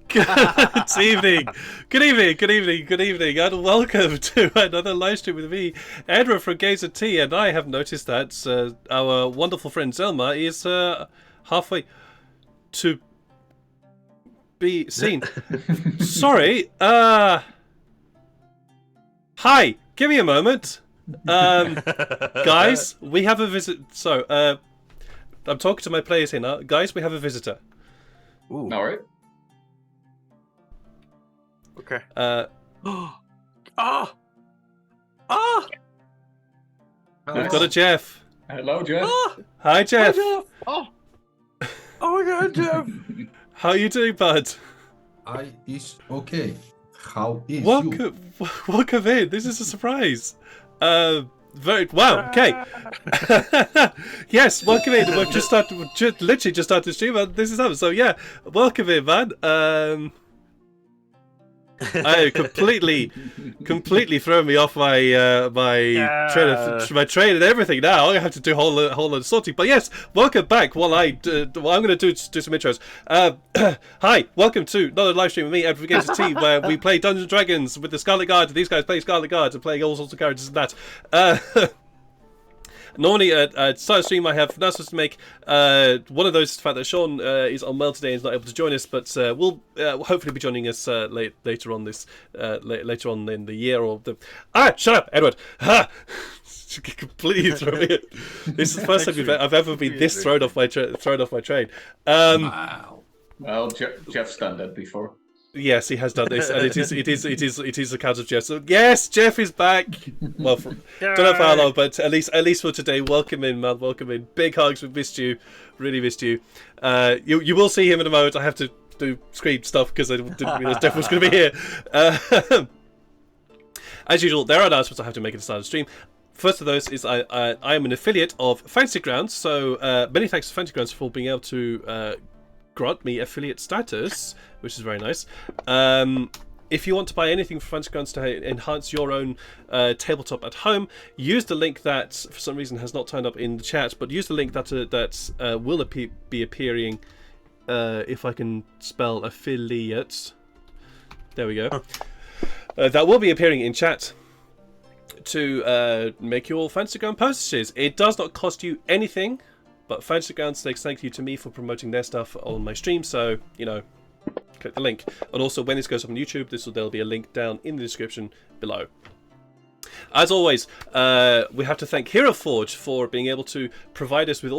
Good evening, good evening, good evening, good evening, and welcome to another live stream with me, Edward from Games of Tea. And I have noticed that our wonderful friend Zelma is halfway to be seen. Sorry, hi, give me a moment. Guys, we have a visit. So, I'm talking to my players here now. Guys, we have a visitor. Ooh. All right. Okay. We've got a Jeff. Hello, Jeff. Hi, Jeff. Hi, Jeff. Oh my God, Jeff. How you doing, bud? I is okay. How is you? Welcome in. This is a surprise. Very wow. Okay. Yes, welcome in. We've just started. Literally just started the stream. And this is happening. So yeah, welcome in, man. I completely thrown me off my my train and everything. Now I have to do a whole lot of sorting. But yes, welcome back. While I'm going to do some intros. Hi, welcome to another live stream with me, Edward Games of Tea, where we play Dungeons and Dragons with the Scarlet Guard. These guys play Scarlet Guard and playing all sorts of characters and that. Normally, at start of stream, I have announcements to make. One of those is the fact that Sean is unwell today and is not able to join us, but will hopefully be joining us later on later on in the year or the. Shut up, Edward! Ha! Completely throw me. This is the first time I've ever been this thrown off my train. Wow. Well, Jeff's done that before. Yes, he has done this, and it is the count of Jeff. So yes, Jeff is back. Well, don't know for how long, but at least for today. Welcome in, man. Welcome in. Big hugs. We missed you. Really missed you. You will see him in a moment. I have to do screen stuff because I didn't realize Jeff was going to be here. As usual, there are announcements I have to make at the start of the stream. First of those is I am an affiliate of Fantasy Grounds, so many thanks to Fantasy Grounds for being able to grant me affiliate status, which is very nice. If you want to buy anything from Fantasy Grounds to enhance your own tabletop at home, use the link that for some reason has not turned up in the chat, but use the link that will be appearing if I can spell affiliate. There we go. That will be appearing in chat to make your Fantasy Ground purchases. It does not cost you anything, but Fantasy Grounds takes thank you to me for promoting their stuff on my stream, so, you know, click the link. And also, when this goes up on YouTube, there'll be a link down in the description below. As always, we have to thank Hero Forge for being able to provide us with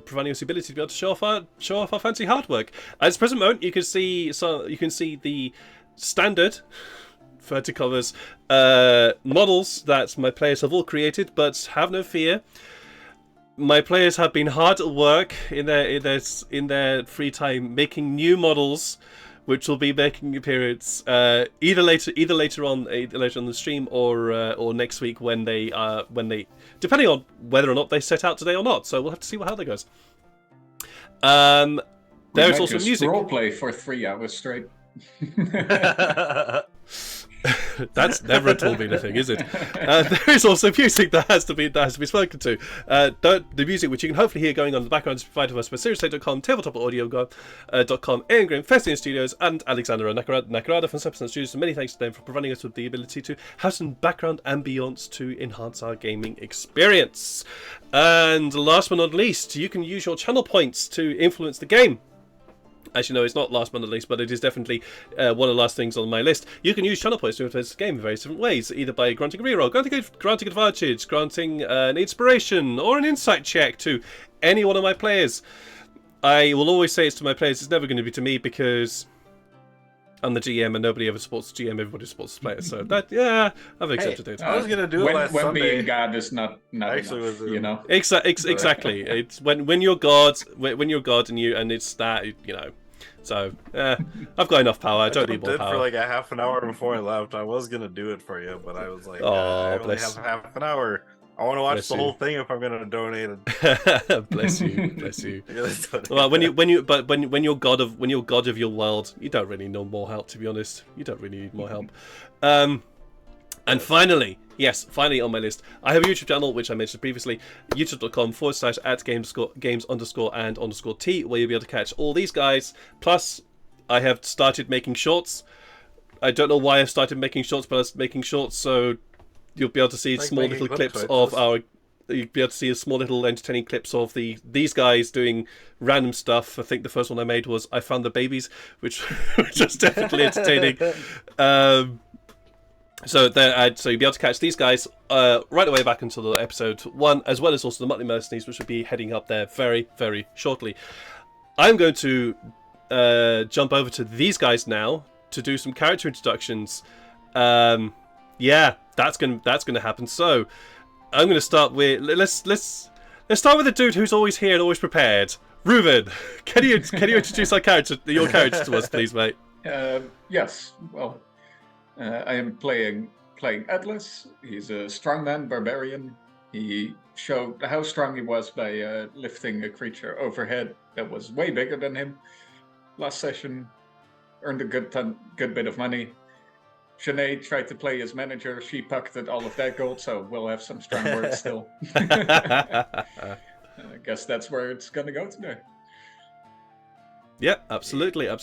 providing us the ability to be able to show off our fancy artwork. At this present moment, you can see the standard verticovers models that my players have all created, but have no fear. My players have been hard at work in their free time making new models, which will be making appearance either later on the stream or next week when they depending on whether or not they set out today or not. So we'll have to see how that goes. There is also music. Roleplay for 3 hours straight. That's never at all been a thing, is it? There is also music that has to be spoken to. The music which you can hopefully hear going on in the background is provided to us by SiriusLate.com, TabletopAudio.com, Aaron Graham, Festian Studios, and Alexandra Nakarada from Substance Studios. And many thanks to them for providing us with the ability to have some background ambience to enhance our gaming experience. And last but not least, you can use your channel points to influence the game. As you know, it's not last but not least, but it is definitely one of the last things on my list. You can use channel points to influence the game in various different ways, either by granting a reroll, granting advantage, granting an inspiration, or an insight check to any one of my players. I will always say it's to my players, it's never going to be to me, because I'm the GM and nobody ever supports the GM, everybody supports the players. So that, yeah, I've accepted it. I was going to do it last when Sunday. being God is not Actually enough, was, you know? Exactly. It's when you're God, when you're God and it's that, you know. So, I've got enough power. I don't need more power. For like a half an hour before I left. I was going to do it for you, but I was like, oh, I only have half an hour. I want to watch the whole thing if I'm going to donate it. Bless you. Well, when you're God of your world, you don't really need more help. To be honest, you don't really need more help. And finally, Yes, finally on my list. I have a YouTube channel, which I mentioned previously, youtube.com/@games_and_t, where you'll be able to catch all these guys. Plus, I have started making shorts. I don't know why I've started making shorts, but I was making shorts, so you'll be able to see small little clips of our... You'll be able to see a small little entertaining clips of these guys doing random stuff. I think the first one I made was I Found the Babies, which was definitely entertaining. So you'll be able to catch these guys right away back until the episode 1, as well as also the Motley Mercenaries, which will be heading up there very, very shortly. I'm going to jump over to these guys now to do some character introductions. Yeah, that's gonna happen. So I'm going to start with let's start with the dude who's always here and always prepared. Ruben, can you introduce your character to us, please, mate? Yes. Well, I am playing Atlas. He's a strongman barbarian. He showed how strong he was by lifting a creature overhead that was way bigger than him. Last session, earned a good bit of money. Sinead tried to play as manager. She pocketed all of that gold, so we'll have some strong words still. I guess that's where it's gonna go today. Yeah, absolutely. I'll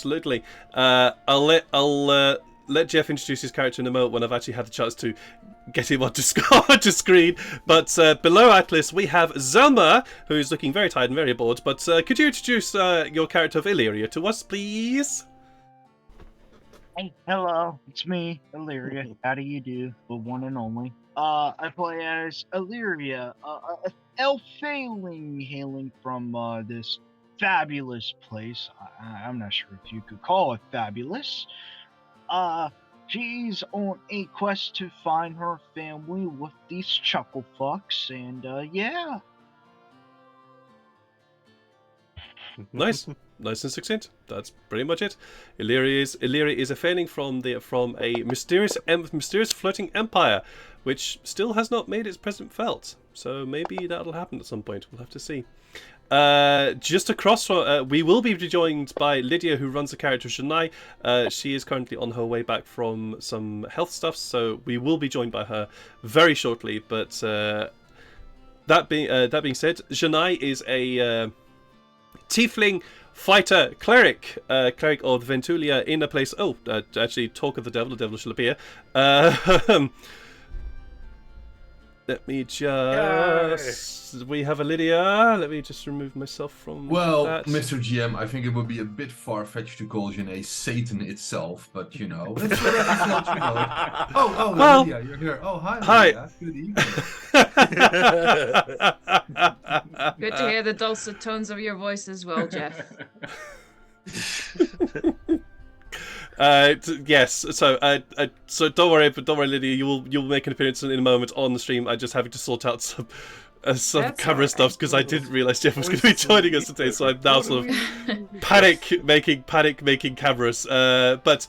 let Jeff introduce his character in a moment when I've actually had the chance to get him onto screen. But below Atlas, we have Zelma, who is looking very tired and very bored. But could you introduce your character of Illyria to us, please? Hey, hello, it's me, Illyria. How do you do? The one and only. I play as Illyria, a elf hailing from this fabulous place. I'm not sure if you could call it fabulous. She's on a quest to find her family with these chuckle fucks, and yeah. Nice and succinct. That's pretty much it. Illyria is a failing from a mysterious floating empire, which still has not made its presence felt. So maybe that'll happen at some point. We'll have to see. Just across from, we will be joined by Lydia, who runs the character Janai. She is currently on her way back from some health stuff, so we will be joined by her very shortly. But that being said, Janai is a tiefling fighter cleric of Ventulia in a place. Oh, actually, talk of the devil shall appear. Let me just... Yay. We have a Lydia. Let me just remove myself from that. Mr. GM, I think it would be a bit far-fetched to call Janae Satan itself, but you know. It's not, you know. Oh, well, Lydia, you're here. Oh, hi, Lydia. Good evening. Good to hear the dulcet tones of your voice as well, Jeff. Yes. So don't worry, Lydia. You'll make an appearance in a moment on the stream. I'm just having to sort out some camera stuff because I didn't realize Jeff was going to be joining us today. So I'm now sort of panic making cameras. But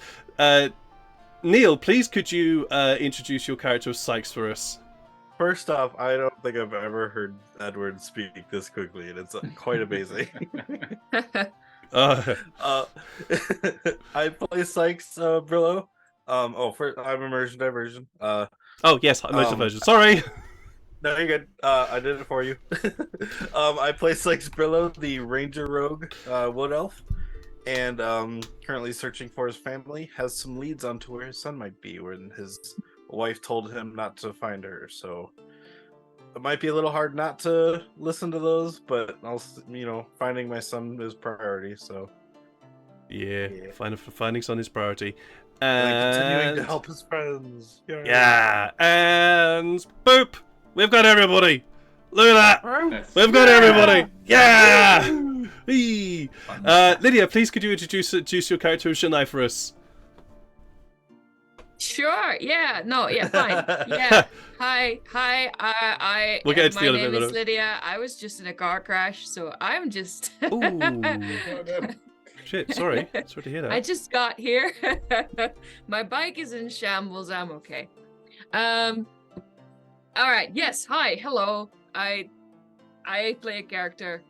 Neil, please could you introduce your character of Sykes for us? First off, I don't think I've ever heard Edward speak this quickly, and it's quite amazing. I play Sykes Brillo. First, I'm immersion diversion. Oh yes, immersion diversion. Sorry. No, you're good. I did it for you. I play Sykes Brillo, the ranger rogue wood elf, and currently searching for his family. Has some leads onto where his son might be, when his wife told him not to find her. So it might be a little hard not to listen to those, but finding my son is priority. So yeah. Finding son is priority, and continuing to help his friends. Yeah, and boop, we've got everybody. Look at that, we've got everybody. Yeah. Lydia, please could you introduce your character of Janai for us? Sure. Yeah. No. Yeah. Fine. Yeah. Hi. We'll get into my the name is Lydia. I was just in a car crash, so I'm just. Ooh. Shit. Sorry to hear that. I just got here. My bike is in shambles. I'm okay. All right. Yes. Hi. Hello. I play a character.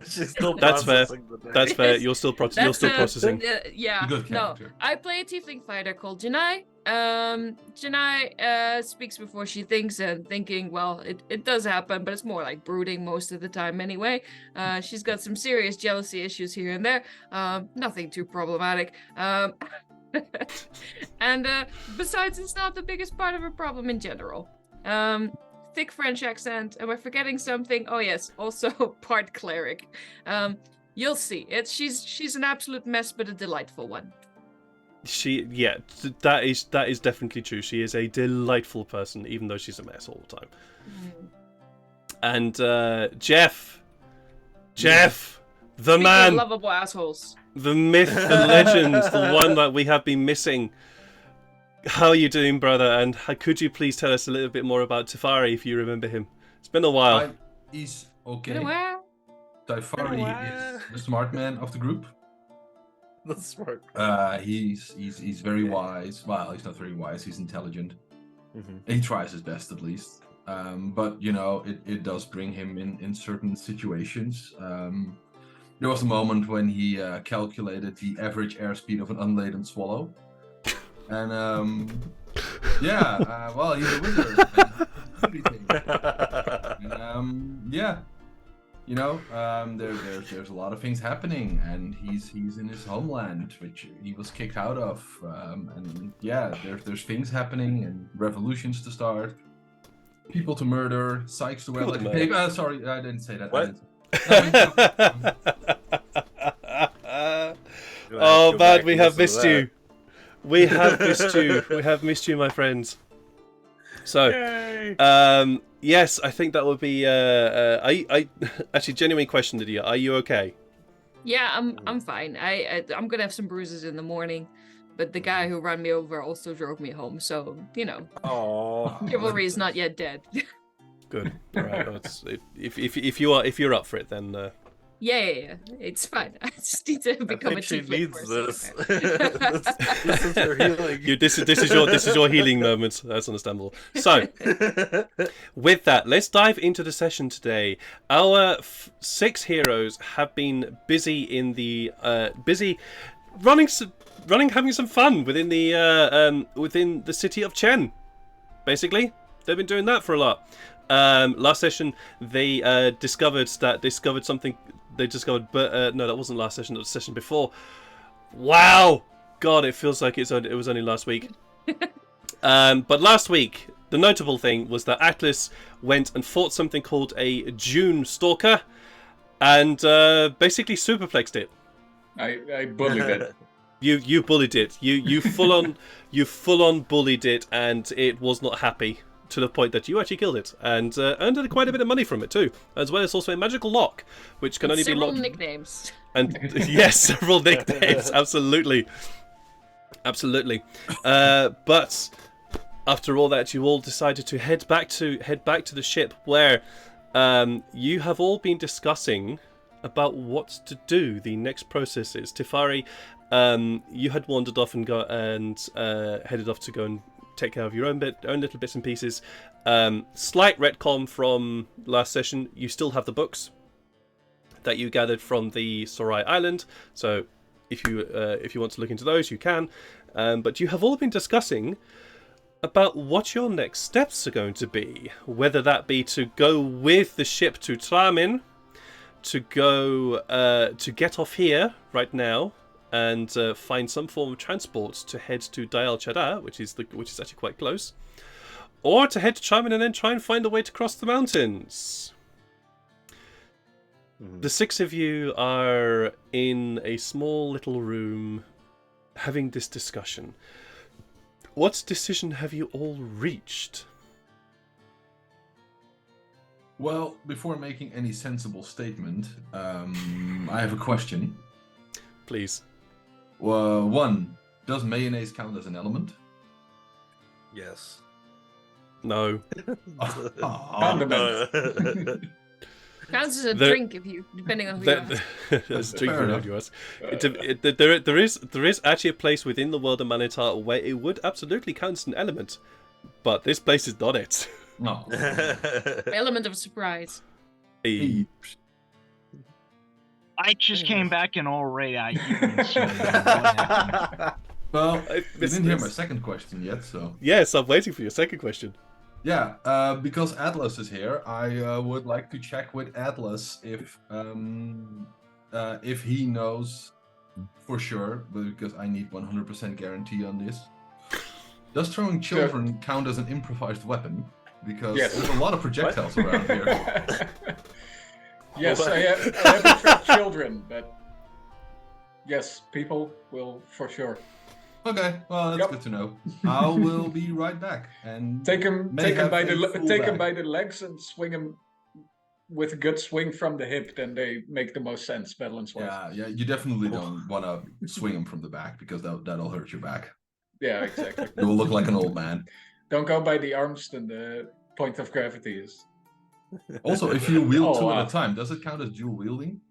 She's still That's fair. the That's fair. You're still processing. Yeah. No, I play a tiefling fighter called Janai. Janai speaks before she thinks, and thinking, well, it does happen, but it's more like brooding most of the time anyway. She's got some serious jealousy issues here and there. Nothing too problematic. And besides, it's not the biggest part of her problem in general. Thick French accent. Am I forgetting something? Oh yes, also part cleric. You'll see. She's an absolute mess, but a delightful one. That is definitely true. She is a delightful person, even though she's a mess all the time. And Jeff, the man, lovable assholes, the myth, the legend, the one that we have been missing. How are you doing, brother? And could you please tell us a little bit more about Tefari, if you remember him? It's been a while. He's okay. Been a while. Tefari is the smart man of the group. The smart. He's very wise. Well, he's not very wise. He's intelligent. He tries his best, at least. But you know, it does bring him in certain situations. There was a moment when he calculated the average airspeed of an unladen swallow, and well, he's a wizard. You know, there's a lot of things happening, and he's in his homeland, which he was kicked out of, and yeah, there's things happening and revolutions to start, people to murder, Sykes to wear like a pig. Sorry, I didn't say that. What? Oh man, we have missed you. We have missed you. We have missed you, my friends. So, yes, I think that would be. I actually genuinely question, Lydia. Are you okay? Yeah, I'm fine. I'm gonna have some bruises in the morning, but the guy who ran me over also drove me home, so you know. Oh, chivalry is not yet dead. Good. All right. Well, if you're up for it, then. Yeah. It's fine. I just need to become a she tiefling needs for a this. second. This is her healing. This is your healing moment. That's understandable. So, with that, let's dive into the session today. Our 6 heroes have been busy in the running, having some fun within the city of Chen. Basically, they've been doing that for a lot. Last session, they discovered something. They discovered, but no, that wasn't last session. That was the session before. Wow, God, it feels like it was only last week. But last week, the notable thing was that Atlas went and fought something called a June Stalker, and basically superplexed it. I bullied it. You bullied it. You full on bullied it, and it was not happy. To the point that you actually killed it and earned quite a bit of money from it too, as well as also a magical lock, which can only be locked. Several nicknames. And yes, several nicknames. Absolutely. But after all that, you all decided to head back to the ship, where you have all been discussing about what to do. The next process is Tefari. You had wandered off and headed off to go and take care of your own little bits and pieces. Slight retcon from last session. You still have the books that you gathered from the Sorai Island. So if you want to look into those, you can. But you have all been discussing about what your next steps are going to be. Whether that be to go with the ship to Tramin, to go to get off here right now, and find some form of transport to head to Dial Chada, which is actually quite close, or to head to Tramin and then try and find a way to cross the mountains. The 6 of you are in a small little room having this discussion. What decision have you all reached? Well, before making any sensible statement, I have a question. Please. 1. Does mayonnaise count as an element? Yes. No. Condiment. Counts as a drink if you, depending on who you ask. There's a drink for you ask. There is actually a place within the world of Manitar where it would absolutely count as an element, but this place is not it. No. Element of surprise. Hey. I just came back and already I even saw what happened. Well, I you missed didn't hear my this. second question yet, so. Yes, I'm waiting for your second question. Yeah, because Atlas is here, I would like to check with Atlas if he knows for sure, but because I need 100% guarantee on this. Does throwing children count as an improvised weapon? Because Yes. there's a lot of projectiles around here. Yes, I haven't trapped children, but yes, people will for sure. Okay, well that's Yep. good to know. I will be right back and Take him may have by a the full take him bag. by the legs and swing him with a good swing from the hip. Then they make the most sense balance wise. Yeah, you definitely don't want to swing him from the back because that'll hurt your back. Yeah, exactly. You will look like an old man. Don't go by the arms, then the point of gravity is. Also, if you wield Oh, two wow. at a time, does it count as dual wielding?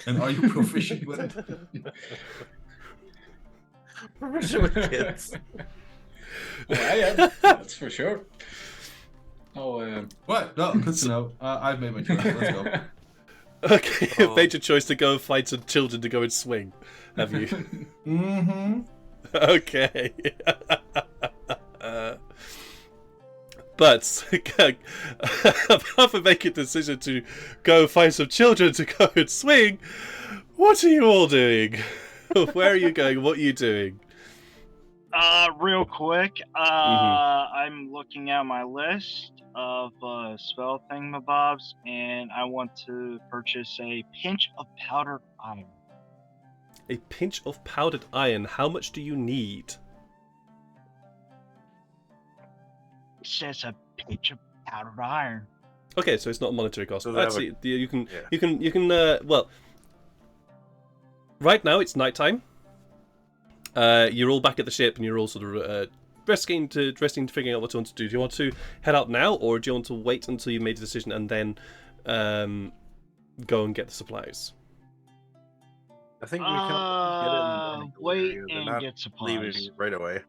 And are you proficient with it? Proficient with kids. Oh, I am. That's for sure. Oh, What? No, good to know. I've made my choice. Let's go. Okay, Oh. you've made your choice to go and find some children to go and swing. Have you? Mm-hmm. Okay. But apart from making a decision to go find some children to go and swing, what are you all doing? Where are you going? What are you doing? Real quick, Mm-hmm. I'm looking at my list of spell thingamabobs, and I want to purchase a pinch of powdered iron. A pinch of powdered iron. How much do you need? It says a pinch of powdered iron. Okay, so it's not a monetary cost. So they have Actually, you can, yeah. you can. Well, right now it's nighttime. You're all back at the ship, and you're all sort of resting to figuring out what you want to do. Do you want to head out now, or do you want to wait until you made a decision and then go and get the supplies? I think we can get it. Wait They're and not get supplies. leaving right away.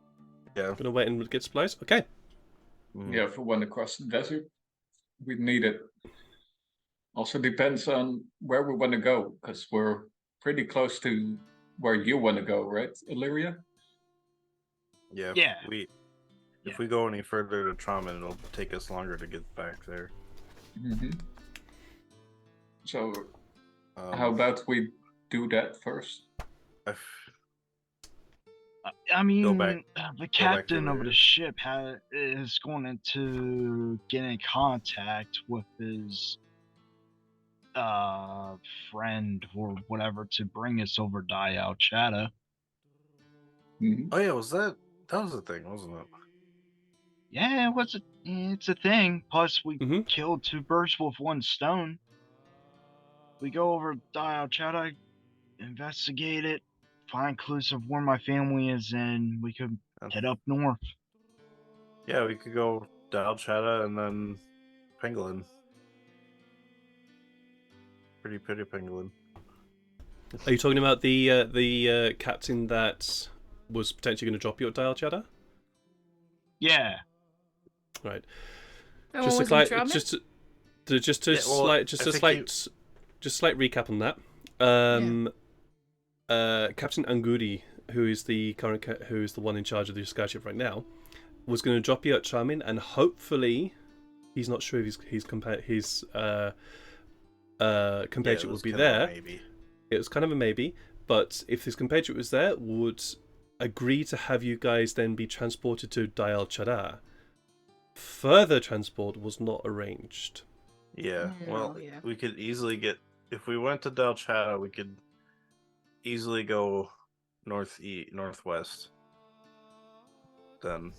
Yeah. Gonna wait and get supplies. Okay. yeah, if we want to cross the desert, we need it. Also depends on where we want to go, because we're pretty close to where you want to go, right, Illyria? Yeah. Yeah. If we go any further to Trauma, it'll take us longer to get back there. Mm-hmm. So, how about we do that first? I mean, back- the to captain of where- the ship is going to get in contact with his friend or whatever to bring us over Dial Chata. Mhm. Oh yeah, that was the thing, wasn't it? Yeah, it's a thing. Plus, we Mhm. killed two birds with one stone. We go over Dial Chata, investigate it, find clues of where my family is, and we could head up north. Yeah, we could go Dial Chata and then Pangolin. Pretty Pangolin. Are you talking about the captain that was potentially going to drop you at Dial Chatter? Yeah. Right. That Just one a was in slight, Trauma? just slight recap on that. Captain Angudi, who is the one in charge of the skyship right now, was going to drop you at Charmin, and hopefully, he's not sure if his compatriot would be there. Maybe. It was kind of a maybe, but if his compatriot was there, would agree to have you guys then be transported to Dial Chada. Further transport was not arranged. Yeah. Well, yeah. we could easily get if we went to Dial Chata, we could easily go northwest. Then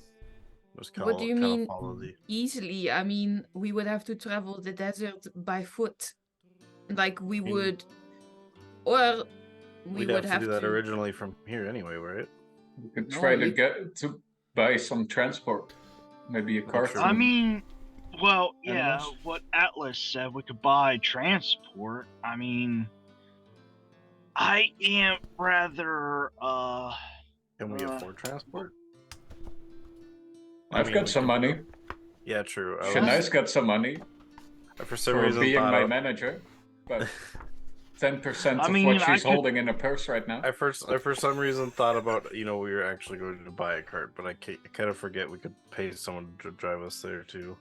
just What do you kinda mean follow the... easily? I mean, we would have to travel the desert by foot. Like we mean, would, or we We'd would have to do that originally from here anyway, right? We could No, try to you- get to buy some transport, maybe a cart. True. I mean, well, yeah, Animals? what Atlas said, we could buy transport. I mean, I am rather, Can we Uh, afford transport? I've got some money. Yeah, true. Shania's got some money For some for reason, being thought my of- manager. But 10% I of mean, what I she's could- holding in her purse right now. I for some reason thought about we were actually going to buy a cart, but I kind of forget we could pay someone to drive us there too.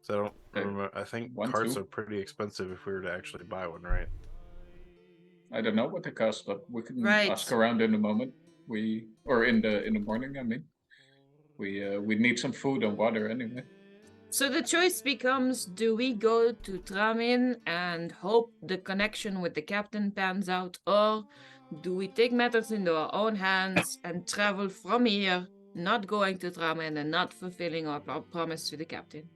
So I don't remember. I think want carts to? are pretty expensive if we were to actually buy one, right? I don't know what they cost, but we can Right. ask around in a moment. Or in the morning, I mean. We need some food and water anyway. So the choice becomes: do we go to Tramin and hope the connection with the captain pans out, or do we take matters into our own hands and travel from here, not going to Tramin and not fulfilling our promise to the captain?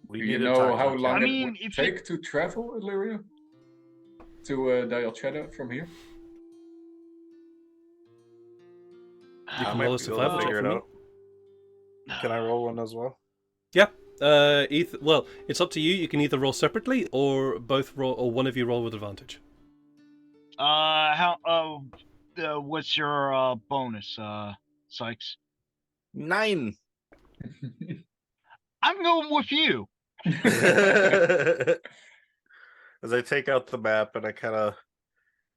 We Do need you to know talk to how the long I captain. it mean, would if you- take to travel, Illyria? To Dialchetta from here? You I can might roll a be able to survival check figure for it me. out. Can I roll one as well? Yeah. Well, it's up to you. You can either roll separately or both roll, or one of you roll with advantage. What's your bonus, Sykes? 9. I'm going with you. As I take out the map and I kind of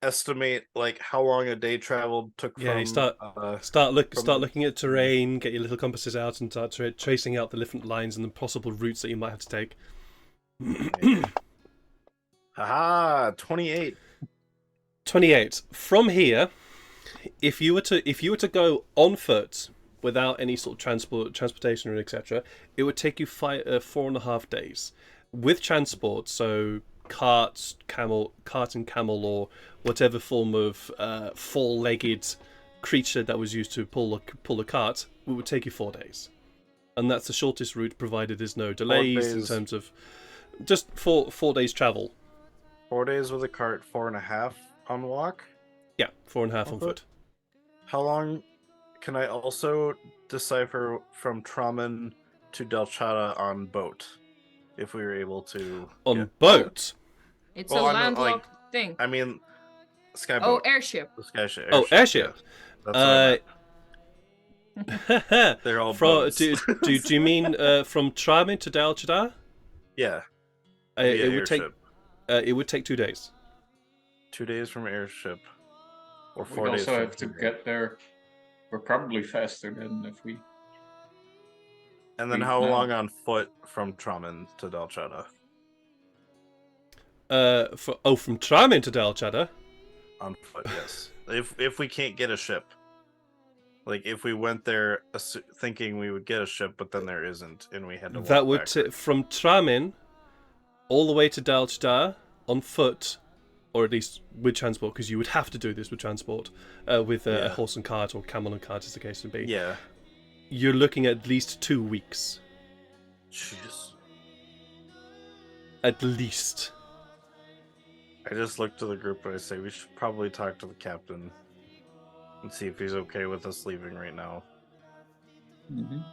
estimate how long a day traveled took Yeah, from you start from- looking at terrain, get your little compasses out, and start tracing out the different lines and the possible routes that you might have to take. Haha, 28. 28. From here, if you were to go on foot without any sort of transportation or etc., it would take you 4.5 days. With transport, so cart and camel, or whatever form of four-legged creature that was used to pull a cart, it would take you 4 days, and that's the shortest route, provided there's no delays in days. terms of just 4 days travel. 4 days with a cart, 4.5 on walk. Yeah, 4.5 on On foot. foot? How long can I also decipher from Traman to Delchata on boat? If we were able to On get- boat. It's Well, a I mean, landlocked thing. I mean, skyboat. Oh, airship. The sky Oh, airship. yes. That's what I meant. They're all From, boats. do you mean from Tramin to Dalchadar? Yeah, It would airship. take 2 days. 2 days from airship, or We 4 days. also from have to here. get there. We're probably faster than if we. And then leave how now. long on foot from Traman to Delchata? From Tramin to Dalchadar. On foot, yes. If we can't get a ship, like if we went there thinking we would get a ship, but then there isn't, and we had to. That walk would backwards. from Tramin all the way to Dalchadar on foot, or at least with transport, because you would have to do this with transport, with a Yeah. horse and cart or camel and cart, as the case may be. Yeah. You're looking at least 2 weeks, Jeez. at least. I just look to the group and I say we should probably talk to the captain and see if he's okay with us leaving right now. Mhm.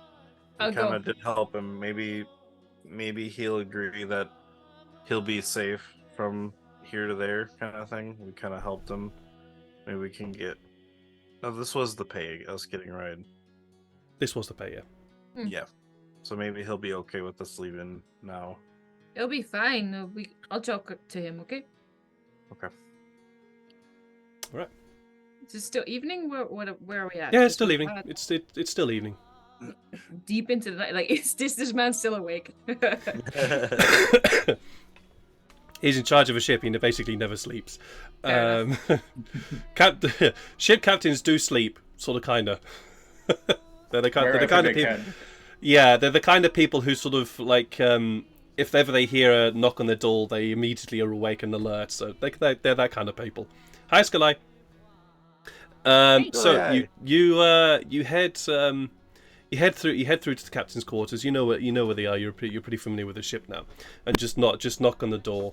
I'll Kind go. of did help him. Maybe he'll agree that he'll be safe from here to there, kind of thing. We kind of helped him. Maybe we can get. No, this was the pay. Us getting a ride. This was the pay, yeah. Yeah. So maybe he'll be okay with us leaving now. It'll be fine. I'll talk to him, okay? Okay. Alright. Is it still evening? Where are we at? Yeah, it's Because still we're evening. kinda It's still evening. deep into the night. Like, is this man still awake? He's in charge of a ship. He basically never sleeps. Fair Ship captains do sleep, sort of, kinda. they're the kind Wherever of they people. can. Yeah, they're the kind of people who sort of like, if ever they hear a knock on the door, they immediately are awake and alert. So they're that kind of people. Hi, Skalai. So Hi. you head through to the captain's quarters. You know where they are. You're pretty familiar with the ship now, and just knock on the door.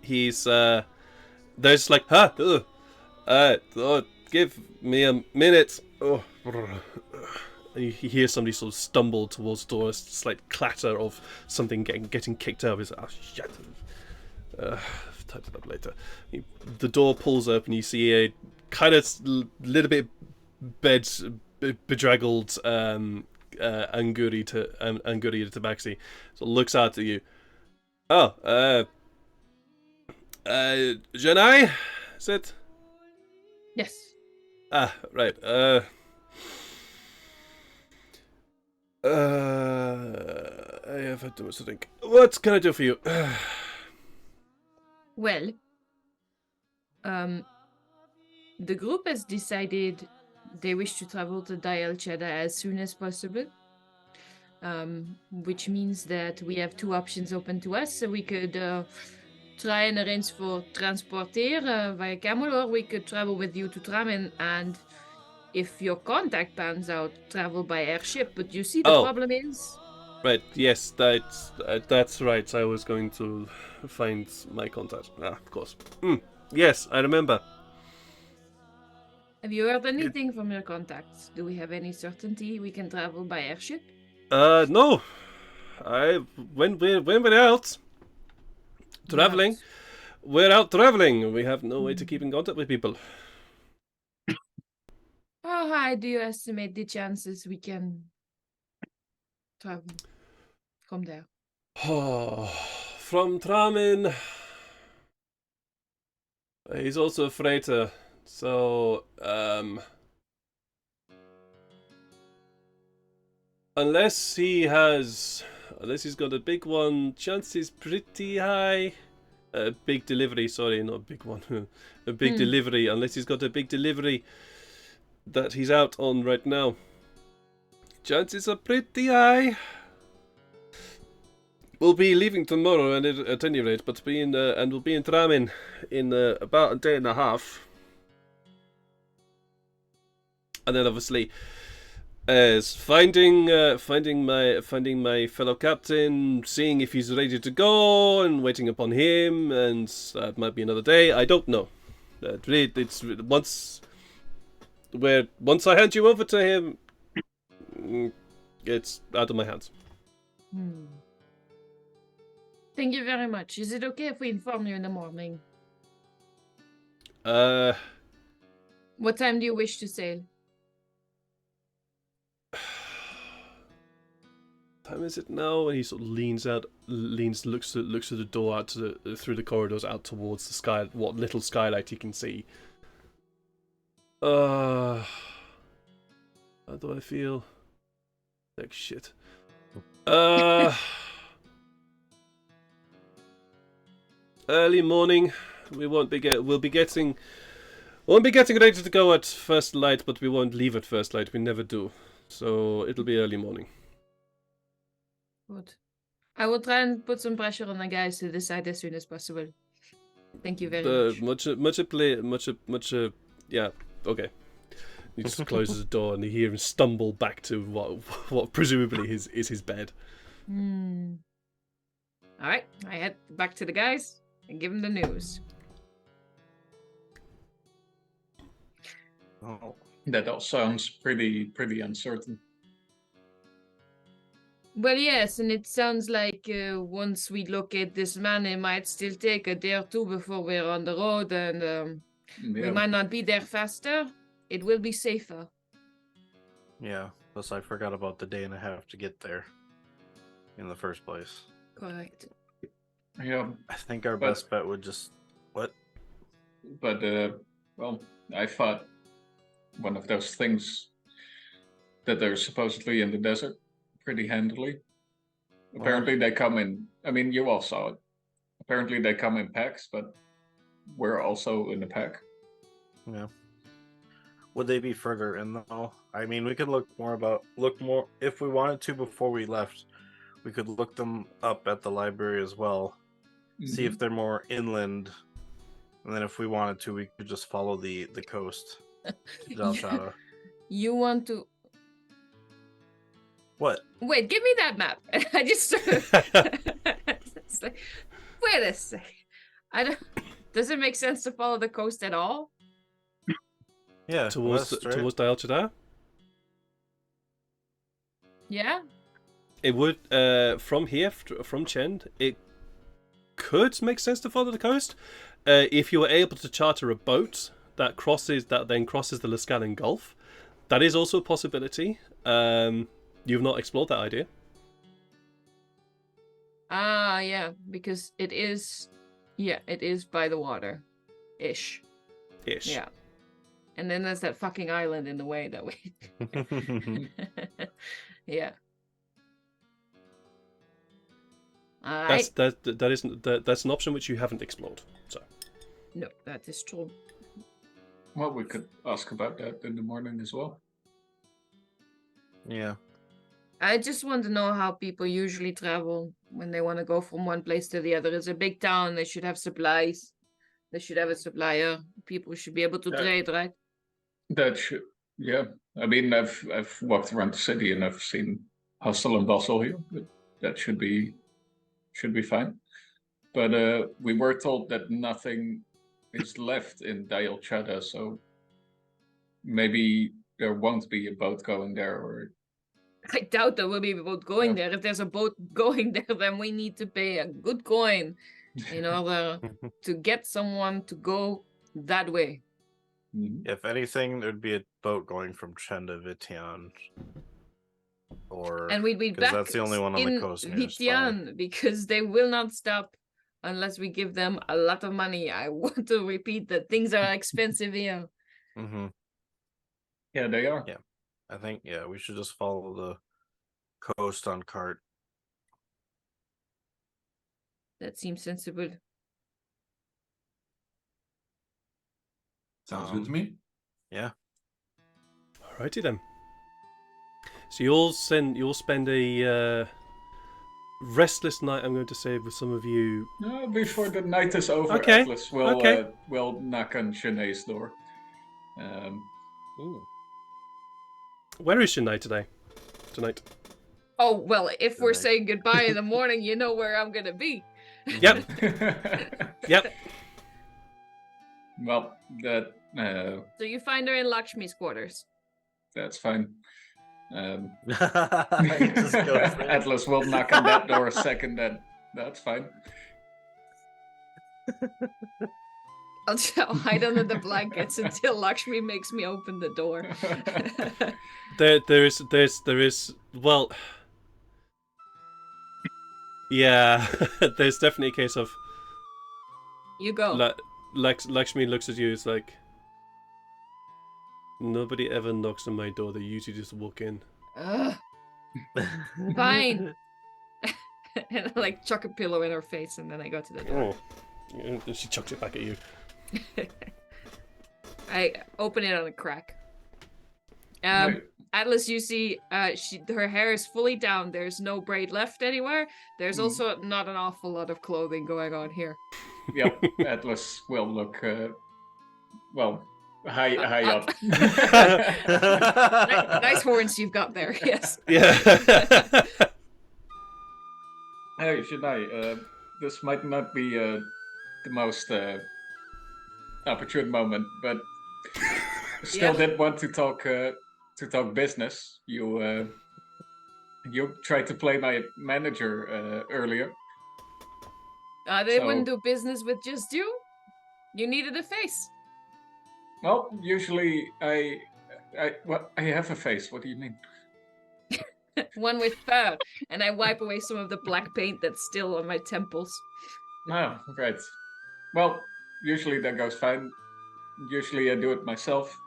He's there's like, give me a minute. Oh. And you hear somebody sort of stumble towards the door, a slight clatter of something getting kicked over. He's like, oh shit. Type it up later. The door pulls open. You see a kind of little bit bedraggled Anguri Tabaxi. So looks out at you. Oh, Janai, is it? Yes. Ah, right. I have had too much to think. What can I do for you? Well, the group has decided they wish to travel to Dial Cheddar as soon as possible. Which means that we have two options open to us. So we could try and arrange for transport here via camel, or we could travel with you to Tramin, and if your contact pans out, travel by airship. But you see, the problem is... Right, yes, that's right. I was going to find my contact. Ah, of course. Yes, I remember. Have you heard anything from your contacts? Do we have any certainty we can travel by airship? No. When we're out traveling, we're out traveling. We have no way to keep in contact with people. How high do you estimate the chances we can travel from there? From Tramin. He's also a freighter, so unless he's got a big one, chance is pretty high. A big delivery, sorry, not a big one. A big delivery, unless he's got a big delivery that he's out on right now. Chances are pretty high. We'll be leaving tomorrow, and at any rate, but and we'll be in Tramin in about a day and a half. And then obviously, as finding my fellow captain, seeing if he's ready to go, and waiting upon him, and that might be another day. I don't know. It's once I hand you over to him, it's out of my hands. Thank you very much. Is it okay if we inform you in the morning? What time do you wish to sail? Time is it now? And he sort of looks to the door out through the corridors out towards the sky. What little skylight he can see. How do I feel? Like shit. Early morning. We'll be getting ready to go at first light, but we won't leave at first light. We never do. So it'll be early morning. Good. I will try and put some pressure on the guys to decide as soon as possible. Thank you very much. Yeah. Okay. He just closes the door, and you hear him stumble back to what presumably is his bed. All right. I head back to the guys and give them the news. Oh. That all sounds pretty uncertain. Well, yes, and it sounds like once we locate this man, it might still take a day or two before we're on the road, and we might not be there faster. It will be safer. Yeah, plus I forgot about the day and a half to get there in the first place. Correct. Yeah. I think our best bet would just... What? But, well, I fought one of those things that are supposedly in the desert pretty handily. Apparently they come in... I mean, you all saw it. Apparently they come in packs, but we're also in a pack. Yeah. Would they be further in though? I mean, we could look more if we wanted to before we left. We could look them up at the library as well, see if they're more inland, and then if we wanted to, we could just follow the coast. You want to? What? Wait, give me that map. I just it's like, wait a sec. I don't. Does it make sense to follow the coast at all? Yeah, towards Dial Cheddar. Yeah. It would from here, from Chen, it could make sense to follow the coast if you were able to charter a boat that then crosses the Lascalin Gulf. That is also a possibility. You've not explored that idea. Ah, yeah, because it is by the water, ish. Yeah, and then there's that fucking island in the way that we. Yeah. All right. That's an option which you haven't explored. So. No, that is true. Well, we could ask about that in the morning as well. Yeah. I just want to know how people usually travel when they want to go from one place to the other. It's a big town. They should have supplies. They should have a supplier. People should be able to trade, right? That should, yeah. I mean, I've walked around the city and I've seen hustle and bustle here. But that should be fine. But we were told that nothing is left in Dial Chada, so maybe there won't be a boat going there, or I doubt there will be a boat going there. If there's a boat going there, then we need to pay a good coin in order to get someone to go that way. If anything, there'd be a boat going from Chenda Vitian. And we'd be back that's the only one on the in coast. Vitian, because they will not stop unless we give them a lot of money. I want to repeat that things are expensive here. Mm-hmm. Yeah, they are. Yeah. I think, we should just follow the coast on cart. That seems sensible. Sounds good to me. Yeah. Alrighty then. So you'll spend a restless night, I'm going to say, with some of you. No, before the night is over, Okay. Atlas will knock on Shanae's door. Ooh. Where is Shanae tonight? Oh, well, if we're Tonight. saying goodbye in the morning, you know where I'm going to be. Yep. Yep. Well, that So you find her in Lakshmi's quarters. that's fine. Just go for it. Atlas will knock on that door a second, then that's fine. I'll hide under the blankets until Lakshmi makes me open the door. There is well, yeah. There's definitely a case of You go. Lakshmi looks at you. It's like nobody ever knocks on my door. They usually just walk in. Ugh. Fine. And I chuck a pillow in her face, and then I go to the door. Oh, she chucks it back at you. I open it on a crack. Right. Atlas, you see, her hair is fully down. There's no braid left anywhere. There's also not an awful lot of clothing going on here. Yep, Atlas will look high up. Nice horns you've got there. Yes. Yeah. Hey, Shanae, this might not be the most opportune moment, but still did want to talk business. You tried to play my manager earlier. They wouldn't do business with just you. You needed a face. Well, usually I have a face. What do you mean? One with fur, and I wipe away some of the black paint that's still on my temples. Oh, right. Well, usually that goes fine. Usually I do it myself.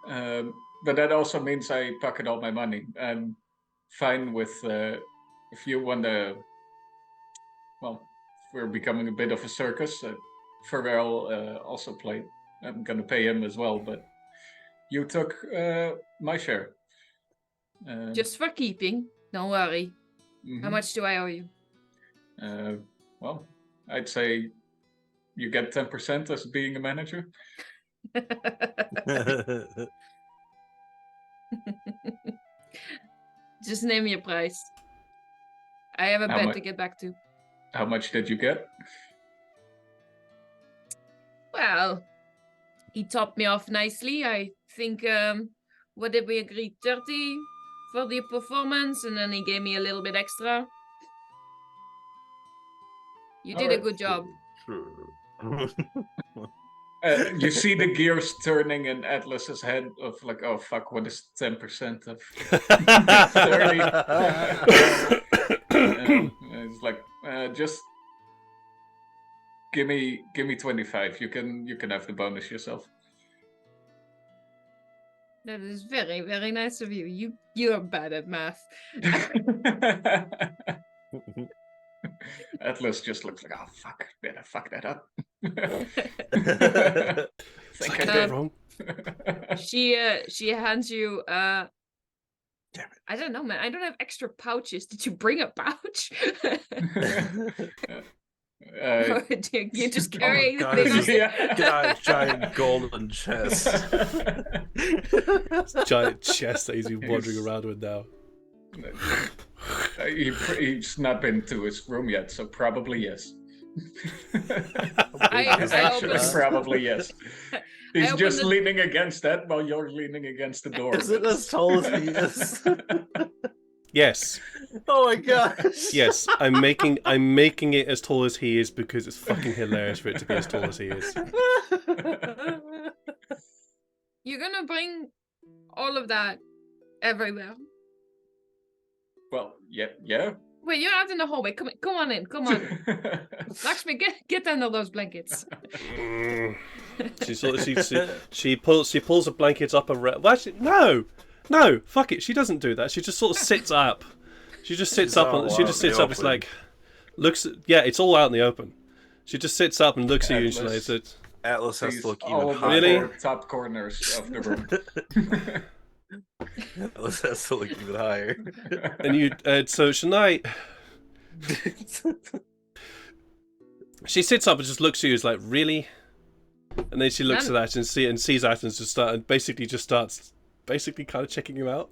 But that also means I pocket all my money. I'm fine with if you want to. Well, we're becoming a bit of a circus. Pharrell also played. I'm gonna pay him as well, but you took my share. Just for keeping. Don't worry. Mhm. How much do I owe you? Well, I'd say you get 10% as being a manager. Just name me a price. I have a How bet mu- to get back to. How much did you get? Well, he topped me off nicely. I think, what did we agree? 30 for the performance, and then he gave me a little bit extra. You did a Alright. good job. You see the gears turning in Atlas's head of like, oh fuck, what is 10% of 30? It's like, just give me 25. You can have the bonus yourself. That is very, very nice of you. You are bad at math. Atlas just looks like, oh fuck, better fuck that up. Think I I did did. wrong. She hands you I don't know, man. I don't have extra pouches. Did you bring a pouch? Or you're just carrying the God, thing. it's on- this giant golden chest. Giant chest that he's been wandering around with now. He's not been to his room yet, so probably yes. I Actually, open- probably yes. He's open just the- leaning against that while you're leaning against the door. Is it as tall as he is? Yes, Oh my gosh. yes. I'm making it as tall as he is because it's fucking hilarious for it to be as tall as he is. You're gonna bring all of that everywhere. Well, yeah. Wait, you're out in the hallway. Come on in. Come on. Lakshmi, get under those blankets. She pulls the blankets up around. Well, actually, no, fuck it. She doesn't do that. She just sort of sits up. She just sits up. all She out just in the sits up. It's open. like looks. Yeah, it's all out in the open. She just sits up and looks at you. And she's like, Atlas. "It's- Atlas has He's to look all even about Really? higher. the top corners of the room. Atlas has to look even higher. and you. So Shania, she sits up and just looks at you. Is like, really? And then she looks at that and sees that and just starts kind of checking him out.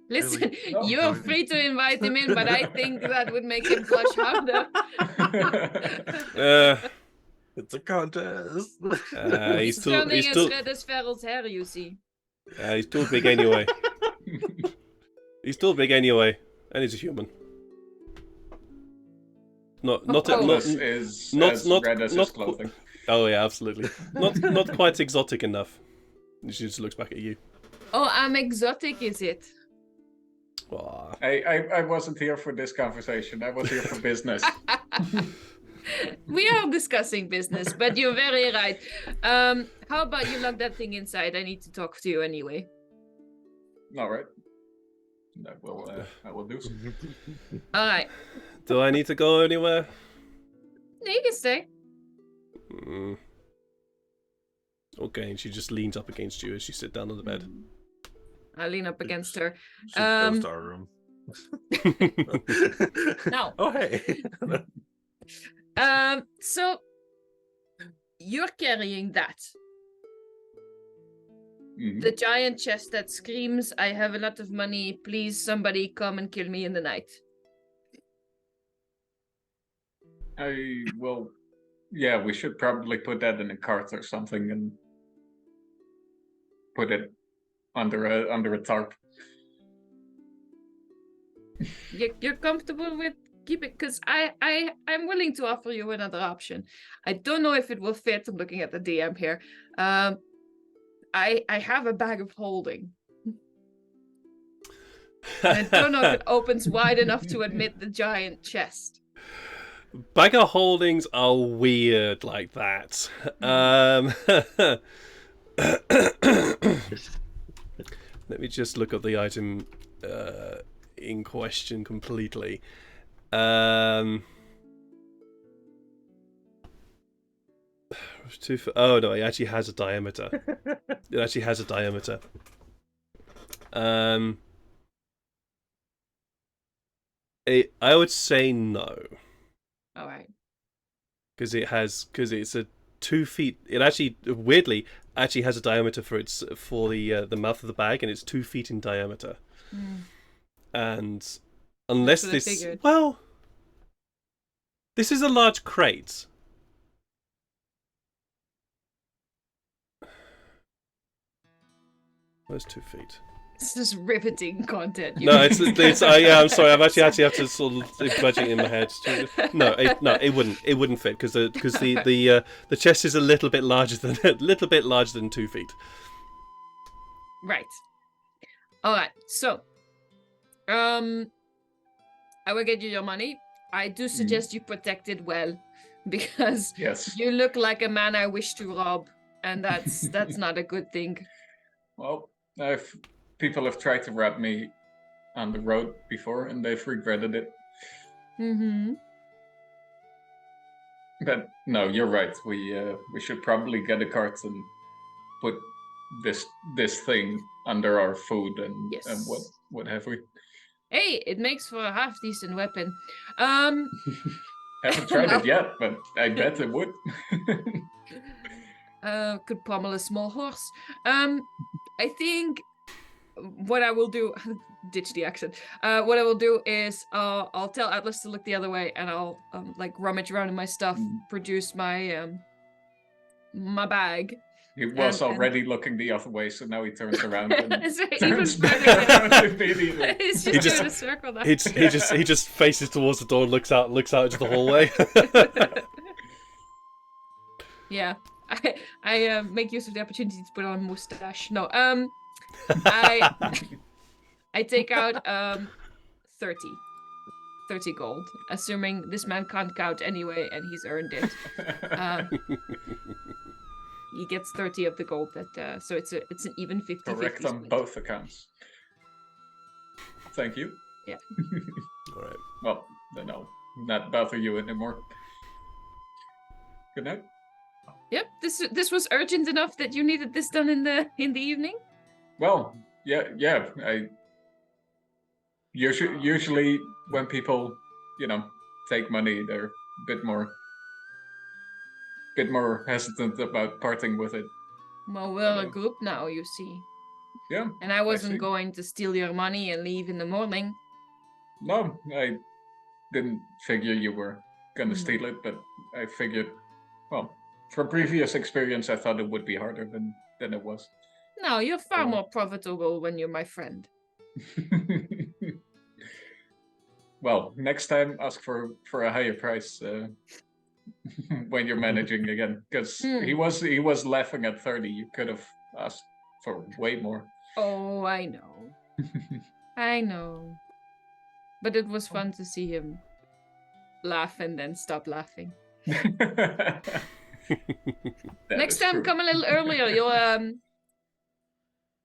Listen, Oh, you're free to invite him in, but I think that would make him blush harder. It's a contest. He's turning as too red as Farrell's hair, you see. he's too big anyway. He's too big anyway, and he's a human. Not Atlas is as red as his clothing. Oh yeah, absolutely. Not quite exotic enough. She just looks back at you. Oh, I'm exotic, is it? Aw. I wasn't here for this conversation. I was here for business. We are discussing business, but you're very right. How about you lock that thing inside? I need to talk to you anyway. All right. I will do so. All right. Do I need to go anywhere? No, you can stay. Mm. Okay, and she just leans up against you as you sit down on the bed. I lean up against her. She goes to our room. Now, Oh hey. so you're carrying that. Mhm. The giant chest that screams, I have a lot of money, please somebody come and kill me in the night. Yeah, we should probably put that in a cart or something and put it under a tarp. You're comfortable with keep it? Because I'm willing to offer you another option. I don't know if it will fit. I'm looking at the DM here. I have a bag of holding. I don't know if it opens wide enough to admit the giant chest. Bag of holdings are weird like that. Let me just look up the item in question completely. Oh no, it actually has a diameter. It actually has a diameter. I would say no. All right. Because it's a 2 feet. It actually weirdly actually has a diameter for the mouth of the bag, and it's 2 feet in diameter. And unless That's what I this figured. this is a large crate. Where's 2 feet? This is riveting content. No, it's I'm sorry. I've actually have to sort of imagine it in my head. No, it wouldn't fit because the chest is a little bit larger than 2 feet. Right. All right. So, I will get you your money. I do suggest you protect it well, because Yes. you look like a man I wish to rob, and that's not a good thing. Well, people have tried to rob me on the road before, and they've regretted it. Mm-hmm. But no, you're right. We should probably get a cart and put this thing under our food and Yes. and what have we. Hey, it makes for a half decent weapon. Haven't tried it yet, but I bet it would. Could pommel a small horse. I think what I will do, ditch the accent. What I will do is I'll tell Atlas to look the other way, and I'll like rummage around in my stuff, produce my my bag. He was And- already looking the other way, so now he turns around and It's even turns further back down. around immediately. He's He just just- doing a circle now. He just faces towards the door and looks out into the hallway. Yeah, I make use of the opportunity to put on a mustache. No, I take out 30 gold, assuming this man can't count anyway, and he's earned it. He gets 30 of the gold that so it's an even 50-50 Correct on split. both accounts. Thank you. Yeah. All right. Well, then I'll not bother you anymore. Good night. Yep, this was urgent enough that you needed this done in the evening. Well, yeah. I usually when people, take money, they're a bit more hesitant about parting with it. Well, we're a Hello. group now, you see. Yeah. And I see. wasn't going to steal your money and leave in the morning. No, I didn't figure you were gonna Mhm. steal it, but I figured, well, from previous experience, I thought it would be harder than it was. No, you're far Oh. more profitable when you're my friend. Well, next time ask for a higher price when you're managing again, because he was laughing at 30. You could have asked for way more. Oh, I know. I know. But it was fun to see him laugh and then stop laughing. That Next is time, true. come a little earlier.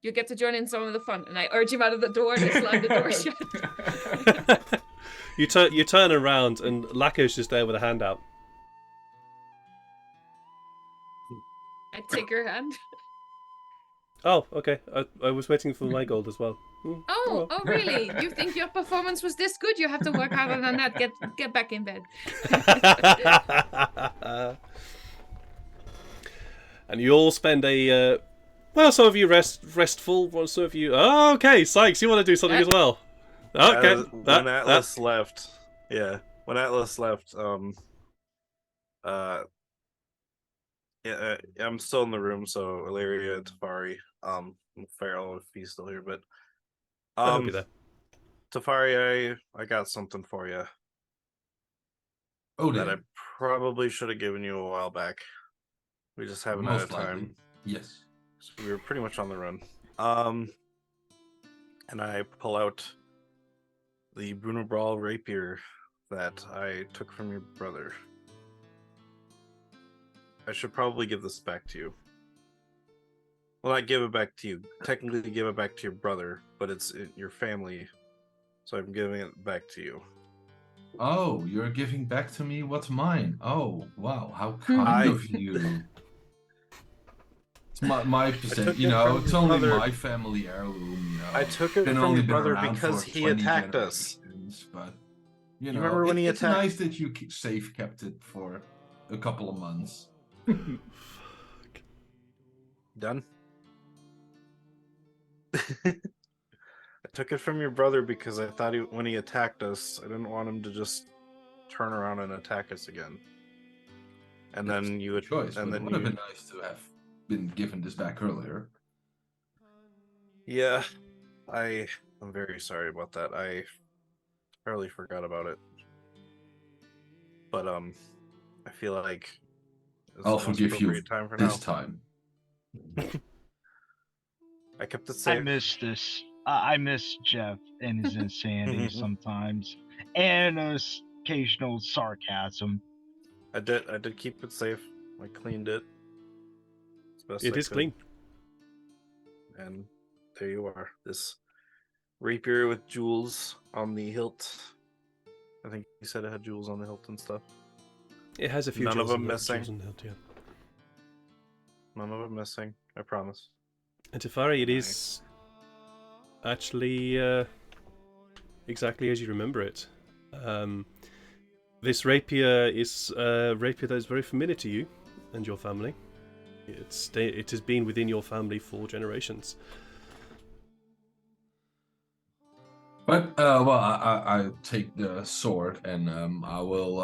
You'll get to join in some of the fun. And I urge him out of the door and I slam the door shut. You turn around and Lako's just there with a hand out. I take her hand. Oh, okay. I was waiting for my gold as well. Oh, really? You think your performance was this good? You have to work harder than that. Get back in bed. And you all spend a well, some of you restful, while some of you. Oh, okay, Sykes, you want to do something as well? Okay. When Atlas left, when Atlas left, I'm still in the room, so Illyria, Tafari, Farrell, if he's still here, but I'll be there. Tafari, I got something for you Oh, that I probably should have given you a while back. We just haven't had most time. likely. Yes. So we were pretty much on the run. And I pull out the Bruno Brawl rapier that I took from your brother. I should probably give this back to you. Well, not give it back to you. Technically give it back to your brother, but it's your family. So I'm giving it back to you. Oh, you're giving back to me what's mine. Oh, wow, how kind I- of you. It's my percent, took it from it's your only brother. my family heirloom, I took it Been from only your been brother around because for he 20 attacked us. generations, But remember when he it's attacked- nice that you safe kept it for a couple of months. Done? I took it from your brother because I thought when he attacked us, I didn't want him to just turn around and attack us again. And That's then you a choice. and But then it would have you, been nice to have been given this back earlier. yeah. I'm very sorry about that. I entirely forgot about it. But I feel like it's I'll the most forgive you appropriate time for this now. time. I kept it I safe. miss this. I miss Jeff and his insanity sometimes, and his occasional sarcasm. I did keep it safe. I cleaned it as best It I is could. clean. And there you are. This rapier with jewels on the hilt. I think you said it had jewels on the hilt and stuff. It has a few None of jewels them in the- missing. jewels in the hilt, yeah. None of them missing. I promise. And Tefari, it Nice. is actually exactly as you remember it. This rapier is a rapier that is very familiar to you and your family. It has been within your family for generations. But well, I take the sword and I will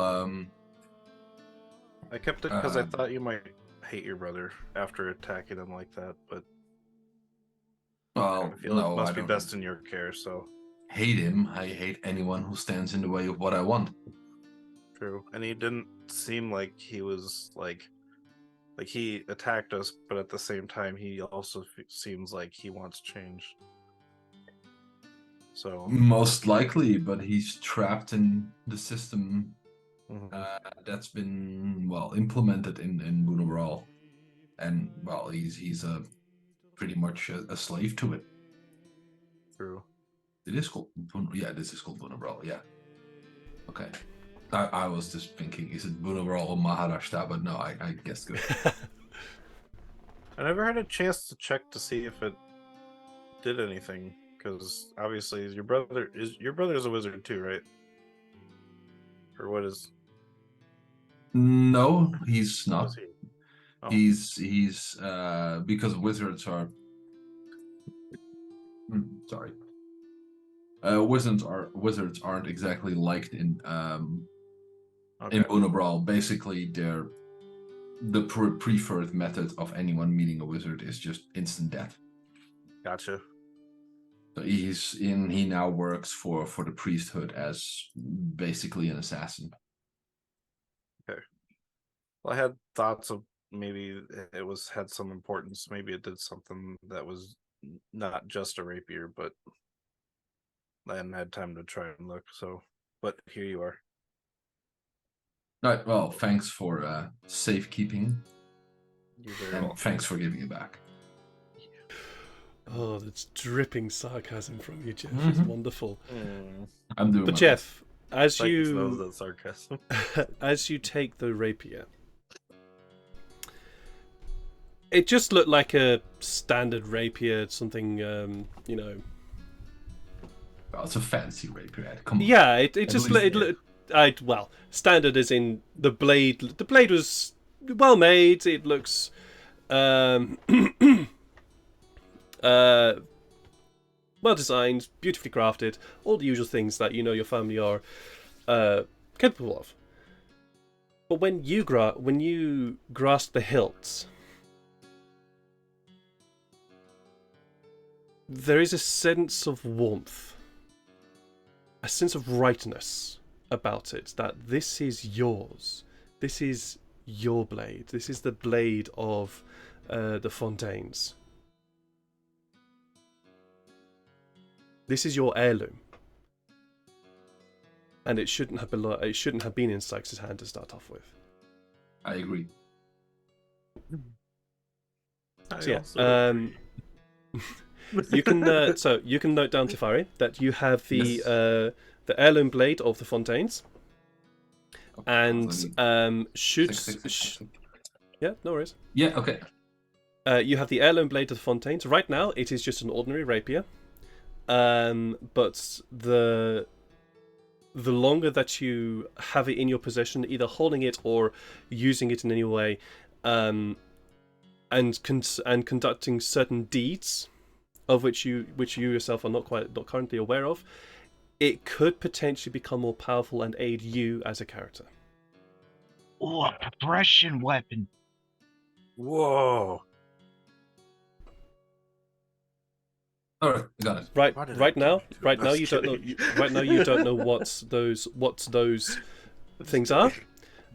I kept it because I Um, thought you might hate your brother after attacking him like that, but well, I feel no, it must I be don't best in your care, so hate him. I hate anyone who stands in the way of what I want. true. And he didn't seem like he was like he attacked us, but at the same time he also seems like he wants change. So Most likely, but he's trapped in the system mhm, that's been well implemented in Bunabral, and well, he's a pretty much a slave to it. true. It is called yeah, this is called Bunabral. Yeah. Okay. I was just thinking, is it Bunabral or Maharashtra? But no, I guessed good. I never had a chance to check to see if it did anything, because obviously your brother is a wizard too, right? Or what is No, he's what not. is he? Oh, He's because wizards are sorry. Wizards aren't exactly liked in okay. Bunabral. Basically, they're the preferred method of anyone meeting a wizard is just instant death. Gotcha. So he now works for the priesthood as basically an assassin. Well, I had thoughts of maybe it had some importance. Maybe it did something that was not just a rapier, but I hadn't had time to try and look. So, but here you are. Right. Well, thanks for safekeeping, You're very and welcome. thanks for giving it back. Oh, that's dripping sarcasm from you, Jeff. It's wonderful. I'm doing. But my Jeff, as Psychics knows you that sarcasm. as you take the rapier, it just looked like a standard rapier, something you know. best. Well, it's a fancy rapier. Come on. Yeah, it At just least- well, standard as in the blade. The blade was well made. It looks well designed, beautifully crafted, all the usual things that you know your family are capable of. But when you grasp the hilt, there is a sense of warmth, a sense of rightness about it, that this is yours. This is your blade. This is the blade of the Fontaines. This is your heirloom, and it shouldn't have been in Sykes' hand to start off with. I agree. So yeah, you can you can note down, Tefari, that you have Yes. the heirloom blade of the Fontaines, and should Six. yeah, no worries. Yeah. Okay. You have the heirloom blade of the Fontaines. Right now, it is just an ordinary rapier. But the longer that you have it in your possession, either holding it or using it in any way, and conducting certain deeds, of which you yourself are not currently aware of, it could potentially become more powerful and aid you as a character. Oh, a progression weapon. Whoa. All right, got it. Right, Why did I right now, do right that? now Just you don't know. kidding. Right now you don't know what those things are.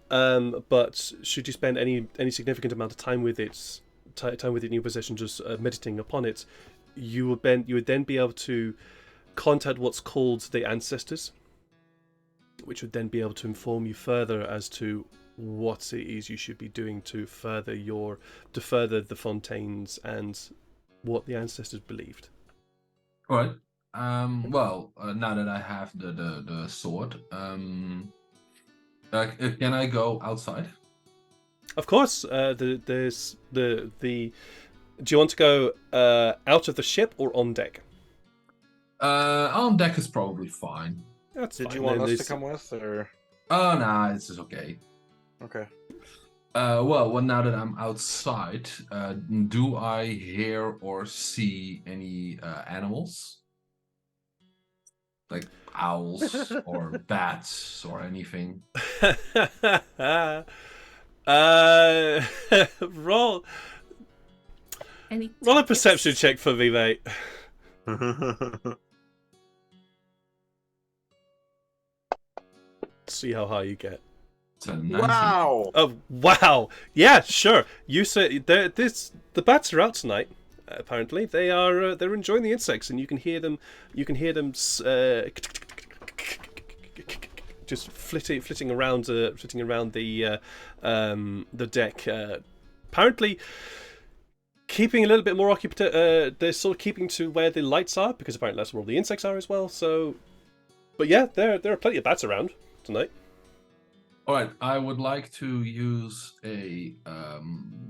But should you spend any significant amount of time with time with it in your possession, just meditating upon it, you would then be able to contact what's called the ancestors, which would then be able to inform you further as to what it is you should be doing to further the Fontaines and what the ancestors believed. All right. Well, now that I have the sword, can I go outside? Of course, there's the. Do you want to go out of the ship or on deck? On deck is probably fine. That's Did fine. you want Then us to there's- come with, or Oh, nah, this is okay. okay? Well, now that I'm outside, do I hear or see any animals? Like owls or bats or anything? roll Any roll a tickets? perception check for me, mate. See how high you get. It's a 19. Wow! Oh wow! Yeah, sure. You say the bats are out tonight. Apparently, they're enjoying the insects, and you can hear them. You can hear them just flitting around the deck. Apparently, keeping a little bit more occupied. They're sort of keeping to where the lights are because apparently that's where all the insects are as well. So, but yeah, there are plenty of bats around tonight. All right, I would like to use a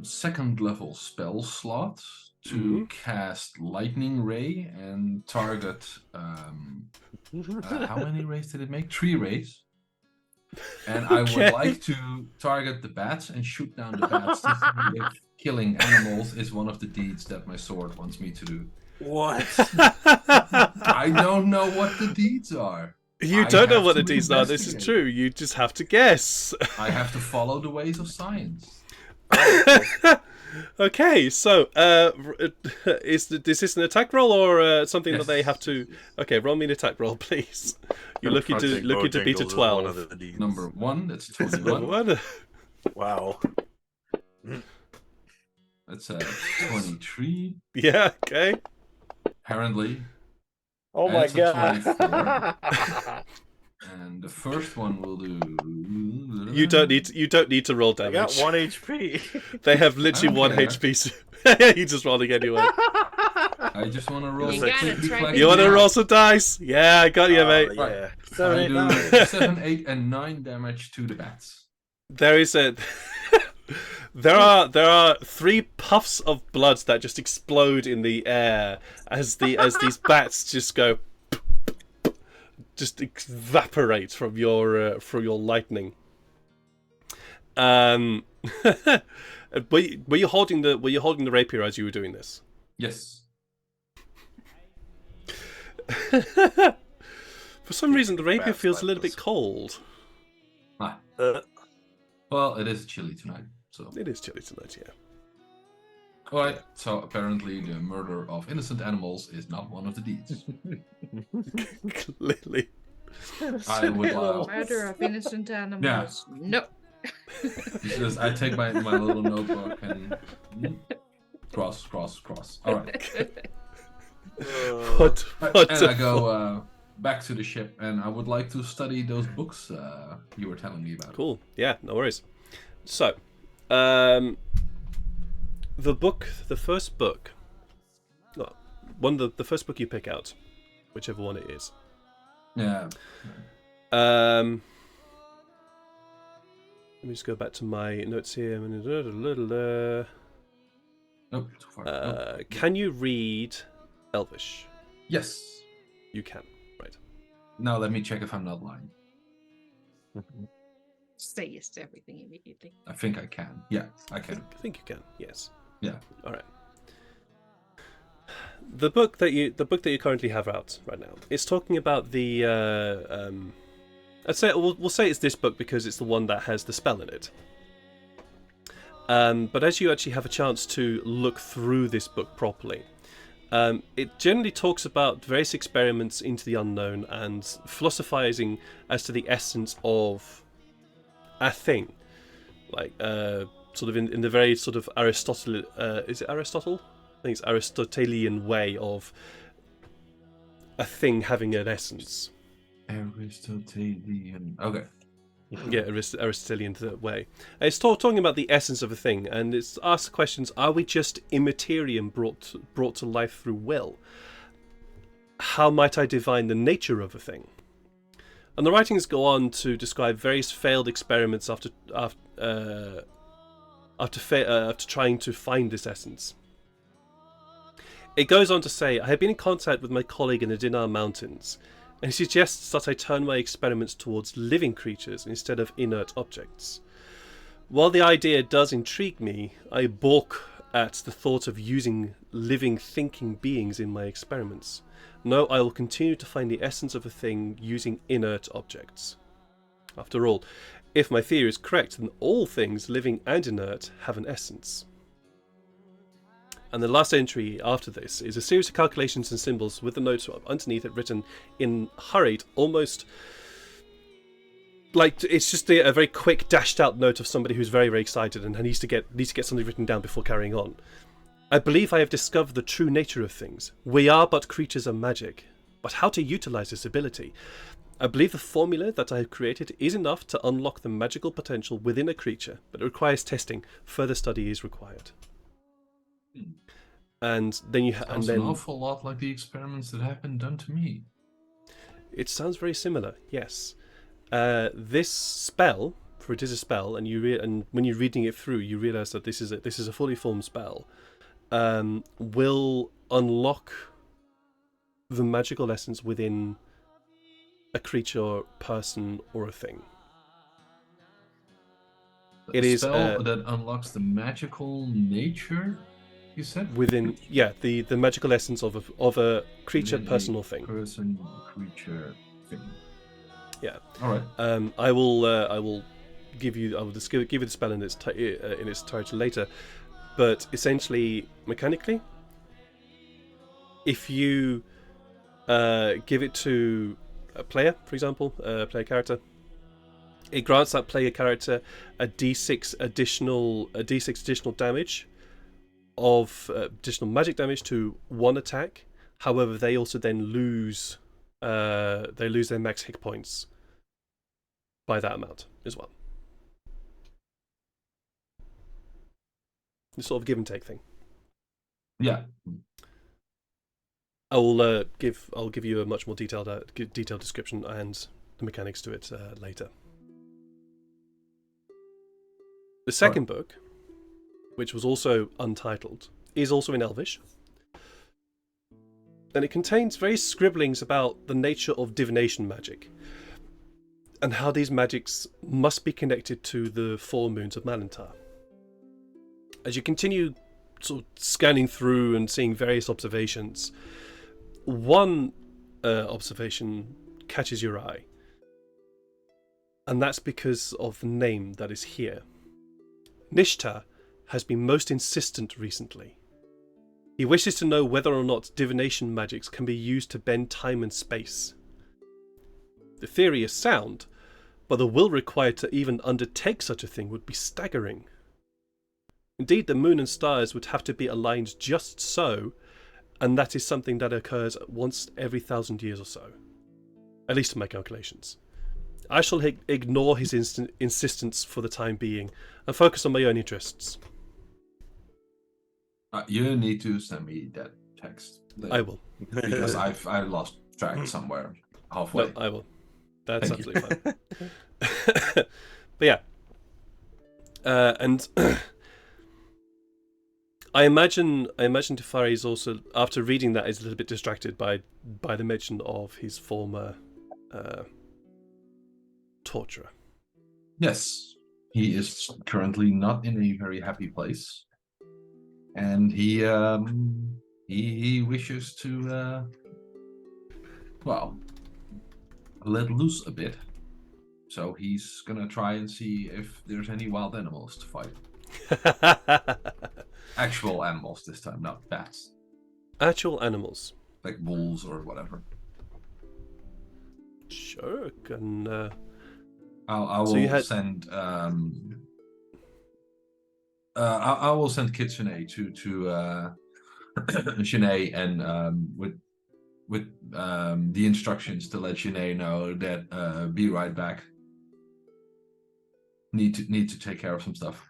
second level spell slot to Mhm. cast Lightning Ray and target. How many rays did it make? 3 rays. And I Okay. would like to target the bats and shoot down the bats to see if killing animals is one of the deeds that my sword wants me to do. What? I don't know what the deeds are. You I don't know have what the to deeds are. This is investigate. true. You just have to guess. I have to follow the ways of science. Okay, so is this an attack roll or something that they Yes. have to? Okay, roll me an attack roll, please. You're looking to beat a 12. Number 1, that's Number 21. one. Wow. That's 23. Yeah. Okay. Apparently. Oh my That's a god. And the first one will do. You don't need to roll I damage. got 1 HP. They have literally I don't 1 care. HP. You just rolling anyway. I just want to roll You gotta quickly try clack to You want to down. roll some dice? Yeah, I got you, Oh, mate. yeah. I 7, 8, do 9. 7, 8, and 9 damage to the bats. There is a. There are 3 puffs of blood that just explode in the air as these bats just go, just evaporate from your lightning. Were you holding the rapier as you were doing this? Yes. For some reason, the rapier Bats feels like a little bit this. cold. Ah, Uh, well, it is chilly tonight, so. It is chilly tonight, yeah. Alright, so apparently the murder of innocent animals is not one of the deeds. Clearly. I would allow. Murder of innocent animals. No. Because I take my little notebook and cross. Alright. What? What? And I go back to the ship, and I would like to study those books you were telling me about. Cool. Yeah, no worries. So, the first book, the first book you pick out, whichever one it is. Yeah. Let me just go back to my notes here. Nope, too far. Nope. Can you read Elvish? Yes. You can. Right. Now let me check if I'm not lying. Say yes to everything immediately. I think I can. Yeah, I can. I think you can. Yes. Yeah. All right. The book that you currently have out right now, it's talking about the. I'd say we'll say it's this book because it's the one that has the spell in it. But as you actually have a chance to look through this book properly, It generally talks about various experiments into the unknown and philosophizing as to the essence of a thing, like sort of in the very sort of Aristotle. Is it Aristotle? I think it's Aristotelian way of a thing having an essence. Aristotelian. Okay. Yeah, Aristotelian way. It's talking about the essence of a thing, and it's asked questions: are we just immaterium brought to life through will? How might I divine the nature of a thing? And the writings go on to describe various failed experiments after trying to find this essence. It goes on to say, I have been in contact with my colleague in the Dinar Mountains, and he suggests that I turn my experiments towards living creatures instead of inert objects. While the idea does intrigue me, I balk at the thought of using living, thinking beings in my experiments. No, I will continue to find the essence of a thing using inert objects. After all, if my theory is correct, then all things, living and inert, have an essence. And the last entry after this is a series of calculations and symbols with the notes underneath it written in hurried, almost like it's just a very quick dashed out note of somebody who's very, very excited and needs to get something written down before carrying on. I believe I have discovered the true nature of things. We are but creatures of magic. But how to utilize this ability? I believe the formula that I have created is enough to unlock the magical potential within a creature, but it requires testing. Further study is required. And then you Sounds an awful lot like the experiments that have been done to me. It sounds very similar, yes. This spell, for it is a spell, and and when you're reading it through, you realize that this is a fully formed spell. Will unlock the magical essence within a creature, person, or a thing. It is spell that unlocks the magical nature. You said within, yeah, the magical essence of a creature, person, or thing. Person, creature, thing. Yeah. All right. I will give you the spell in its entirety later, but essentially, mechanically, if you give it to a player, for example, a player character, it grants that player character a d6 additional damage of additional magic damage to one attack. However, they also then lose their max hit points by that amount as well. It's sort of give and take thing. Yeah. I'll give you a much more detailed description and the mechanics to it later. The second book, which was also untitled, is also in Elvish, and it contains various scribblings about the nature of divination magic and how these magics must be connected to the four moons of Malintar. As you continue sort of scanning through and seeing various observations, one observation catches your eye, and that's because of the name that is here. Nishtar has been most insistent recently. He wishes to know whether or not divination magics can be used to bend time and space. The theory is sound, but the will required to even undertake such a thing would be staggering. Indeed, the moon and stars would have to be aligned just so, and that is something that occurs once every 1,000 years or so. At least in my calculations. I shall ignore his insistence for the time being and focus on my own interests. You need to send me that text. I will. Because I lost track somewhere halfway. No, I will. That's Thank absolutely fine. But yeah. And I imagine Teferi is also, after reading that, is a little bit distracted by the mention of his former torturer. Yes, he is currently not in a very happy place, and he wishes to let loose a bit. So he's gonna try and see if there's any wild animals to fight. Actual animals this time, not bats. Actual animals. like bulls or whatever. Sure, can. I will So you had- send. I will send Kitsune to Shanae and with the instructions to let Shanae know that be right back. Need to take care of some stuff.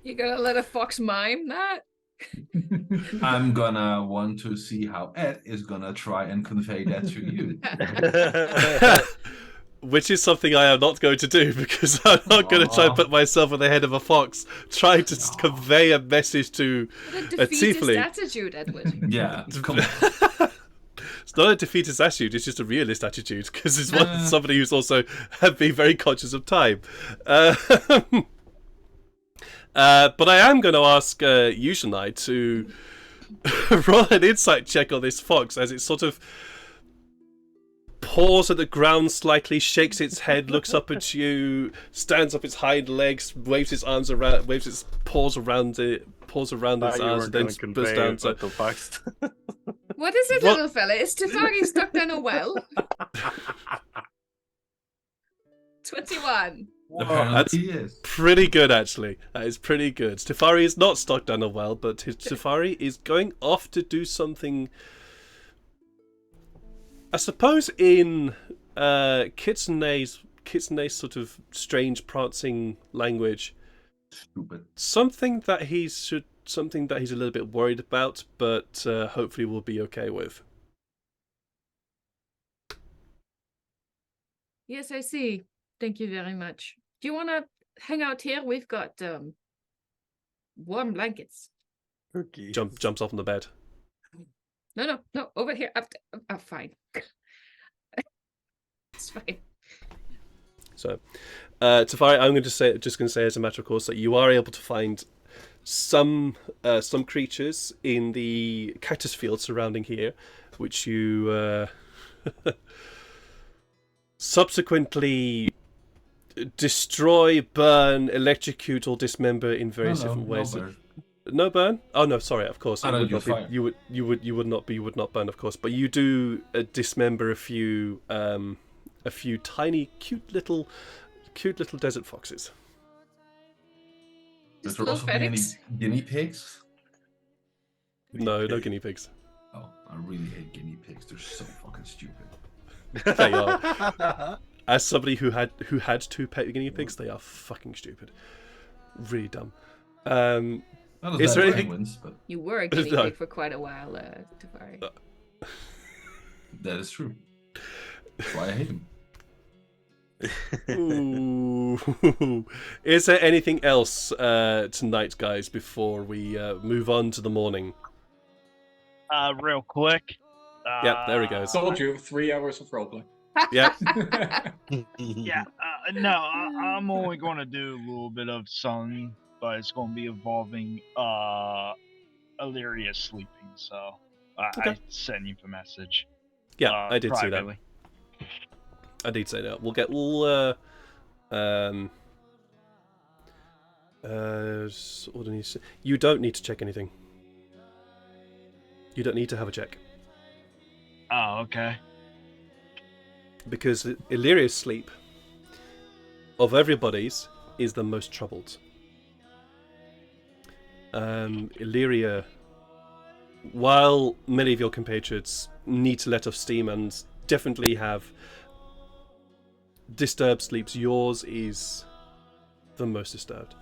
You gonna let a fox mime that? I'm gonna want to see how Ed is gonna try and convey that to you. Which is something I am not going to do because I'm not going to try and Aw. put myself on the head of a fox trying to convey a message to What a a defeatist tiefling. attitude, Edward. Yeah, come on. It's not a defeatist attitude, it's just a realist attitude because it's Nah. somebody who's also being very conscious of time. But I am going to ask Yushanai to roll an insight check on this fox as it sort of paws at the ground slightly, shakes its head, looks up at you, stands up its hind legs, waves its arms around, waves its paws around its arms, and then spits down. So, What is it, What- little fella? Is Tefari stuck down a well? 21. Apparently he is. pretty good, actually. That is pretty good. Tefari is not stuck down a well, but Tefari is going off to do something. I suppose in Kitsune's sort of strange prancing language, Stupid. something that he's a little bit worried about, but hopefully will be okay with. Yes, I see. Thank you very much. Do you want to hang out here? We've got warm blankets. Cookie. Jumps off on the bed. No, over here. Fine. It's fine. So, Tefari, I'm just going to say as a matter of course that you are able to find some creatures in the cactus field surrounding here, which you subsequently destroy, burn, electrocute, or dismember in various different ways. No burn? Oh no, sorry. Of course, I it don't would use not fire. be, you would not burn, of course. But you do dismember a few tiny, cute little desert foxes. Is Just there little also any Phoenix. guinea pigs? No guinea pigs. Oh, I really hate guinea pigs. They're so fucking stupid. They are. As somebody who had two pet guinea pigs, they are fucking stupid. Really dumb. Not as Is bad there as anything- penguins, but You were a guinea No. pig for quite a while, Tefari. that is true. That's why I hate them. Ooh. Is there anything else tonight, guys, before we move on to the morning? Real quick. Yep, there he goes. Told you, 3 hours of roleplay. Yep. Yeah, no, I'm only going to do a little bit of sun, but it's going to be involving Illyria sleeping, so I Okay. sent you the message. Yeah, I did see that. privately. I did say that. What do you say? You don't need to check anything. You don't need to have a check. Oh, okay. Because Illyria's sleep, of everybody's, is the most troubled. Illyria, while many of your compatriots need to let off steam and definitely have disturbed sleeps, yours is the most disturbed.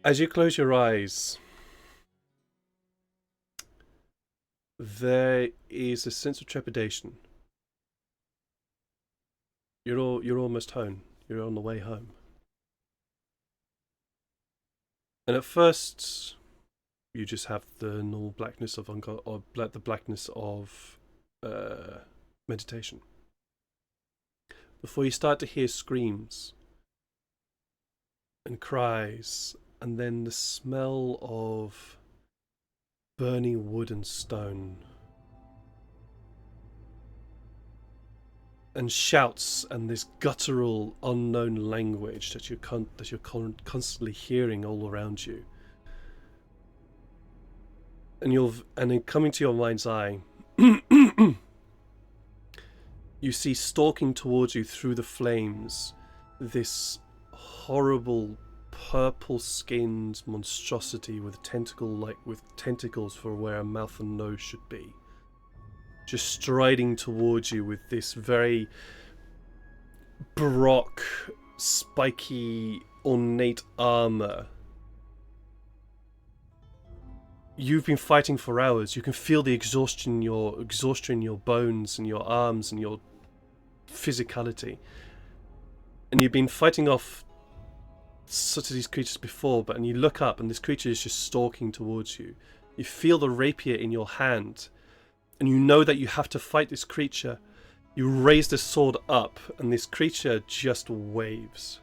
As you close your eyes, there is a sense of trepidation. You're almost home. You're on the way home. And at first, you just have the normal blackness of the blackness of meditation. Before you start to hear screams and cries, and then the smell of burning wood and stone. and shouts and this guttural, unknown language that you're constantly hearing all around you. And then coming to your mind's eye, you see stalking towards you through the flames this horrible purple-skinned monstrosity with tentacles for where a mouth and nose should be. Just striding towards you with this very baroque, spiky, ornate armor. You've been fighting for hours. You can feel the exhaustion in your bones and your arms and your physicality. And you've been fighting off such of these creatures before, and you look up and this creature is just stalking towards you. You feel the rapier in your hand, and you know that you have to fight this creature. You raise the sword up, and this creature just waves.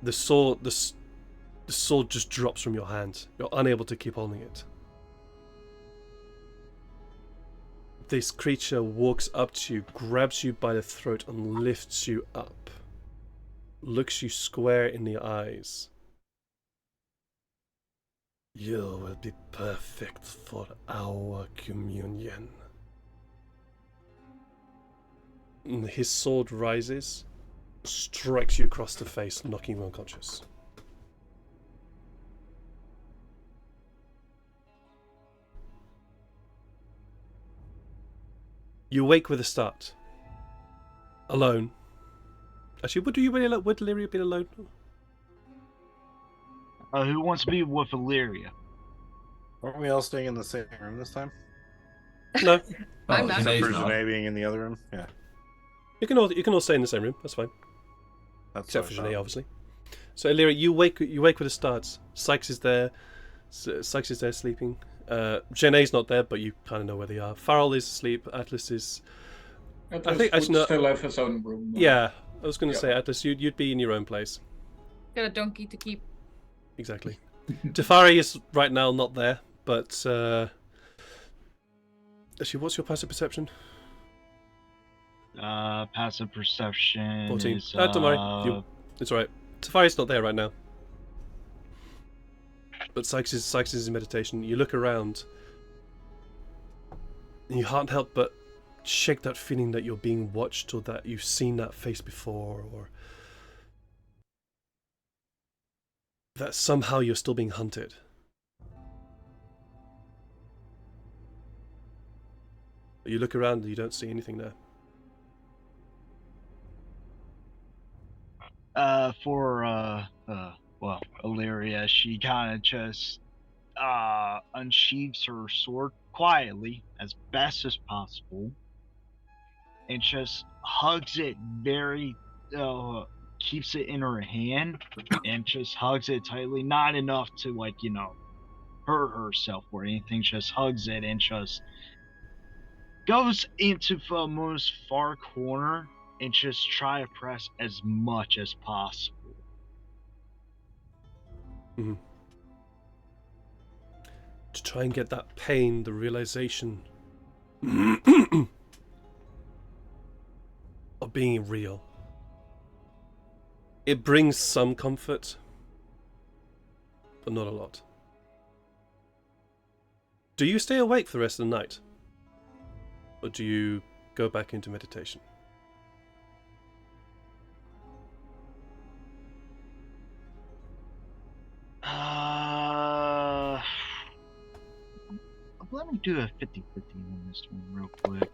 The sword just drops from your hand. You're unable to keep holding it. This creature walks up to you, grabs you by the throat, and lifts you up. Looks you square in the eyes. You will be perfect for our communion. And his sword rises, strikes you across the face, knocking you unconscious. You wake with a start. Alone. Actually, would Illyria be alone? Who wants to be with Illyria? Aren't we all staying in the same room this time? No. I'm not. Janae's Except for not. Janae being in the other room? Yeah. You can all stay in the same room, that's fine. That's Except for what I Janae, thought. obviously. So Illyria, you wake with a start. Sykes is there. Sykes is there sleeping. Janae's not there, but you kind of know where they are. Farrell is asleep. Atlas is... Atlas think- actually, would no- still have his own room. Yeah, I was going to Yeah. say, Atlas, you'd be in your own place. Got a donkey to keep. Exactly. Tefari is right now not there, but... Actually, what's your passive perception? Passive perception 14. is, Don't worry. It's alright. Tefari's not there right now. But Sykes is in meditation. You look around, and you can't help but shake that feeling that you're being watched, or that you've seen that face before, or that somehow you're still being hunted. But you look around and you don't see anything there. Well, Illyria, she kind of just unsheathes her sword quietly as best as possible and just hugs it keeps it in her hand and just hugs it tightly, not enough to hurt herself or anything, just hugs it and just goes into the most far corner and just try to press as much as possible. To try and get that pain, the realization of being real. It brings some comfort, but not a lot. Do you stay awake for the rest of the night? Or do you go back into meditation? Let me do a 50-50 on this one real quick.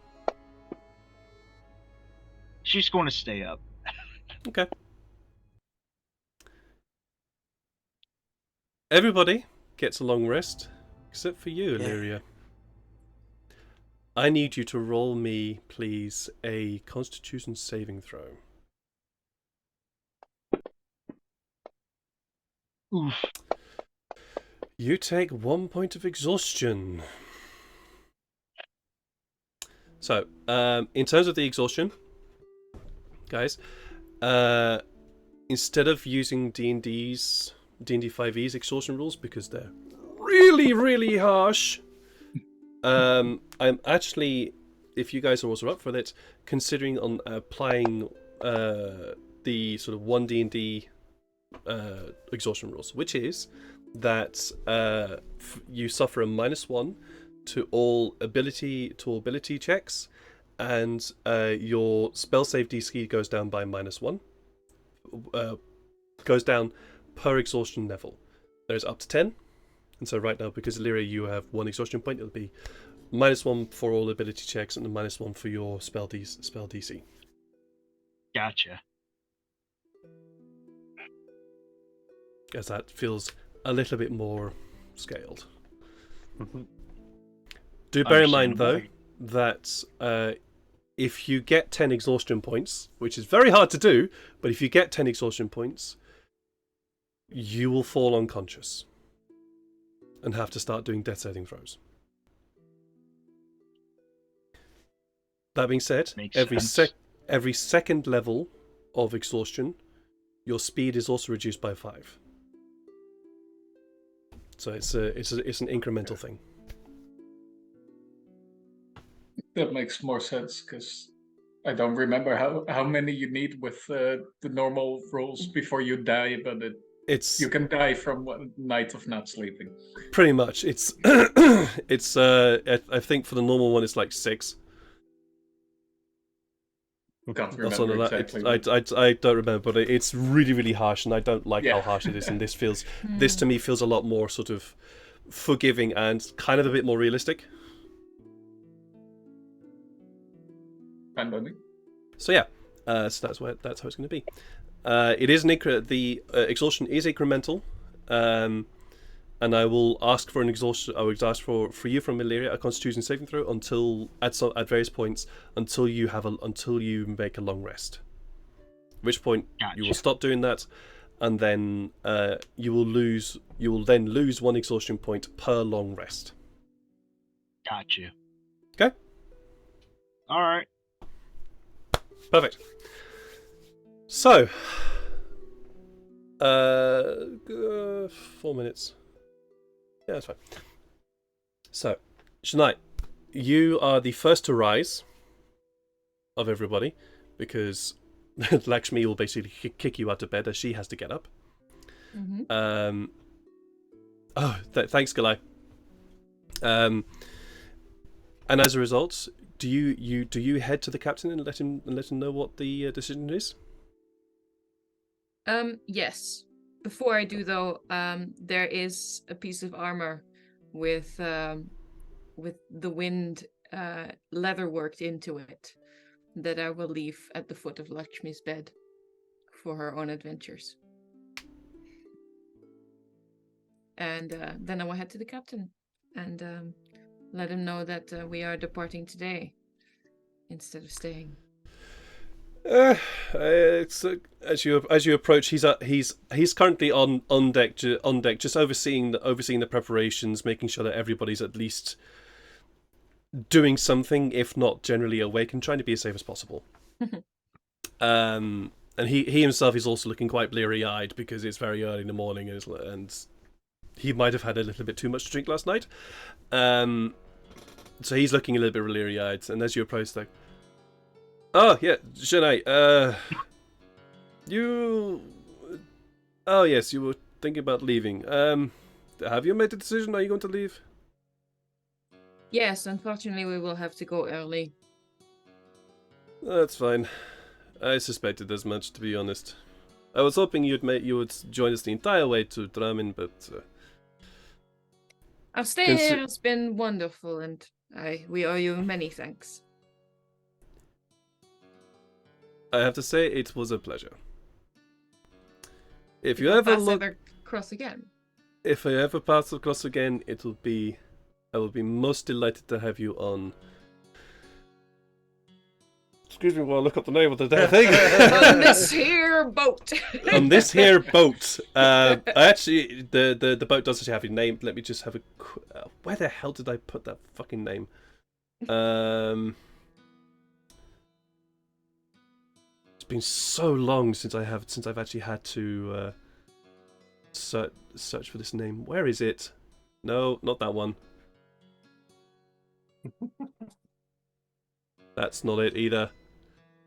She's going to stay up. Okay. Everybody gets a long rest, except for you, Illyria. I need you to roll me, please, a Constitution saving throw. Oof. You take 1 point of exhaustion. So, in terms of the exhaustion, guys, instead of using D&D 5e's exhaustion rules, because they're really, really harsh, I'm actually if you guys are also up for it, considering on applying the sort of 1D&D exhaustion rules, which is that you suffer a -1 to all ability checks, and your spell save DC goes down by -1. Goes down per exhaustion level. There's up to 10, and so right now, because Illyria, you have 1 exhaustion point, it'll be -1 for all ability checks and a -1 for your spell DC. Gotcha. As that feels a little bit more scaled. Do bear in mind, though, that if you get 10 exhaustion points, which is very hard to do, but if you get 10 exhaustion points, you will fall unconscious and have to start doing death saving throws. That being said, Makes every sense. every second level of exhaustion, your speed is also reduced by 5. So it's an incremental thing. That makes more sense because I don't remember how many you need with the normal rules before you die, but you can die from one night of not sleeping. Pretty much. It's it's I think for the normal one it's like 6. Can't That's remember not exactly. I don't remember, but it's really, really harsh, and I don't like how harsh it is. And this to me feels a lot more sort of forgiving and kind of a bit more realistic. So yeah, so that's how it's going to be. It is the exhaustion is incremental, and I will ask for an exhaustion. I would ask for you from Illyria a Constitution saving throw until at various points until you make a long rest. At which point you will stop doing that, and then you will then lose 1 exhaustion point per long rest. Gotcha. Okay. All right. Perfect. So, 4 minutes. Yeah, that's fine. So, Shania, you are the first to rise of everybody, because Lakshmi will basically kick you out of bed as she has to get up. Mm-hmm. Thanks, Galai. And as a result, do you head to the captain and let him know what the decision is? Yes. Before I do, though, there is a piece of armor with the wind leather worked into it that I will leave at the foot of Lakshmi's bed for her own adventures. And then I will head to the captain and let him know that we are departing today instead of staying. It's as you approach, he's currently on deck, just overseeing the preparations, making sure that everybody's at least doing something, if not generally awake, and trying to be as safe as possible. And he himself is also looking quite bleary-eyed because it's very early in the morning, and he might have had a little bit too much to drink last night. So he's looking a little bit bleary-eyed, and as you approach, like, oh yeah, Shania, oh yes, you were thinking about leaving. Have you made a decision? Are you going to leave? Yes, unfortunately, we will have to go early. That's fine. I suspected as much, to be honest. I was hoping you would join us the entire way to Dramin, but Our stay here has been wonderful, and we owe you many thanks. I have to say it was a pleasure. If you ever cross again, if I ever pass across again, I will be most delighted to have you on. Excuse me while I look up the name of the damn thing. on this here boat. On this here boat. Actually, the boat does actually have a name. Let me just have a. Where the hell did I put that fucking name? It's been so long since I've actually had to search for this name. Where is it? No, not that one. That's not it either.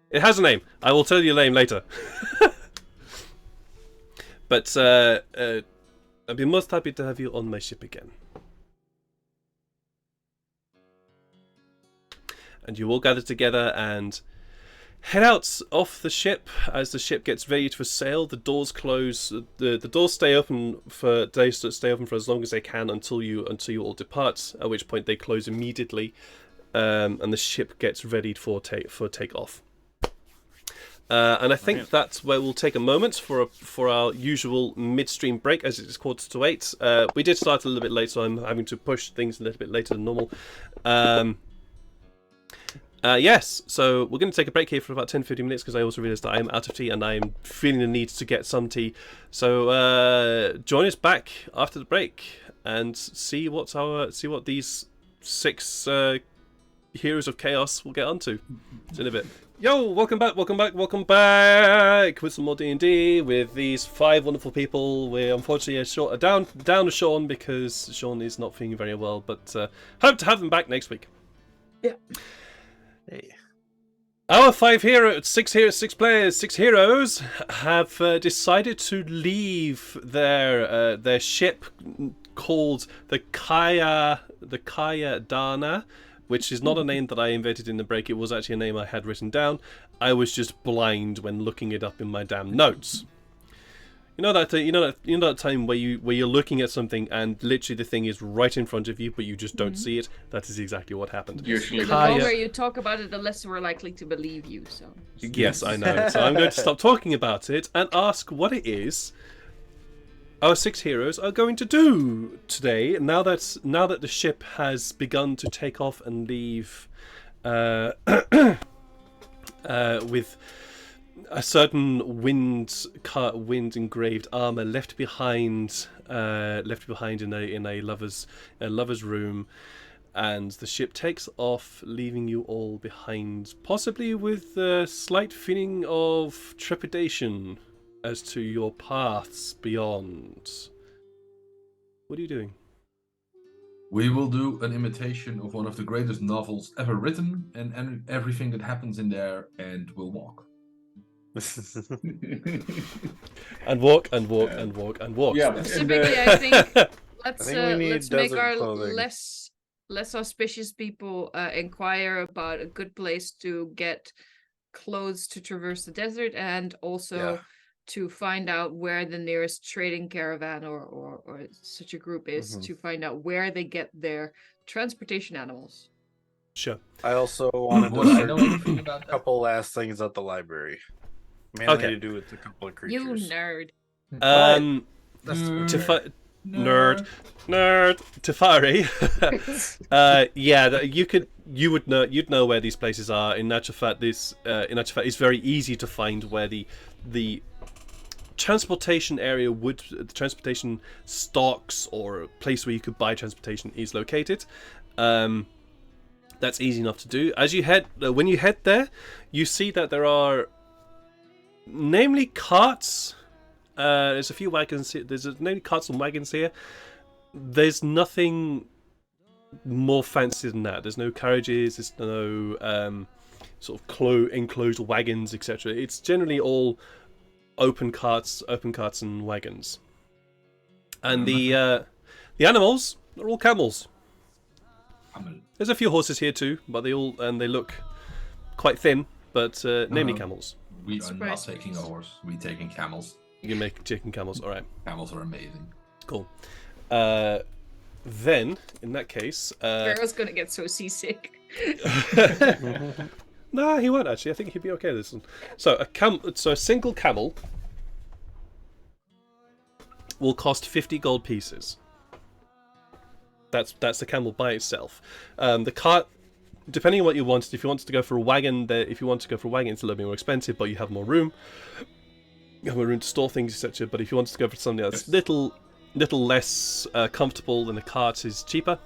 It has a name. I will tell you the name later. But I'd be most happy to have you on my ship again. And you all gather together and head out off the ship as the ship gets ready to sail. The doors close. The doors stay open for as long as they can until you all depart. At which point they close immediately, and the ship gets ready for takeoff. And I think that's where we'll take a moment for our usual midstream break, as it is 7:45. We did start a little bit late, so I'm having to push things a little bit later than normal. Yes, so we're going to take a break here for about 10-15 minutes because I also realised that I am out of tea and I am feeling the need to get some tea. So join us back after the break and see what these 6 heroes of chaos will get onto. See in a bit. Yo, welcome back with some more D&D with these 5 wonderful people. We're unfortunately down to Sean because Sean is not feeling very well, but hope to have them back next week. Yeah. Hey. Our 6 players, 6 heroes have decided to leave their ship called the Kaya Dana, which is not a name that I invented in the break. It was actually a name I had written down. I was just blind when looking it up in my damn notes. You know that time where you're looking at something and literally the thing is right in front of you, but you just don't see it. That is exactly what happened. Usually, The longer you talk about it, the less we're likely to believe you. So. Yes, I know. So I'm going to stop talking about it and ask what it is our 6 heroes are going to do today. Now that the ship has begun to take off and leave, with a certain wind engraved armor left behind in a lover's room, and the ship takes off, leaving you all behind, possibly with a slight feeling of trepidation as to your paths beyond. What are you doing? We will do an imitation of one of the greatest novels ever written, and everything that happens in there, and we'll walk. And walk and walk and walk and walk. Yeah, Specifically, I think let's we need let's make desert our clothing. less auspicious people inquire about a good place to get clothes to traverse the desert, and also to find out where the nearest trading caravan or such a group is, to find out where they get their transportation animals. Sure. I also wanted Would I to know search anything about a that? couple last things at the library. Mainly Okay. to do with a couple of You creatures. nerd. That's Nerd. Tefari. You'd know where these places are. In actual fact, it's very easy to find where the transportation area the transportation stocks or a place where you could buy transportation is located. That's easy enough to do. When you head there, you see that there are namely carts. There's a few wagons here. There's namely carts and wagons here. There's nothing more fancy than that. There's no carriages. There's no sort of enclosed wagons, etc. It's generally all open carts and wagons. And the animals are all camels. There's a few horses here too, but they look quite thin. But namely camels. We are not taking a horse. We're taking camels. You can make chicken camels. All right. Camels are amazing. Cool. Then, in that case, Pharaoh's gonna get so seasick. nah, he won't actually. I think he'd be okay with this one. So a single camel will cost 50 gold pieces. That's the camel by itself. The cart, depending on what you wanted, if you wanted to go for a wagon, it's a little bit more expensive, but you have more room. You have more room to store things, etc. But if you wanted to go for something that's little less comfortable, then the cart is cheaper.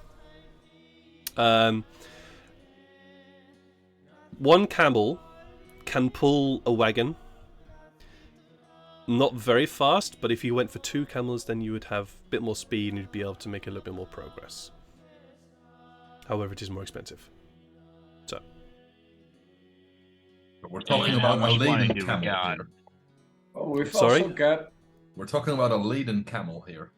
One camel can pull a wagon. Not very fast, but if you went for 2 camels, then you would have a bit more speed and you'd be able to make a little bit more progress. However, it is more expensive. So, We're talking And how about a much money laden do we camel got? here. Oh, we've Sorry? also got. We're talking about a laden camel here.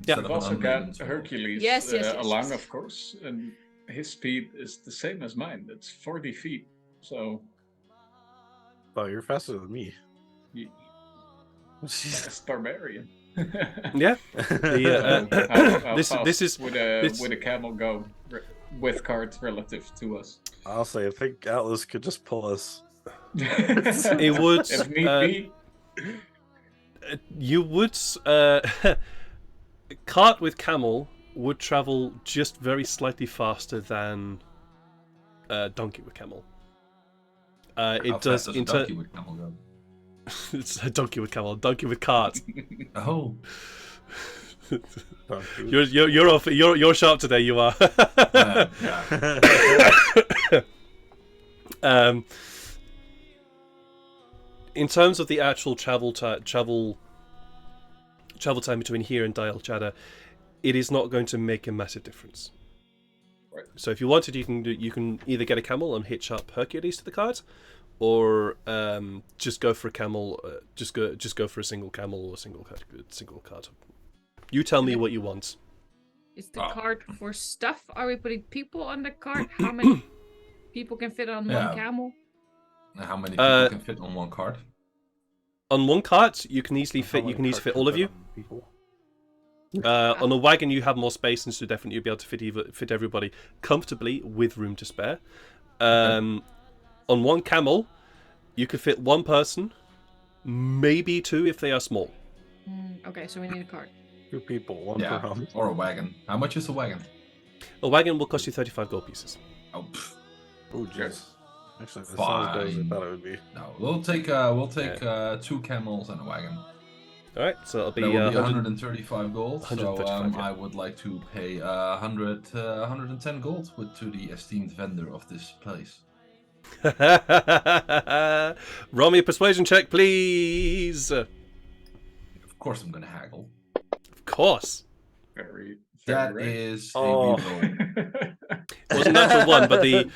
Yeah. Instead We've of an also unladen got camel. Hercules Yes, yes, yes, along, yes. of course, and his speed is the same as mine. It's 40 feet. So, Oh, you're faster than me. fast barbarian. Yeah. The, How this fast this is would this- a camel go with cards relative to us? I'll say, I think Atlas could just pull us. it would If need be. you would cart with camel would travel just very slightly faster than donkey with camel. How It fast does does a inter- donkey with camel go? it's a donkey with camel, donkey with cart. Oh, You're sharp today. You are. yeah. In terms of the actual travel time between here and Dial Chada, it is not going to make a massive difference. Right. So if you wanted, you can either get a camel and hitch up Hercules to the cart, or just go for a camel. Just go for a single camel or single cart. You tell me what you want. Is the cart for stuff? Are we putting people on the cart? How many people can fit on Yeah. one camel? How many people can fit on one cart? On one cart, you can easily fit. You can easily fit all of you. On a wagon, you have more space, and so definitely you'll be able to fit everybody comfortably with room to spare. On one camel, you could fit one person, maybe two if they are small. Okay, so we need a cart. 2 people, one Yeah, per hump. or a wagon. How much is a wagon? A wagon will cost you 35 gold pieces. Oh, pff, Oh, jeez. Actually, that's not as good as I Fine. thought it would be. no. We'll take 2 camels and a wagon. All right, so it'll be, That would be 100. 135 gold. 135, So yeah. I would like to pay 110 gold to the esteemed vendor of this place. Roll me a persuasion check, please. Of Of course, I'm gonna haggle. course. Very That right. is Oh. a reroll. It wasn't natural one, but the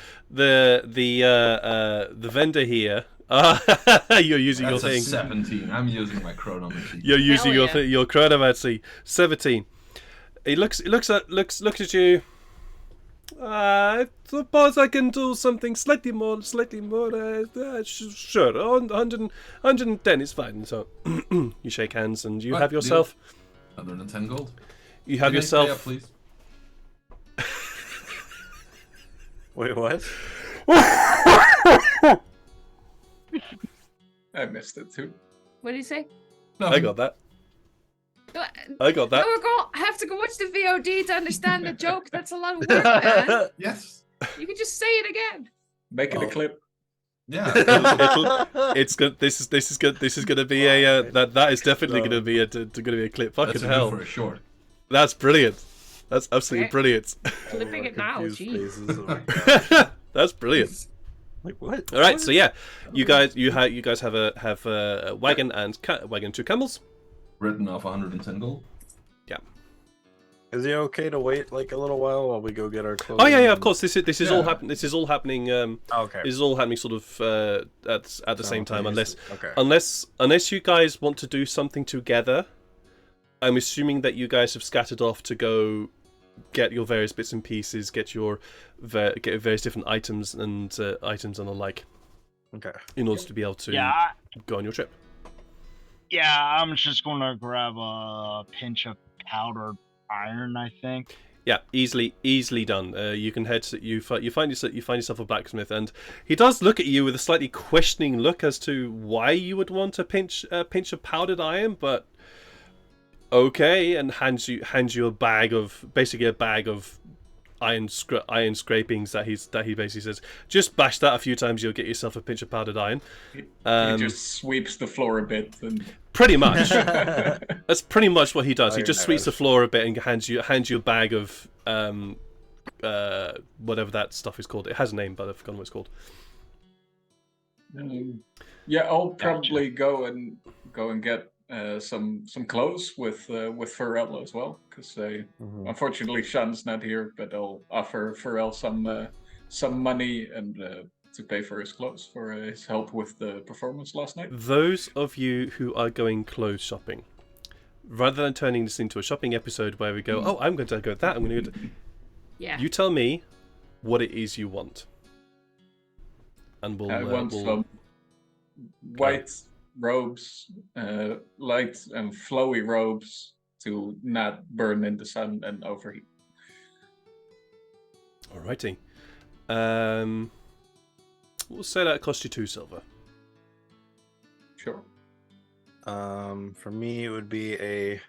vendor here. You're using That's your a thing. 17. I'm using my chronometry. You're using Hell your yeah. your chronomancy. 17. He looks at you. I suppose I can do something slightly more. Sure, 110 is fine. So you shake hands and you Right, have deal. yourself. 110 gold. You have Can I pay up, yourself. please. Wait, what? I missed it too. What did he say? No, I got that. I got that. No, we're going to have to go watch the VOD to understand the joke. That's a lot of work, man. Yes. You can just say it again. Make it a Oh. clip. Yeah. It's good. This is good. This is going to be a that is definitely going to be a clip. Fucking That's hell. good for a short. That's brilliant. That's absolutely Okay. brilliant. Clipping it now, Confused gee. faces. Oh my God. That's brilliant. Like what? All right, so yeah, you guys have a wagon and wagon, 2 camels. Written off 110 gold. Is it okay to wait like a little while while we go get our clothes? Oh yeah, of course. This is all Yeah. happening. This is all happening. Okay. This is all happening sort of at the same time, Okay. unless you guys want to do something together. I'm assuming that you guys have scattered off to go get your various bits and pieces, get your various different items and the like, Okay. in order to be able to Yeah, go on your trip. yeah, I'm just gonna grab a pinch of powdered iron, I think. Yeah, easily done. You can head to, you find yourself a blacksmith, and he does look at you with a slightly questioning look as to why you would want a pinch of powdered iron, but okay, and hands you a bag of iron scrapings that he basically says, just bash that a few times, you'll get yourself a pinch of powdered iron. He Um, just sweeps the floor a bit and Pretty much. That's pretty much what he does. He Iron just sweeps the Ash. floor a bit and hands you a bag of whatever that stuff is called. It has a name, but I've forgotten what it's called. yeah, I'll probably go and get some clothes with Pharrell as well, because Mhm. unfortunately Sean's not here, but I'll offer Pharrell some money and to pay for his clothes for his help with the performance last night. Those of you who are going clothes shopping, rather than turning this into a shopping episode where we go, oh, I'm going to go that, I'm going to go. Yeah. You tell me what it is you want, and I want some white robes, light and flowy robes to not burn in the sun and overheat. Alrighty. We'll say that cost you 2 silver. Sure. For me, it would be a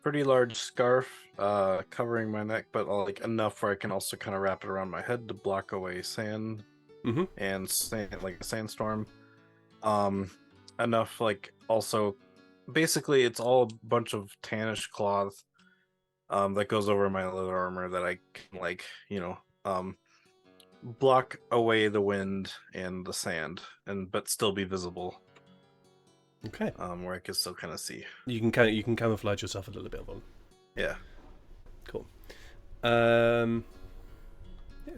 pretty large scarf covering my neck, but like enough where I can also kind of wrap it around my head to block away sand and sand, like a sandstorm. Enough, like also, basically, it's all a bunch of tannish cloth that goes over my leather armor that I can, like, block away the wind and the sand, but still be visible. Okay. Where I can still kind of see. You can camouflage yourself a little bit on. Yeah. Cool. Yeah,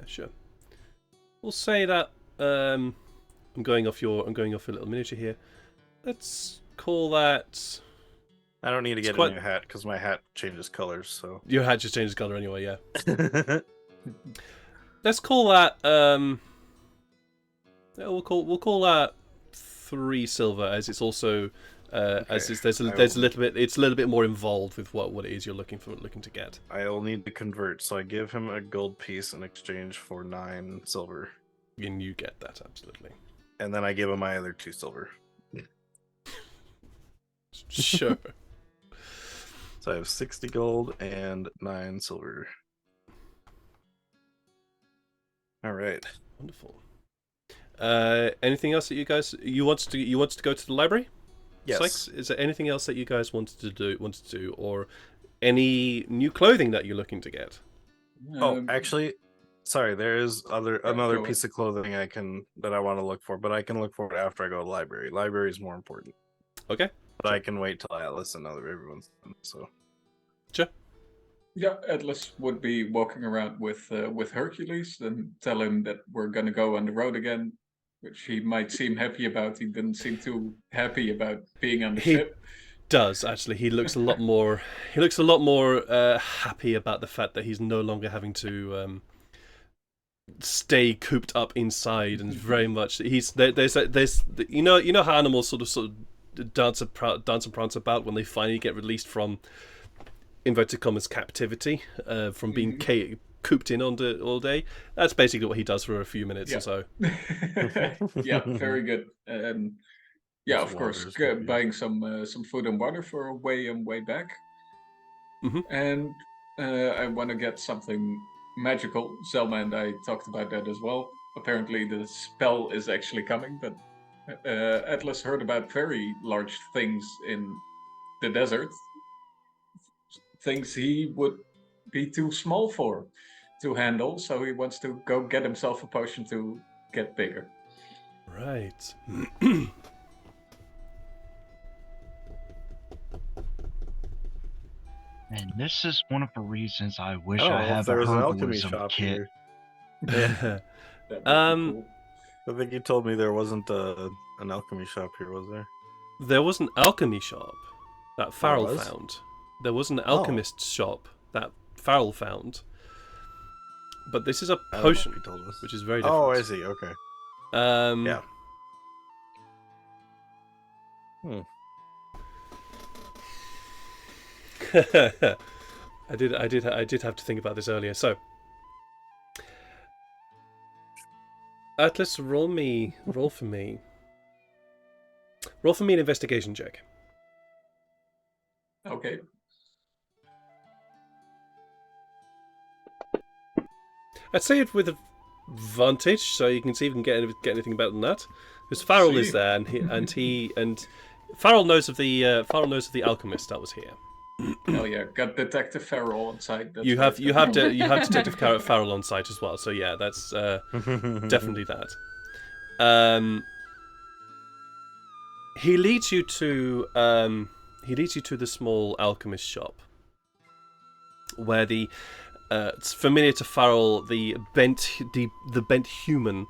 sure. We'll say that I'm going off your little miniature here. Let's call that. I don't need to get a new hat because my hat changes colors. So Your hat just changes color anyway. Yeah. Let's call that. Yeah, we'll call that 3 silver, as it's also as it's, there's a little bit. It's a little bit more involved with what it is you're looking to get. I'll need to convert, so I give him a gold piece in exchange for 9 silver, And you get that absolutely. and then I give him my other 2 silver. Sure. So I have 60 gold and 9 silver. All right. Wonderful. Anything else that you wanted to go to the library? Yes. Sykes? Is there anything else that you guys wanted to do, or any new clothing that you're looking to get? Oh, actually, sorry. There is another go piece of clothing that I want to look for, but I can look for it after I go to the library. Library is more important. Okay. But I can wait till Atlas and everyone's done. So. Sure. Yeah, Atlas would be walking around with Hercules and tell him that we're gonna go on the road again, which he might seem happy about. He didn't seem too happy about being on the ship. Does actually. He looks a lot more. He looks a lot more happy about the fact that he's no longer having to stay cooped up inside, and very much there's you know how animals sort of dance and prance about when they finally get released from inverted commas captivity, from being cooped in all day. That's basically what he does for a few minutes or so. Yeah, very good. Yeah, of course, buying some food and water for way back. And I want to get something magical. Selma and I talked about that as well. Apparently the spell is actually coming, but Atlas heard about very large things in the desert. Things he would be too small to handle, so he wants to go get himself a potion to get bigger. Right. And this is one of the reasons I wish Oh, I if had there a was an alchemy herbalism shop kit. here. That would be cool. I think you told me there wasn't an alchemy shop here, was there? There was an alchemy shop that Farrell was? found. There was an alchemist shop that Farrell found. But this is a I don't know if potion, he told us. which is very different. Oh, I see. Okay. Yeah. I did have to think about this earlier. So, Atlas, roll for me an investigation check. Okay. I'd say it with advantage, so you can see if you can get anything better than that. Because Farrell is there, and Farrell knows of the alchemist that was here. Hell yeah, got Detective Farrell on site. That's You have perfect. Detective Farrell on site as well. So yeah, that's definitely that. He leads you to the small alchemist shop, where the It's familiar to Farrell, the bent human,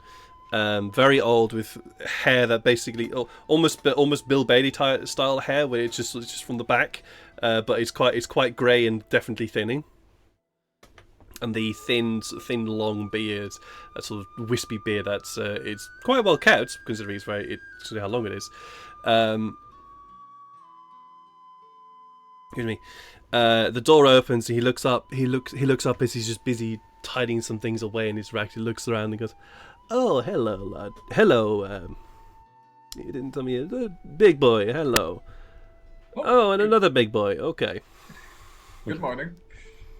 very old with hair that basically almost Bill Bailey style hair, where it's just from the back, but it's quite grey and definitely thinning. And the thin long beard, that sort of wispy beard, that's it's quite well kept considering considering how long it is. Excuse me. The door opens and he looks up. He looks up as he's just busy tidying some things away in his rack. He looks around and goes, "Oh, hello, lad. Hello. You didn't tell me. Big boy. Hello. Oh, and another big boy. Okay. Good morning.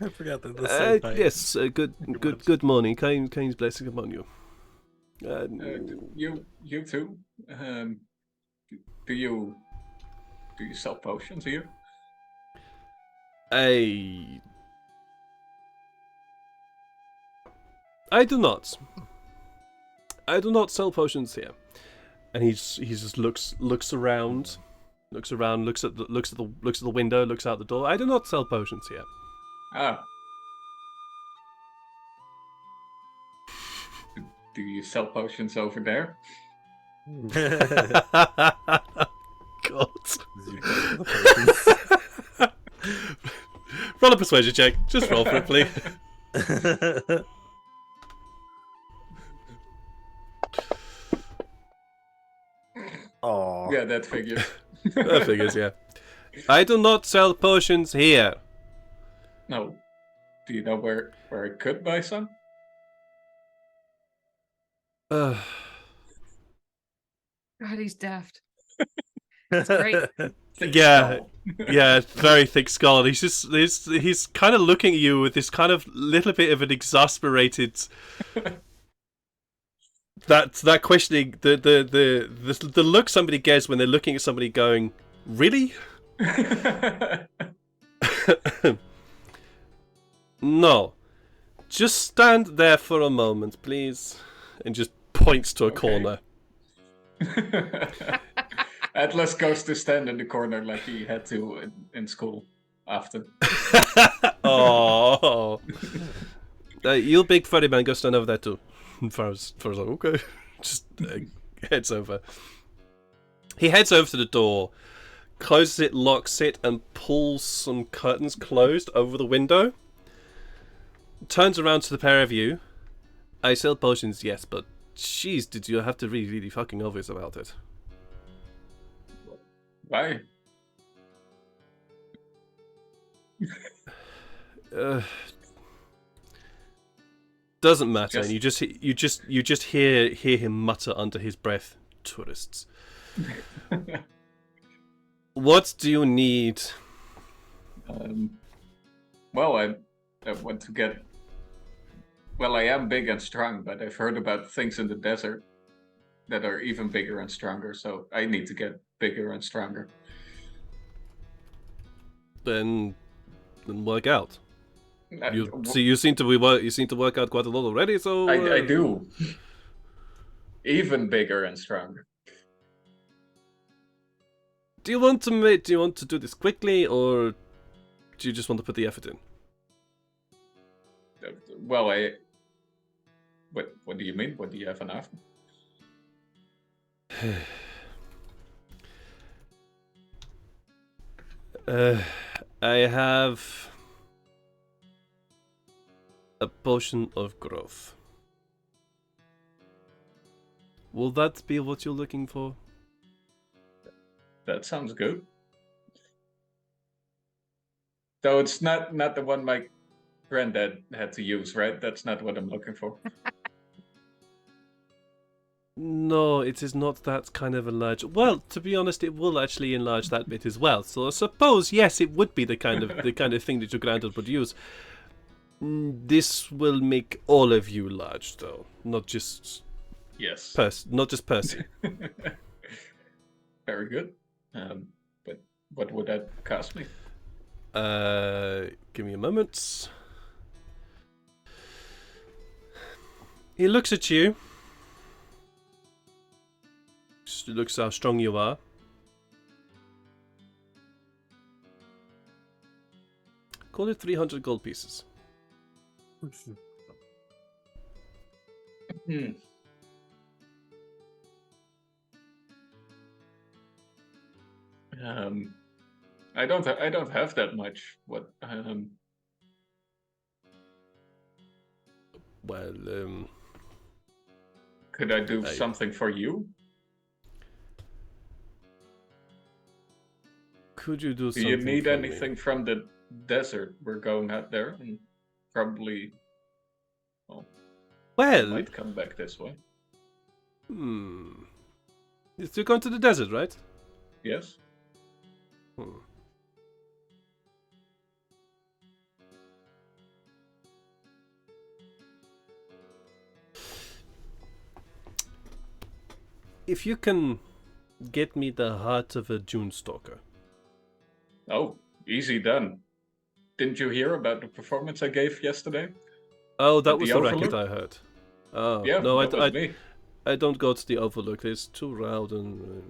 I forgot that the same time. Yes. Good morning. Kane's blessing upon you. You too. Do you sell potions here? I do not. I do not sell potions here. And he just looks around, looks at the window, looks out the door. I do not sell potions here. Ah. Do you sell potions over there? God. Roll a persuasion check. Just roll for it, please. Oh. Yeah, that figures. That figures, yeah. I do not sell potions here. No. Do you know where I could buy some? God, he's daft. That's great. Yeah, yeah, very thick skull. And he's kind of looking at you with this kind of little bit of an exasperated that questioning the look somebody gets when they're looking at somebody going, really? No, just stand there for a moment, please, and just points to a corner. Atlas goes to stand in the corner like he had to in school often. Oh, you big furry man, go stand over there too. Farrell's like, okay, just heads over. He heads over to the door, closes it, locks it, and pulls some curtains closed over the window. Turns around to the pair of you. I sell potions, yes, but jeez, did you have to be really fucking obvious about it? Why? Doesn't matter. And you just hear him mutter under his breath, "Tourists." What do you need? Well, I want to get. Well, I am big and strong, but I've heard about things in the desert that are even bigger and stronger. So I need to get bigger and stronger. Then work out. You w- see, you seem to work out quite a lot already. So I do. Even bigger and stronger. Do you want to do this quickly, or do you just want to put the effort in? Well, What do you mean? What do you have an offer? I have a potion of growth. Will that be what you're looking for? That sounds good. Though it's not the one my granddad had to use, right? That's not what I'm looking for. No, it is not that kind of enlarge. Well, to be honest, it will actually enlarge that bit as well. So I suppose, yes, it would be the kind of thing that your granddad would use. This will make all of you large, though, not just Yes. not just Percy. Very good. But what would that cost me? Give me a moment. He looks at you. Just looks how strong you are. Call it 300 gold pieces. Hmm. I don't have that much. What? Well, Could I do something for you? could you do Do something you need for anything me? from the desert? We're going out there, and probably Well, might come back this way. you're going to the desert, right? Yes. Hmm. If you can get me the heart of a June Stalker. Oh, easy done. Didn't you hear about the performance I gave yesterday? Oh, that At was the the racket Overlook? I heard. Oh, Yeah, no, that was me. I don't go to the Overlook. It's too loud and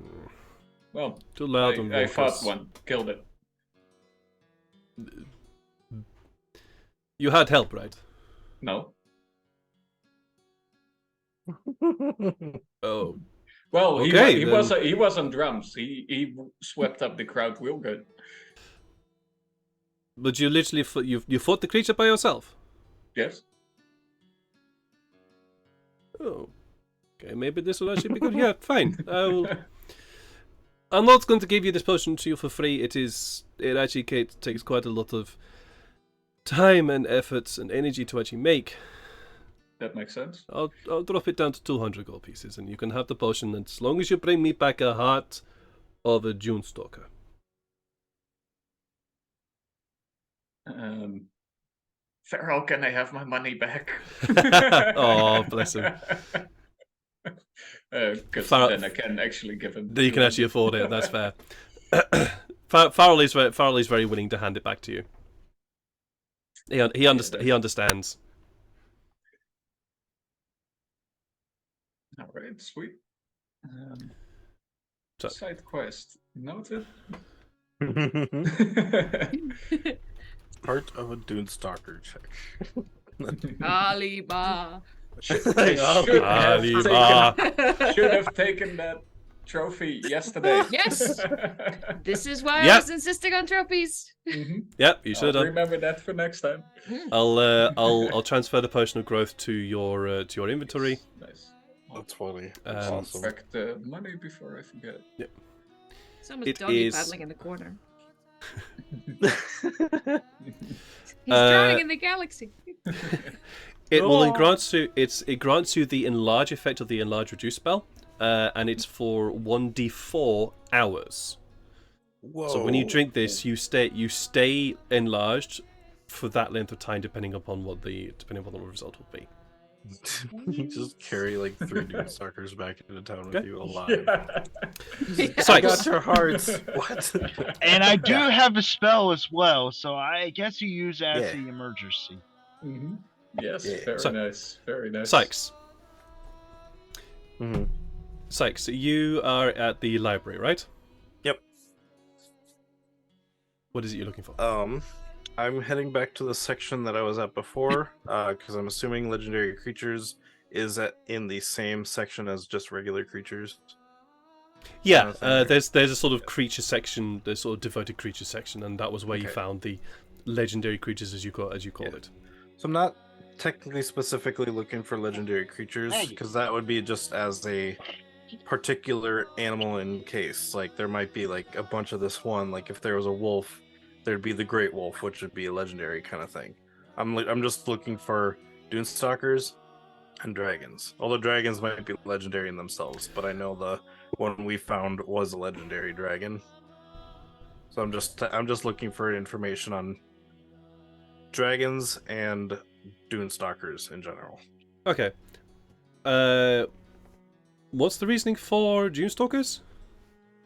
Well, too loud and I fought raucous. one, killed it. You had help, right? No. Oh, Well, Okay, he then. was on drums. He swept up the crowd real good. but you literally you fought the creature by yourself. Yes. Oh, okay. Maybe this will actually be good. Yeah, fine. I'm not going to give you this potion to you for free. It actually takes quite a lot of time and efforts and energy to actually make. That makes sense. I'll drop it down to 200 gold pieces, and you can have the potion as long as you bring me back a heart of a June Stalker. Farrell, can I have my money back? Oh, bless him. Because Farrell- then I can actually give him. You can actually afford it. That's fair. Farrell is very willing to hand it back to you. He understands. All right, sweet. So- Side quest noted. Part of a Dunestalker check. Alibaba. I should have taken that trophy yesterday. Yes. This is why I Yep. was insisting on trophies. Yep, you should I'll have. remember that for next time. I'll transfer the potion of growth to your inventory. Nice. That's funny. That's awesome. Extract the money before I forget. Someone's It doggy is- paddling in the corner. Oh, He's drowning in the galaxy. It will grants you the enlarge effect of the enlarge reduce spell, and it's for 1d4 hours. Whoa. So when you drink this, you stay enlarged for that length of time, depending upon what the result will be. You just carry like 3 Dunestalkers back into town with Okay. you alive. I Sykes. got your hearts. What? And I do have a spell as well, so I guess you use as Yeah. the emergency. Mm-hmm. Yes, Yeah. very So- nice. Very nice. Sykes. Mhm. Sykes, you are at the library, right? Yep. What is it you're looking for? I'm heading back to the section that I was at before, because I'm assuming legendary creatures is in the same section as just regular creatures. Yeah, thing. there's a sort of creature section, the sort of devoted creature section, and that was where you Okay. found the legendary creatures as you call Yeah. it. So I'm not technically specifically looking for legendary creatures, because that would be just as a particular animal in case. Like there might be like a bunch of this one. Like if there was a wolf, there'd be the great wolf, which would be a legendary kind of thing. I'm just looking for Dunestalkers and dragons. Although dragons might be legendary in themselves, but I know the one we found was a legendary dragon. So I'm just looking for information on dragons and Dunestalkers in general. Okay. What's the reasoning for Dunestalkers?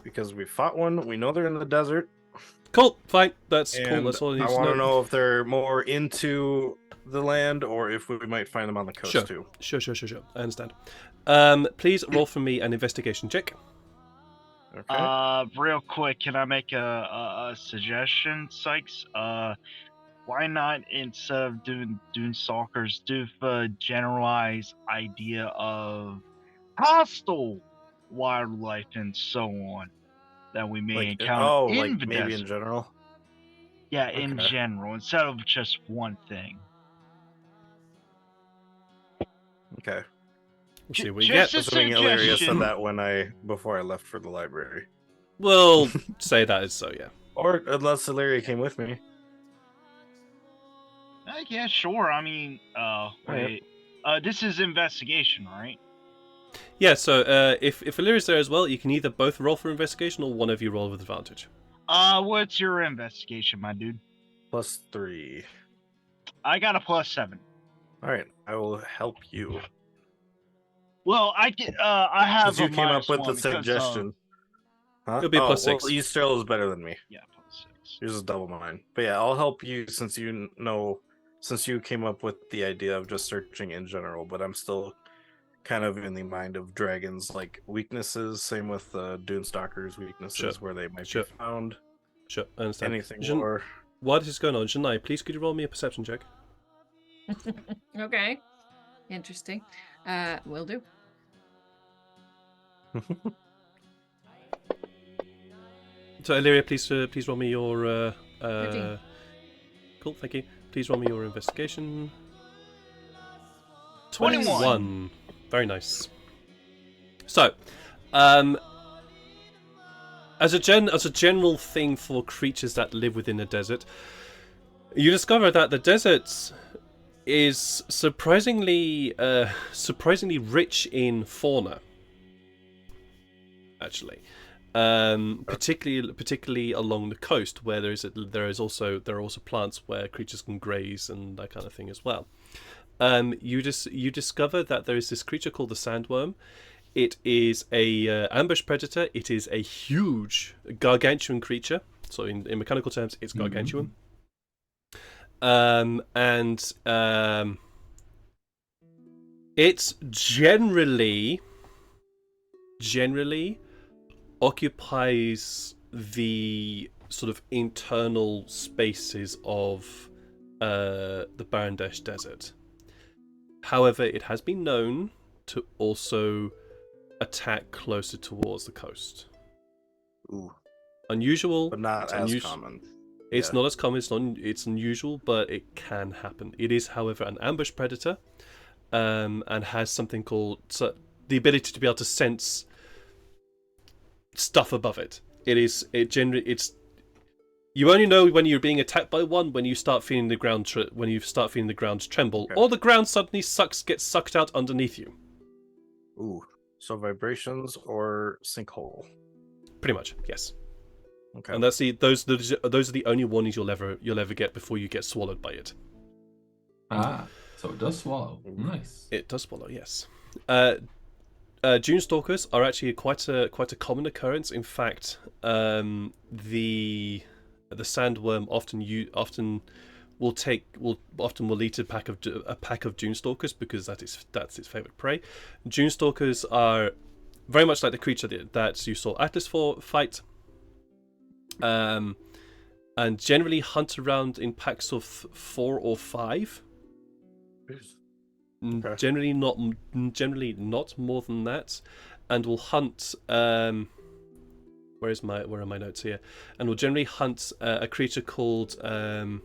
Because we fought one, we know they're in the desert. Cool, fine. That's cool. And That's all I need I to want know. to know if they're more into the land or if we might find them on the coast Sure. too. Sure. I understand. Please roll for me an investigation check. Okay. Real quick, can I make a suggestion, Sykes? why not, instead of doing Doomstalkers, do the generalized idea of hostile wildlife and so on that we may Like, encounter in like the maybe desert? in general. Yeah, in Okay. general, instead of just one thing. We'll Okay. see what you Just get. a Assuming Illyria said suggestion. that before I left for the library. We'll say that is so, yeah. Or unless Illyria came with me. Yeah, sure. I mean, wait. This is investigation, right? Yeah, so if Illyria's there as well, you can either both roll for investigation or one of you roll with advantage. What's your investigation, my dude? +3. I got a +7. Alright, I will help you. Well, I have Since you a came up with -1 the because, suggestion. Huh? It'll be a +6. Well, Eastrel is better than me. yeah, +6. Yours is double mine. But yeah, I'll help you since you came up with the idea of just searching in general, but I'm still kind of in the mind of dragons, like weaknesses. Same with Doomstalkers' weaknesses, Sure. where they might Sure. be found. Sure, I understand. Anything Jin- more. What is going on? Janai, please could you roll me a perception check? Okay. Interesting. Will do. So, Illyria, please roll me your... 15. Cool, thank you. Please roll me your investigation. 21. Very nice. So, as a general thing for creatures that live within the desert, you discover that the desert is surprisingly rich in fauna. Actually, particularly along the coast, where there are also plants where creatures can graze and that kind of thing as well. You discover that there is this creature called the sandworm. It is a ambush predator. It is a huge, gargantuan creature. So in mechanical terms, it's gargantuan. It's generally occupies the sort of internal spaces of the Barandesh Desert. However, it has been known to also attack closer towards the coast. Ooh, Unusual, but not it's as common. It's Yeah. not as common. It's unusual, but it can happen. It is, however, an ambush predator, and has something called the ability to be able to sense stuff above it. You only know when you're being attacked by one when you start feeling the ground tremble, Okay. or the ground suddenly gets sucked out underneath you. Ooh, so vibrations or sinkhole. Pretty much, yes. Okay. And those are the only warnings you'll ever get before you get swallowed by it. So it does swallow. Nice. It does swallow, yes. Dune stalkers are actually quite a common occurrence. In fact, the sandworm often will eat a pack of dune stalkers because that's its favorite prey. Dune stalkers are very much like the creature that you saw Atlas fight, and generally hunt around in packs of 4 or 5. Okay. Generally not more than that, and will hunt. Where are my notes here? And will generally hunt a creature called a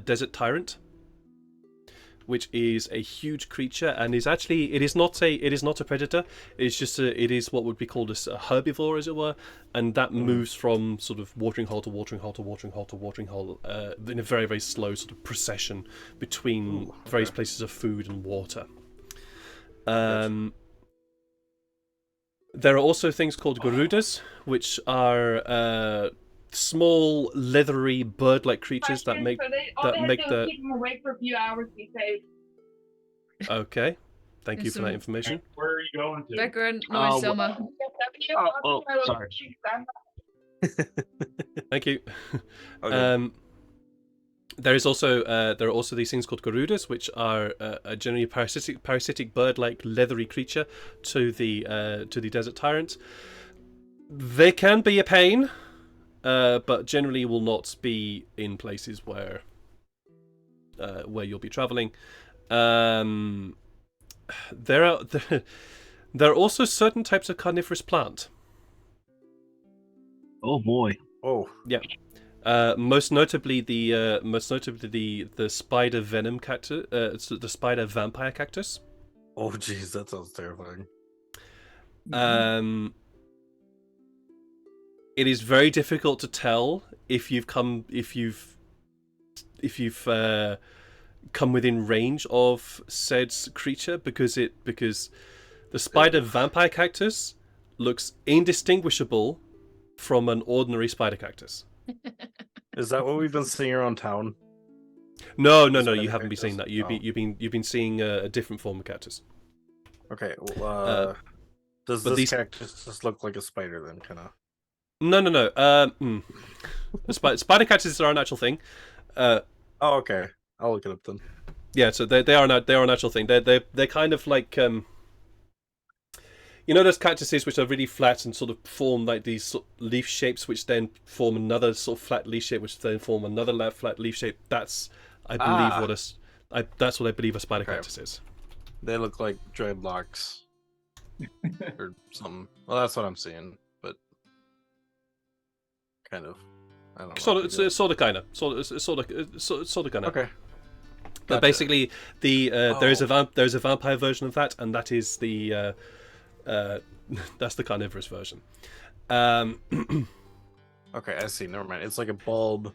desert tyrant, which is a huge creature, and it is not a predator. It is what would be called a herbivore, as it were, and that moves from sort of watering hole to watering hole to watering hole to watering hole in a very, very slow sort of procession between various places of food and water. There are also things called Garudas, which are small, leathery, bird-like creatures that make the. Keep them awake for a few hours. Be safe. Okay, thank you for that Some- information. Where are you going to? Background noise, Selma. Sorry. Thank you. Okay. There are also these things called Garudas, which are a generally parasitic bird-like leathery creature to the desert tyrant. They can be a pain. but generally will not be in places where you'll be traveling. There are also certain types of carnivorous plant. Oh boy. Oh, Most notably the spider venom cactus, the spider vampire cactus. oh, jeez, that sounds terrifying. It is very difficult to tell if you've come within range of said creature because the spider vampire cactus looks indistinguishable from an ordinary spider cactus. Is that what we've been seeing around town? No, Spider you haven't been seeing that. cactus? You've been seeing a different form of cactus. Okay. Well, does but this these- cactus just look like a spider then, kind of? No. Spider cactuses are an actual thing. Oh, okay. I'll look it up then. Yeah, so they are an actual thing. They're kind of like you know those cactuses which are really flat and sort of form like these sort of leaf shapes, which then form another sort of flat leaf shape, which then form another flat leaf shape. That's I believe that's what I believe a spider Okay. cactus is. They look like dreadlocks or something. Well, that's what I'm seeing, but kind of. I don't know. Sort of kind of. Okay. But Gotcha. basically, there is Oh. a vampire version of that, and that is the that's the carnivorous version. Okay, I see. Never mind. It's like a bulb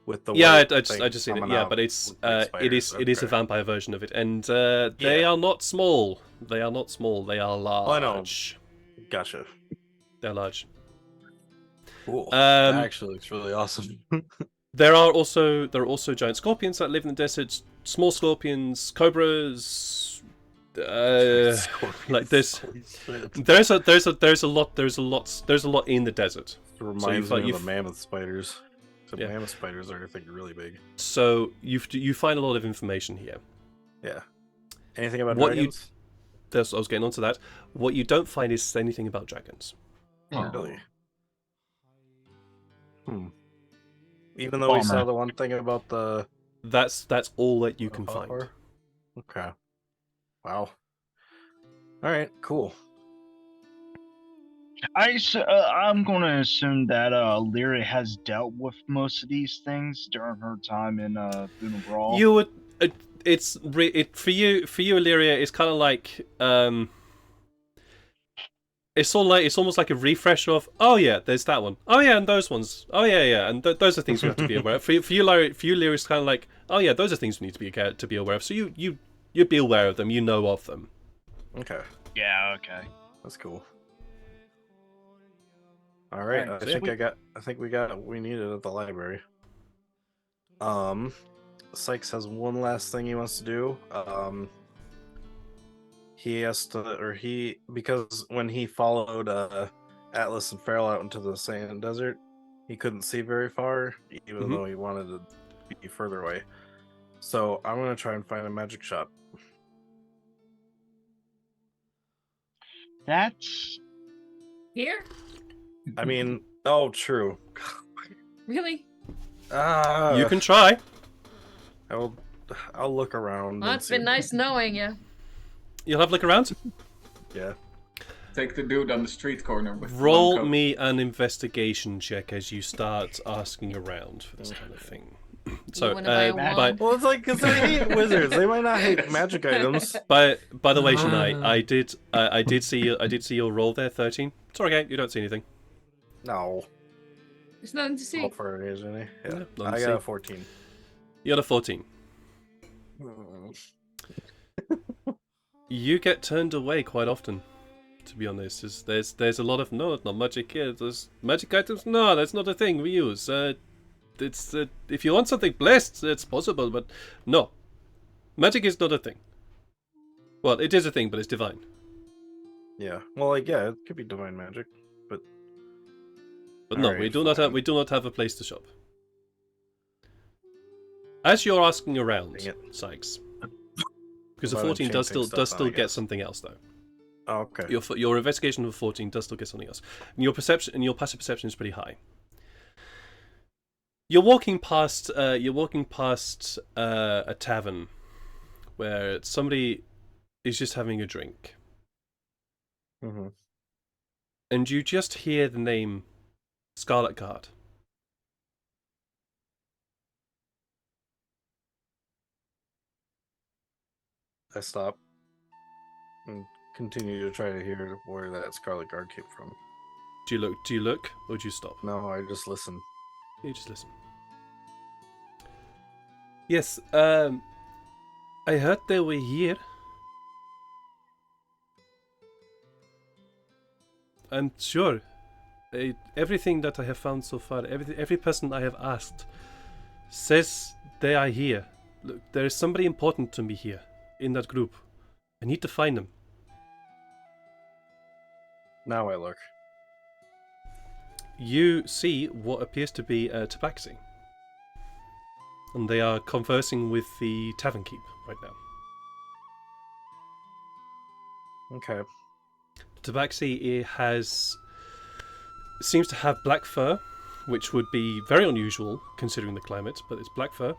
with the Yeah, white I thing just seen it. coming Yeah, out but it's with like it is spiders. a Okay. vampire version of it, and they Yeah. are not small. They are not small. They are I know. large. Gotcha. They're large. Cool. That Um, actually looks really awesome. there are also giant scorpions that live in the desert. Small scorpions, cobras. Like this. There's a lot in the desert. It reminds find- me you of the mammoth spiders. So Yeah. mammoth spiders are, I think, really big. So you find a lot of information here. Yeah. Anything about What you- dragons? I was getting onto that. What you don't find is anything about dragons. Oh, Really? Even though we saw Bummer. the one thing about the That's all that you can find. Hotbar? Okay. Wow. All right. Cool. I'm going to assume that Lyra has dealt with most of these things during her time in Boone Brawl. You would. For you, Illyria. It's kind of like it's almost like a refresh of, oh yeah, there's that one. Oh yeah, and those ones. Oh yeah, and those are things we have to be aware of. For you, Lyria, it's kind of like, oh yeah, those are things we need to be aware of. So you'd be aware of them. You know of them. Okay. Yeah, okay. That's cool. All right. Alright, I think we got what we needed at the library. Sykes has one last thing he wants to do. He has to, because when he followed Atlas and Farrell out into the sand desert, he couldn't see very far, even though he wanted to be further away. So I'm gonna try and find a magic shop. That's Here? I mean, oh, true. Really? You can try. I'll look around. Well, and it's see. been nice knowing you. You'll have a look around. Yeah. Take the dude on the street corner with Roll one coat. me an investigation check as you start asking around for this kind of thing. So, wanna buy a wand? by Well, it's like because they hate wizards. They might not hate magic items. by the way, Shania, I did see your roll there, 13. It's okay, you don't see anything. No. There's nothing to see. All for it, isn't he? Yeah. No, nothing I to got a see. 14. You got a 14. You get turned away quite often, to be honest. There's a lot of no, it's not magic here. There's magic items. No, that's not a thing we use. It's if you want something blessed, it's possible, but no, magic is not a thing. Well, it is a thing, but it's divine. Yeah. Well, like yeah, it could be divine magic, but But no, Alright, we do not have a place to shop. As you're asking around, Dang Sykes, because a Well, 14 does enchanting still stuff, I get guess. something else though. oh, okay. Your investigation of a 14 does still get something else, and your perception and your passive perception is pretty high. You're walking past. A tavern where somebody is just having a drink, Mm-hmm. and you just hear the name Scarlet Guard. I stop and continue to try to hear where that Scarlet Guard came from. Do you look, or do you stop? No, I just listen. You just listen. Yes. I heard they were here. I'm sure. Everything that I have found so far, every person I have asked, says they are here. Look, there is somebody important to me here in that group. I need to find them. Now I look. You see what appears to be a tabaxi, and they are conversing with the tavern keep right now. Okay. Tabaxi seems to have black fur, which would be very unusual considering the climate, but it's black fur.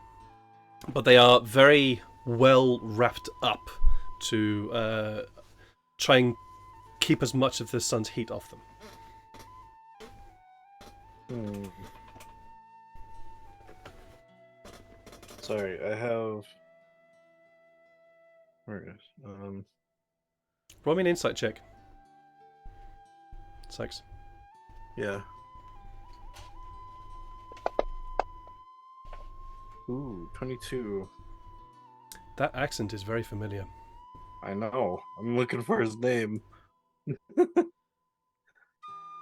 But they are very well wrapped up to try and keep as much of the sun's heat off them. Sorry, I have. Where it is? Roll me an insight check. Sykes. Yeah. Ooh, 22. That accent is very familiar. I know. I'm looking for his name.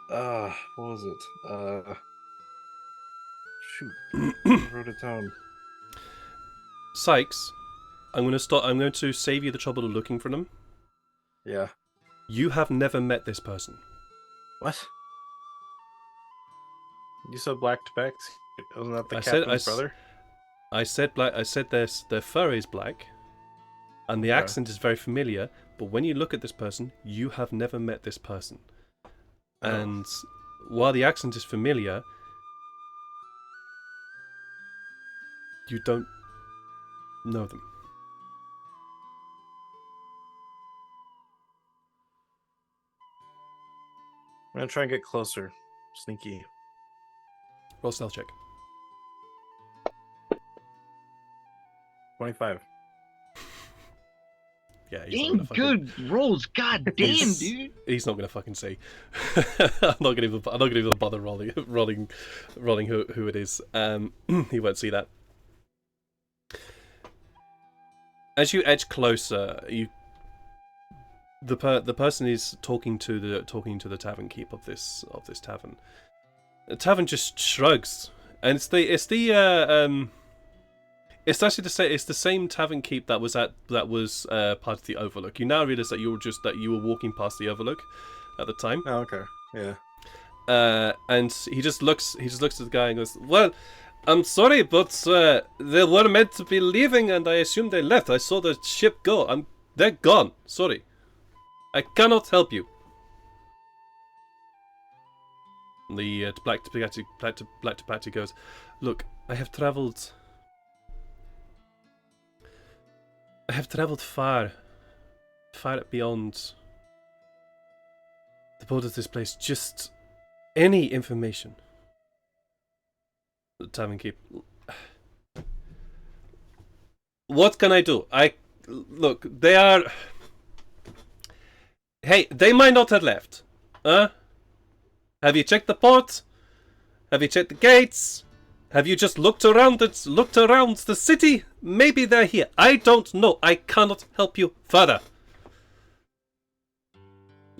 What was it? Shoot. I wrote it down. Sykes, I'm going to save you the trouble of looking for them. Yeah. You have never met this person. What? You said black tabaxi? Wasn't that the I captain's brother? I said black. I said their fur is black, and the Okay. accent is very familiar. But when you look at this person, you have never met this person. And while the accent is familiar, you don't know them. I'm gonna try and get closer. Sneaky. Roll stealth check. 25. Yeah, Dang good rolls, god damn, He's- dude. He's not gonna fucking see. I'm not gonna even bother rolling who it is. He won't see that. As you edge closer, the person is talking to the tavern keep of this tavern. The tavern just shrugs, and it's actually it's the same tavern keep that was part of the Overlook. You now realize that you were walking past the Overlook at the time. Oh, okay. Yeah. And he just looks at the guy and goes, "Well, I'm sorry, but they were meant to be leaving, and I assume they left. I saw the ship go. They're gone. Sorry, I cannot help you." The Black Tabaxi goes, "Look, I have travelled far beyond the borders of this place. Just any information." The tavern keep. What can I do? Look. They are. Hey, they might not have left. Have you checked the port? Have you checked the gates? Have you just looked around the city? Maybe they're here. I don't know. I cannot help you further.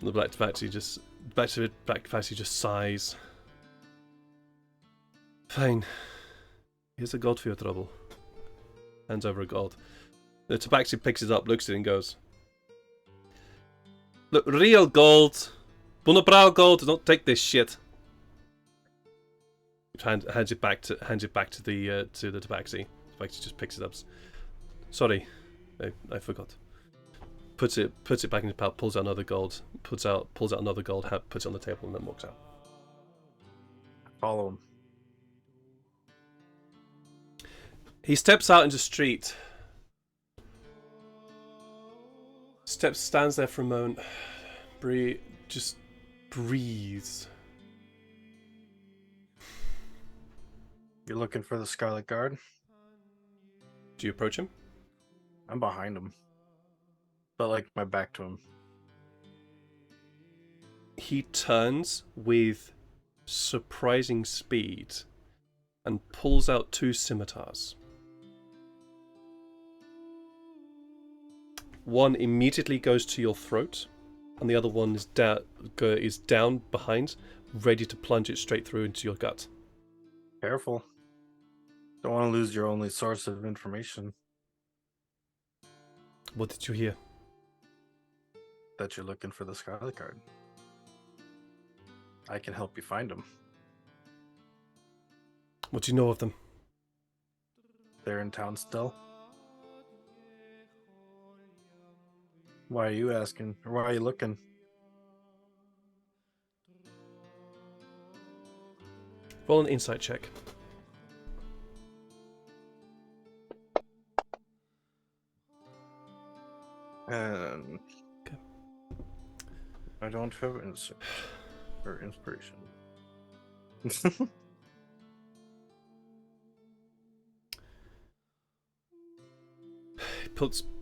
The Black Tabaxi just sighs. Fine. Here's a gold for your trouble. Hands over a gold. The Tabaxi picks it up, looks at it, and goes, "Look, real gold. Bunabrow gold. Don't take this shit." Hands it back to the Tabaxi. Tabaxi just picks it up. "Sorry, I forgot." Puts it back in his pouch. Pulls out another gold. Pulls out another gold. Puts it on the table and then walks out. Follow him. He steps out into the street. Stands there for a moment. Just breathes. You're looking for the Scarlet Guard? Do you approach him? I'm behind him. But like my back to him. He turns with surprising speed and pulls out 2 scimitars. One immediately goes to your throat, and the other one is down behind, ready to plunge it straight through into your gut. Careful. Don't want to lose your only source of information. What did you hear? That you're looking for the Scarlet Guard. I can help you find them. What do you know of them? They're in town still. Why are you asking? Or why are you looking? Roll an insight check. And Okay. I don't have insight or inspiration.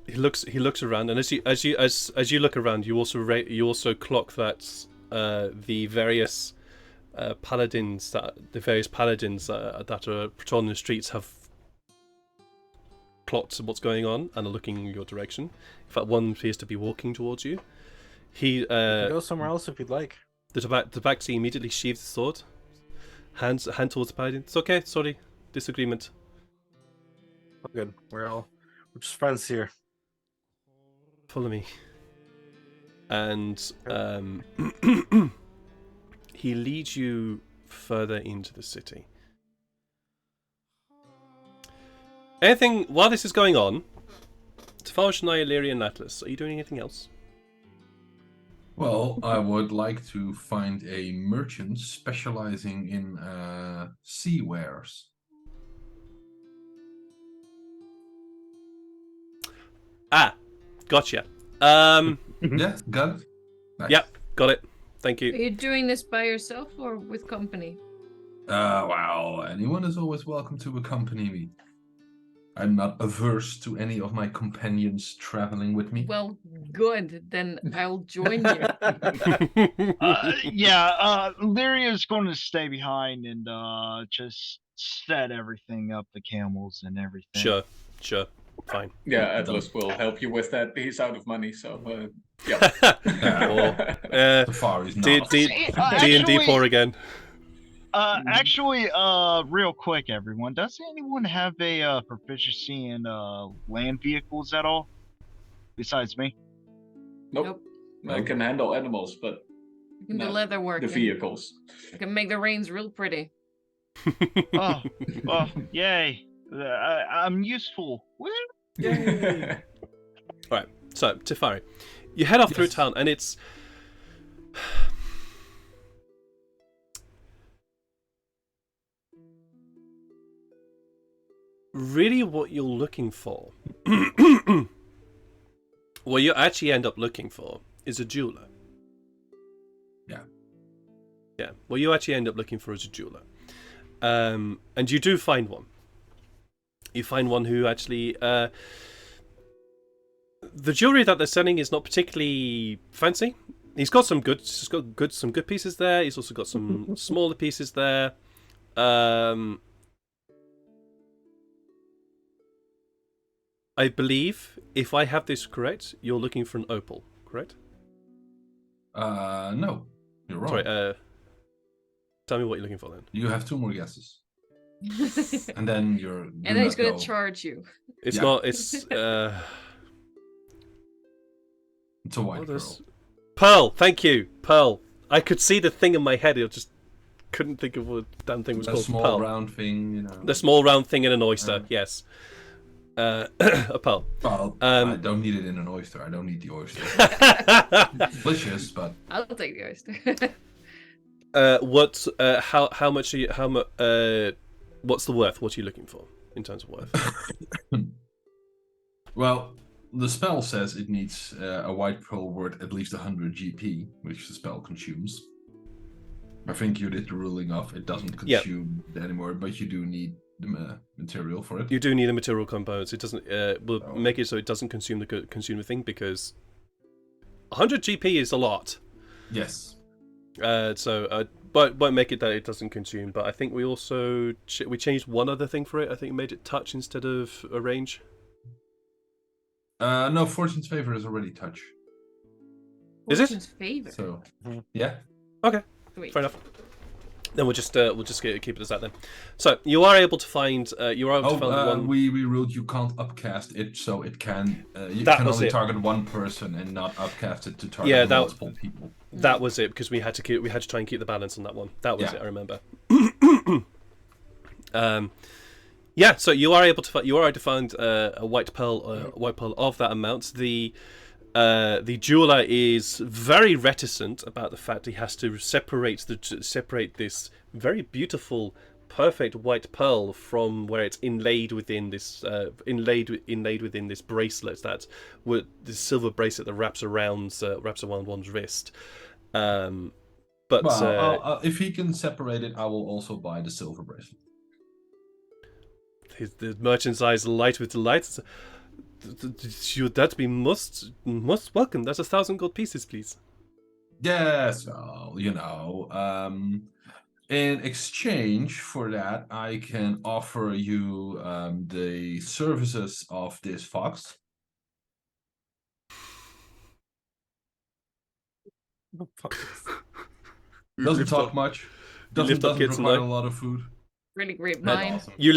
He looks around, and as you look around, you also clock that the various paladins that are patrolling the streets have clocked what's going on and are looking in your direction. In fact, one appears to be walking towards you. He go somewhere else if you'd like. the tabaxi immediately sheathes his sword, hand towards the paladin. It's okay, sorry, disagreement. Oh, good. We're just friends here. Follow me. And he leads you further into the city. Anything while this is going on, Tafal, Shania, Illyria, and Atlas, are you doing anything else? Well, I would like to find a merchant specializing in sea wares. Ah, gotcha. Yeah, got it. Nice. Yep, got it. Thank Are you. you doing this by yourself or with company? Wow, anyone is always welcome to accompany me. I'm not averse to any of my companions traveling with me. Well, good. Then I'll join you. Lyria's going to stay behind and just set everything up, the camels and everything. Sure. Fine. Yeah, Atlas will help you with that. He's out of money, so yeah. Safari's not. D&D poor again. Actually, real quick, everyone, does anyone have a proficiency in land vehicles at all? Besides me? Nope. I can handle animals, but You can do No, leather work. the and vehicles. You can make the reins real pretty. Oh, yay! I'm useful. Woo! Right, so Tefari, you head off through Yes. town, and it's really what you're looking for. What you actually end up looking for is a jeweler. Yeah, what you actually end up looking for is a jeweler, and you do find one. You find one who actually. The jewelry that they're selling is not particularly fancy. He's got some good pieces there. He's also got some smaller pieces there. I believe, if I have this correct, you're looking for an opal, correct? No, you're wrong. Sorry. Tell me what you're looking for then. You have 2 more guesses, and then you're. And then he's gonna charge you. It's Yeah. not. It's It's a white what pearl. is- Pearl. Thank you, Pearl. I could see the thing in my head. I just couldn't think of what the damn thing was That called. small Pearl. round thing, you know. The small round thing in an oyster. Yes. A pearl. Well, Um, I don't need it in an oyster. I don't need the oyster. Delicious, but I'll take the oyster. How much are you? How much? What's the worth? What are you looking for? in terms of worth. Well, the spell says it needs a white pearl worth at least 100 GP, which the spell consumes. I think you did the ruling of it doesn't consume anymore, but you do need the material for it. You do need the material components. It doesn't. We'll make it so it doesn't consume the thing, because 100 GP is a lot. Yes. But won't make it that it doesn't consume. But I think we also we changed one other thing for it. I think we made it touch instead of a range. No, Fortune's Favor is already touch. Is it? Fortune's favor. So, yeah. Okay. Sweet. Fair enough. Then we'll just keep it as that then. So you are able to find the one. We ruled you can't upcast it, so it can. You That can was only it. target one person and not upcast it to target multiple people. That was it, because we had to try and keep the balance on that one. That was it. I remember. Yeah. So you are able to find a white pearl of that amount. The jeweler is very reticent about the fact he has to separate this very beautiful, perfect white pearl from where it's inlaid within this within this bracelet this silver bracelet that wraps around one's wrist. If he can separate it, I will also buy the silver bracelet. The merchant's eyes light with delight. Should that be most welcome? That's 1,000 gold pieces, please. Yes, well, in exchange for that, I can offer you the services of this fox. Doesn't talk much. Doesn't require a lot of food. Really great mind. Awesome. You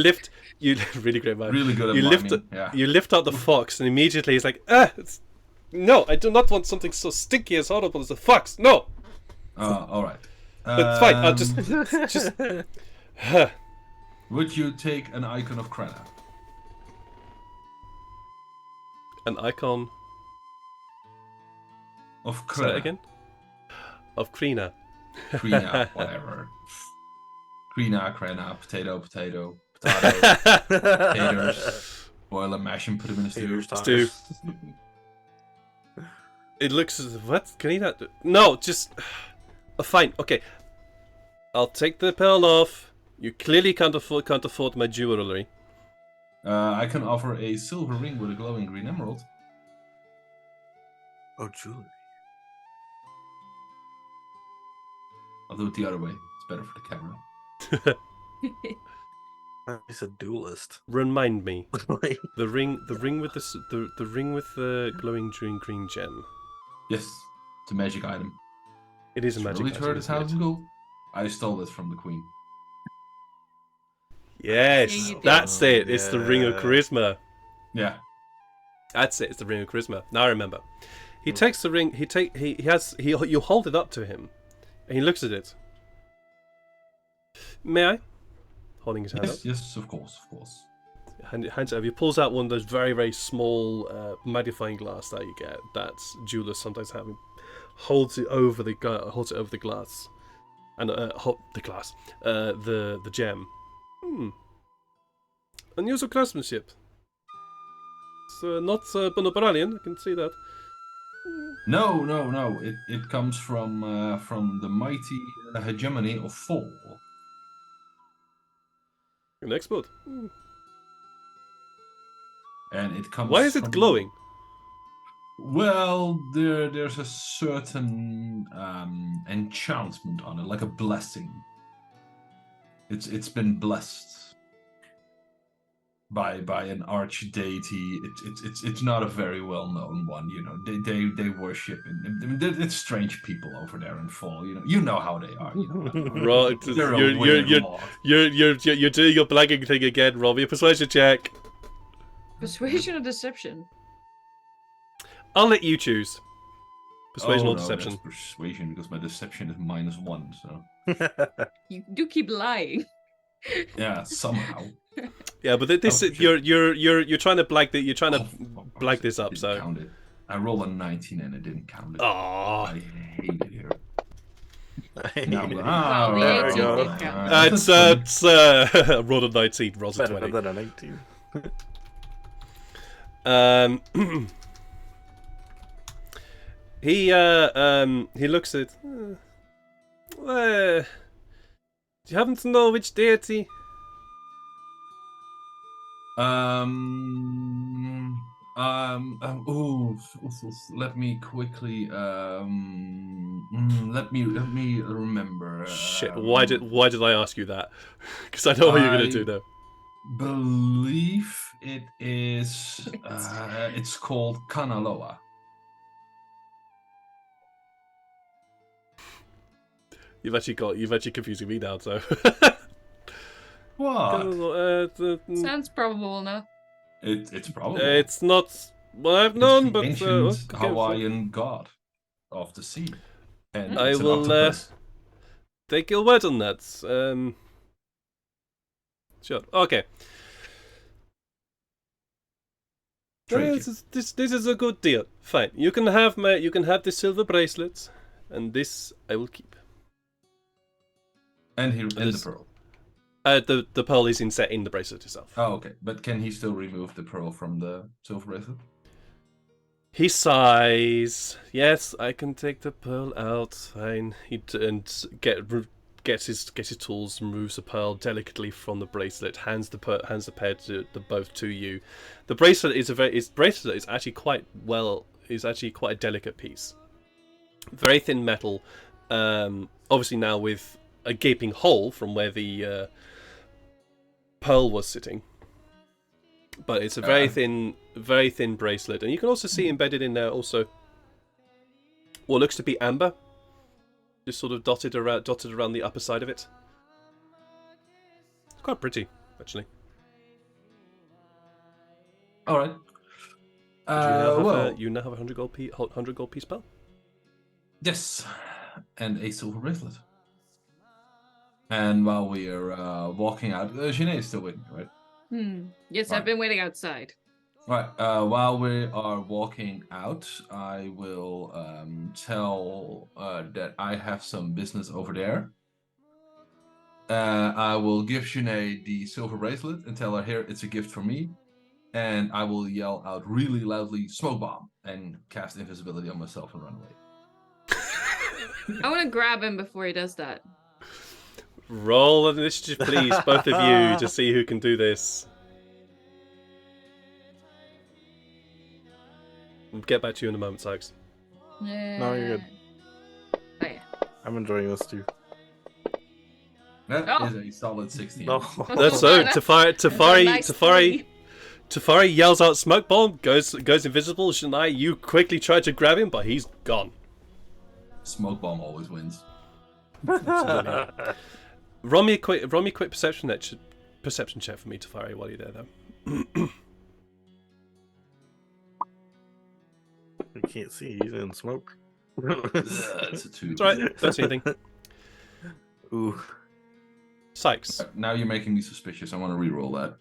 really great man. Really good at miming, yeah. You lift out the fox, and immediately he's like, no, I do not want something so stinky as horrible as a fox. No. All right. It's fine. I'll just. Would you take an icon of Krenna? An icon. Of Say that Krenna. again. Of Krina. Krina, whatever. Krina, potato, taters, boil and mash and put them in a stew. Stew. It looks as what? Can he not? No, just. Fine. Okay. I'll take the pearl off. You clearly can't afford my jewelry. I can offer a silver ring with a glowing green emerald. Oh, jewelry. I'll do it the other way. It's better for the camera. He's a duelist. Remind me. The ring with the ring with the glowing green gem. Yes, it's a magic item. It is a magic Really item. heard Isn't it? 1,000 gold? I stole it from the queen. Yes, Yeah, you did. that's it. It's the ring of Yeah. charisma. Yeah. That's it. It's the ring of charisma. Now I remember. He takes the ring. You hold it up to him, and he looks at it. May I? Holding his hand up. Yes, of course. Hands over. He pulls out one of those very, very small magnifying glass that you get. That jewelers sometimes have. He holds it over the glass, and the gem. Unusual craftsmanship. It's not Bonobralian. I can see that. No. It comes from the mighty hegemony of Fall. An expert. And it comes. Why is it from- glowing? Well, there's a certain enchantment on it, like a blessing. It's been blessed by an arch deity. It's not a very well known one, They worship and it's strange people over there in Fall. You know how they are. Right, They're a weird lot. you're doing your blagging thing again, Robbie. Persuasion check. Persuasion or deception? I'll let you choose. Persuasion or No, deception. that's persuasion because my deception is -1. So You do keep lying. yeah, somehow. Yeah, but this Oh, is you're trying to blag you're trying to Oh, blag this up. didn't So count it. I rolled a 19 and it didn't count it. Aww. I hate it here. No, Well, the there we 18 go. did count. It's roll a 19, rolls a Better 20. than an 18. He looks at. Do you happen to know which deity? Let me quickly. Let me remember. Shit! Why did I ask you that? Because I know what you're gonna do now. Believe it is. It's called Kanaloa. You've actually confusing me now. So. What? Sounds probable enough. It's probably. It's not what I've It's known, the but ancient okay, Hawaiian god of the sea. And I it's an will octopus. take your word on that. Sure. Okay. Trade you. This is a good deal. Fine. You can have the silver bracelets, and this I will keep. And the this- pearl. The pearl is inset in the bracelet itself. Oh, okay. But can he still remove the pearl from the silver bracelet? He sighs. Yes, I can take the pearl out. Fine. Gets his tools, removes the pearl delicately from the bracelet, hands the pair to the both to you. The bracelet is actually quite a delicate piece. Very thin metal. Obviously now with a gaping hole from where the pearl was sitting. But it's a very thin bracelet, and you can also see embedded in there also what looks to be amber, just sort of dotted around the upper side of it. It's quite pretty, actually. All right. You now have a 100 gold piece pearl. Yes, and a silver bracelet. And while we are walking out, Sinead is still waiting, right? Yes, Right. I've been waiting outside. Right. While we are walking out, I will tell that I have some business over there. I will give Sinead the silver bracelet and tell her, here, it's a gift from me. And I will yell out really loudly, smoke bomb, and cast invisibility on myself and run away. I want to grab him before he does that. Roll an initiative, please, both of you, to see who can do this. We'll get back to you in a moment, Sykes. No, you're good. Oh yeah. I'm enjoying this too. That Oh. is a solid 16. No. That's so. Tafari, Nice Tafari, Tafari yells out smoke bomb, goes invisible. Shania, you quickly try to grab him, but he's gone. Smoke bomb always wins. Roll me a quick perception check for me, Tafari, while you're there, though. You can't see. He's in smoke. That's a 2. It's alright, don't see anything. Ooh. Sykes. Now you're making me suspicious. I want to re-roll that.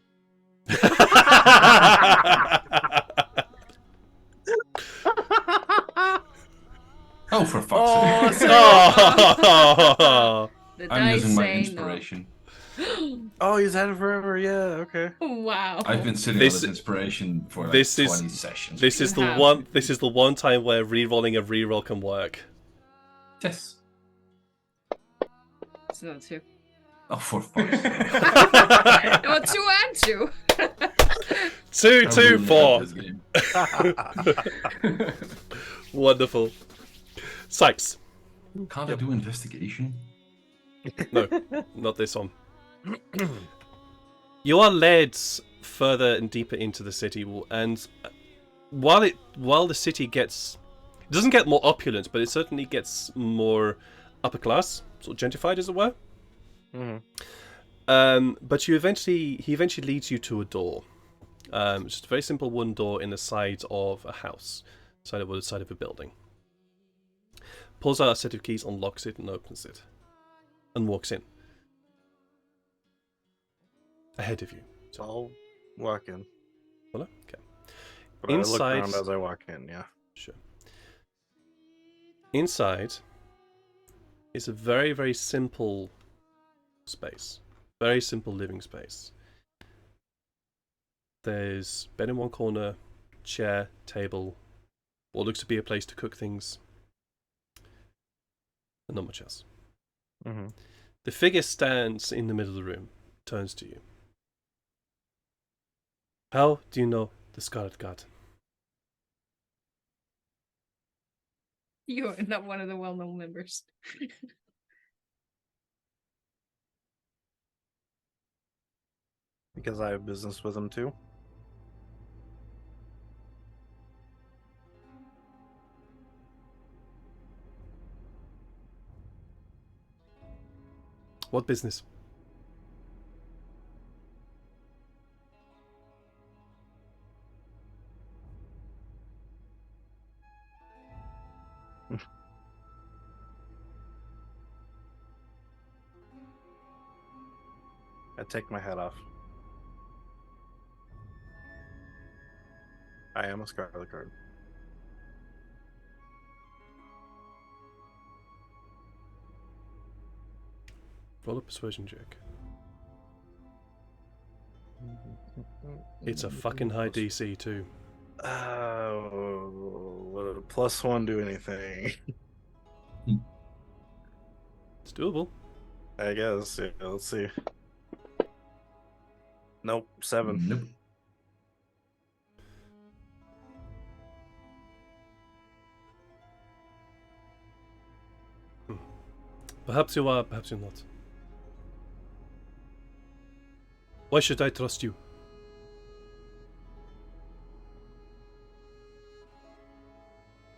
Oh, for fuck's sake. Oh, The I'm dice using my say inspiration. no. Oh, he's had it forever. Yeah. Okay. Wow. I've been sitting This- on this inspiration for like this is- 20 sessions. this is You the have. one. This is the one time where re-rolling a re-roll can work. Yes. It's not two. Oh, for fuck's sake. No, 2 and 2. 2, I 2, really 4. hate this game. Wonderful. Sykes. Can't I do investigation? No, not this one. You are led further and deeper into the city, and while the city it doesn't get more opulent, but it certainly gets more upper class, sort of gentrified, as it were. Mm-hmm. But he eventually leads you to a door. Just a very simple wooden door in the side of a house, side of a building. Pulls out a set of keys, unlocks it, and opens it, and walks in. Ahead of you. So I'll walk in. Voilà, okay. But I Inside- look around as I walk in. Yeah. Sure. Inside, It's a very, very simple space. Very simple living space. There's bed in one corner, chair, table, what looks to be a place to cook things, and not much else. Mm-hmm. The figure stands in the middle of the room, turns to you. How do you know the Scarlet God? You are not one of the well-known members. Because I have business with him too. What business? I take my hat off. I am a Scarlet Guard. Roll a persuasion check. It's a fucking high DC too. Would a +1 do anything? It's doable. I guess. Yeah, let's see. Nope, 7. Nope. Perhaps you are, perhaps you're not. Why should I trust you?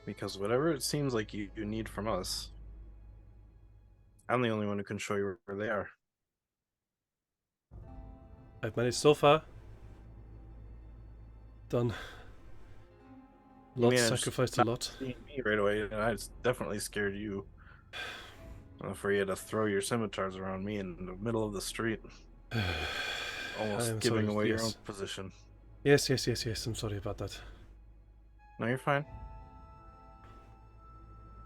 Because whatever it seems like you need from us, I'm the only one who can show you where they are. I've managed so far. Done. Lots, sacrificed a lot. Seeing me right away, and I definitely scared you. For you to throw your scimitars around me in the middle of the street, almost giving away your own position. Yes. I'm sorry about that. No, you're fine.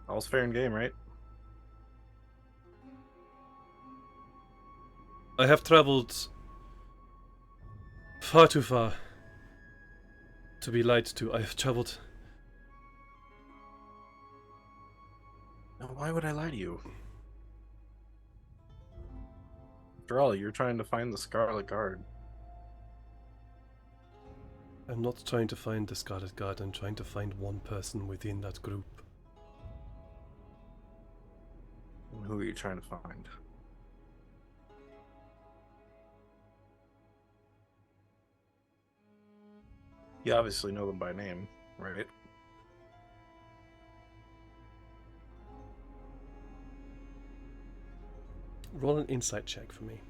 All's fair in game, right? I have traveled far too far to be lied to. I have traveled. Now, why would I lie to you? After all, you're trying to find the Scarlet Guard. I'm not trying to find the Scarlet Guard, I'm trying to find one person within that group. And who are you trying to find? You obviously know them by name, right? Roll an insight check for me.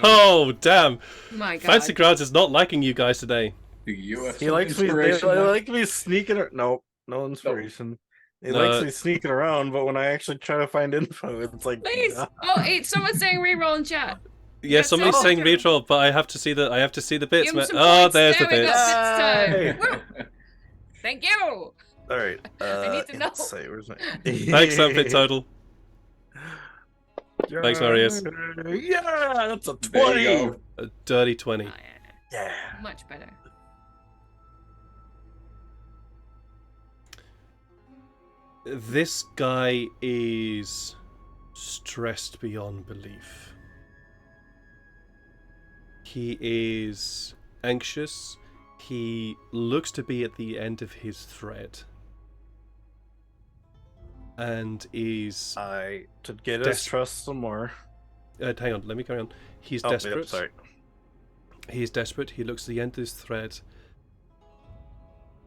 Oh, damn! My God. Fancy Grounds is not liking you guys today. Do you have He some likes me. They inspiration? Mike? like me sneaking. No inspiration. He likes me sneaking around, but when I actually try to find info, it's like, Please. nah. Oh, hey, someone's saying reroll in chat. Yeah, That's somebody's all. saying retroll, but I have to see the bits, Give him man. some Oh, points. there's the There we go. bits. Bits time. Woo. Thank you. All right. I need to know. Say, where's my... Thanks, Sunfit Total. Thanks, Marius. Yeah, that's a There you 20. go. A dirty 20. Oh, yeah. Yeah. Much better. This guy is stressed beyond belief. He is anxious. He looks to be at the end of his thread. And is... To get us trust some more. hang on, let me carry on. He's Oh, desperate. yep, sorry. He is desperate. He looks at the end of his thread.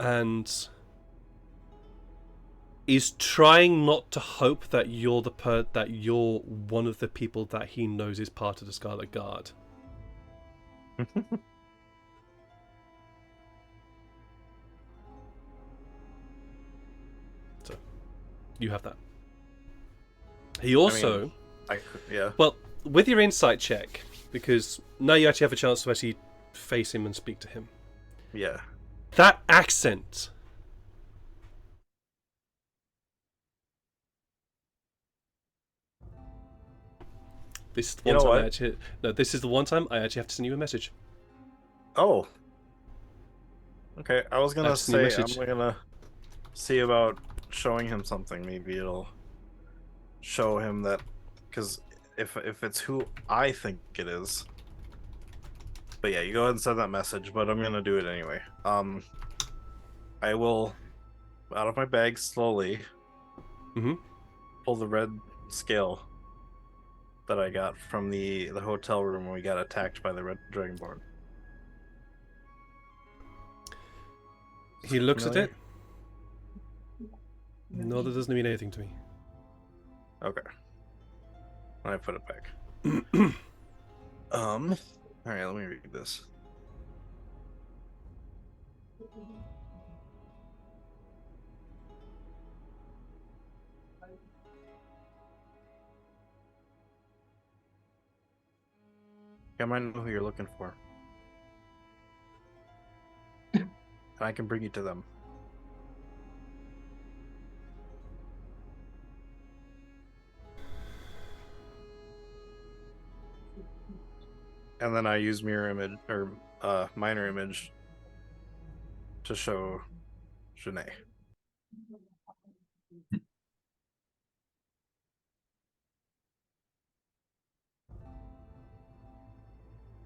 And... is trying not to hope that you're that you're one of the people that he knows is part of the Scarlet Guard. So, you have that. He also, Yeah. well, with your insight check, because now you actually have a chance to actually face him and speak to him. Yeah. That accent This is the You one know time I what? actually. No, this is the one time I actually have to send you a message. Oh. Okay, I was gonna That's the new say message. I'm gonna see about showing him something. Maybe it'll show him that, because if it's who I think it is. But yeah, you go ahead and send that message. But I'm gonna do it anyway. I will out of my bag slowly. Mhm. Pull the red scale that I got from the hotel room when we got attacked by the red dragonborn. He looks at Familiar? it. No, that doesn't mean anything to me. Okay. I put it back. All right, let me read this. I might know who you're looking for. And I can bring you to them. And then I use mirror image or minor image to show Janae.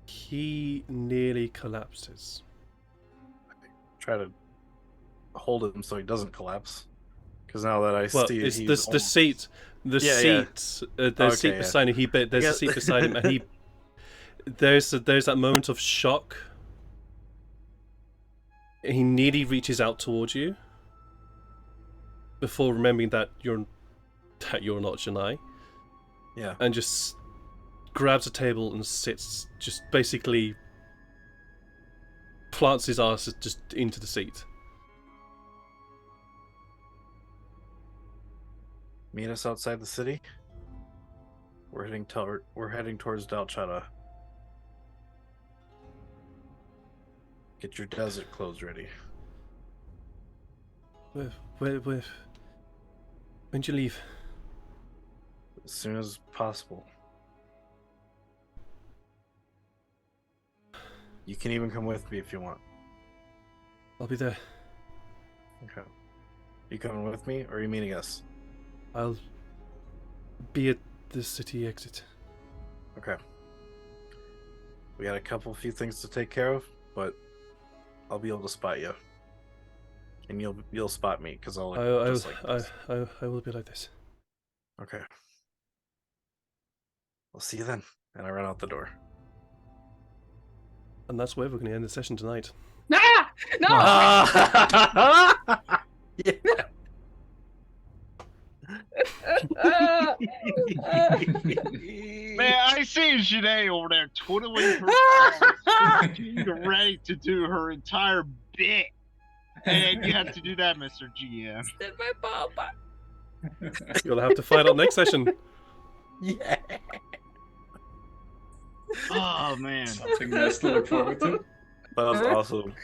He nearly collapses. Try to hold him so he doesn't collapse. Because now that I Well, see it's he's the almost- seat. The Yeah, yeah. seat. There's Okay, seat yeah. beside him. There's a guess- seat beside him, and he. There's that moment of shock. He nearly reaches out towards you. Before remembering that you're not Janai, Yeah. and just grabs a table and sits, just basically plants his ass just into the seat. Meet us outside the city. We're heading towards Dalchata. Get your desert clothes ready. When'd you leave? As soon as possible. You can even come with me if you want. I'll be there. Okay. You coming with me, or are you meeting us? I'll be at the city exit. Okay. We got a few things to take care of, but I'll be able to spot you, and you'll spot me because I'll look just like this. I will be like this. Okay. I'll see you then. And I run out the door. And that's where we're going to end the session tonight. Ah! No! Yeah. Man, I see Janae over there twiddling her thumbs, getting ready to do her entire bit. And you have to do that, Mr. GM. Did my papa. You'll have to find out next session. Yeah. Oh, man. Something nice to look forward to. That was awesome.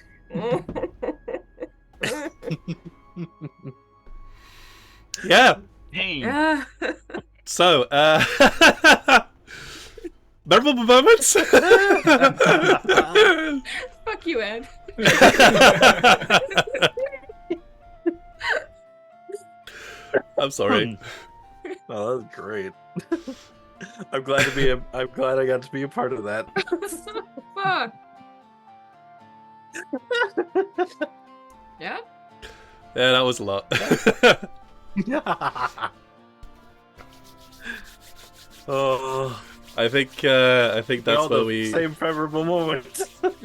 Yeah. Hey, Yeah. So, memorable moments. Fuck you, Ed. I'm sorry. Oh, that was great. I'm glad I got to be a part of that. Fuck. Yeah? Yeah, that was a lot. Oh, I think that's where we same memorable moment.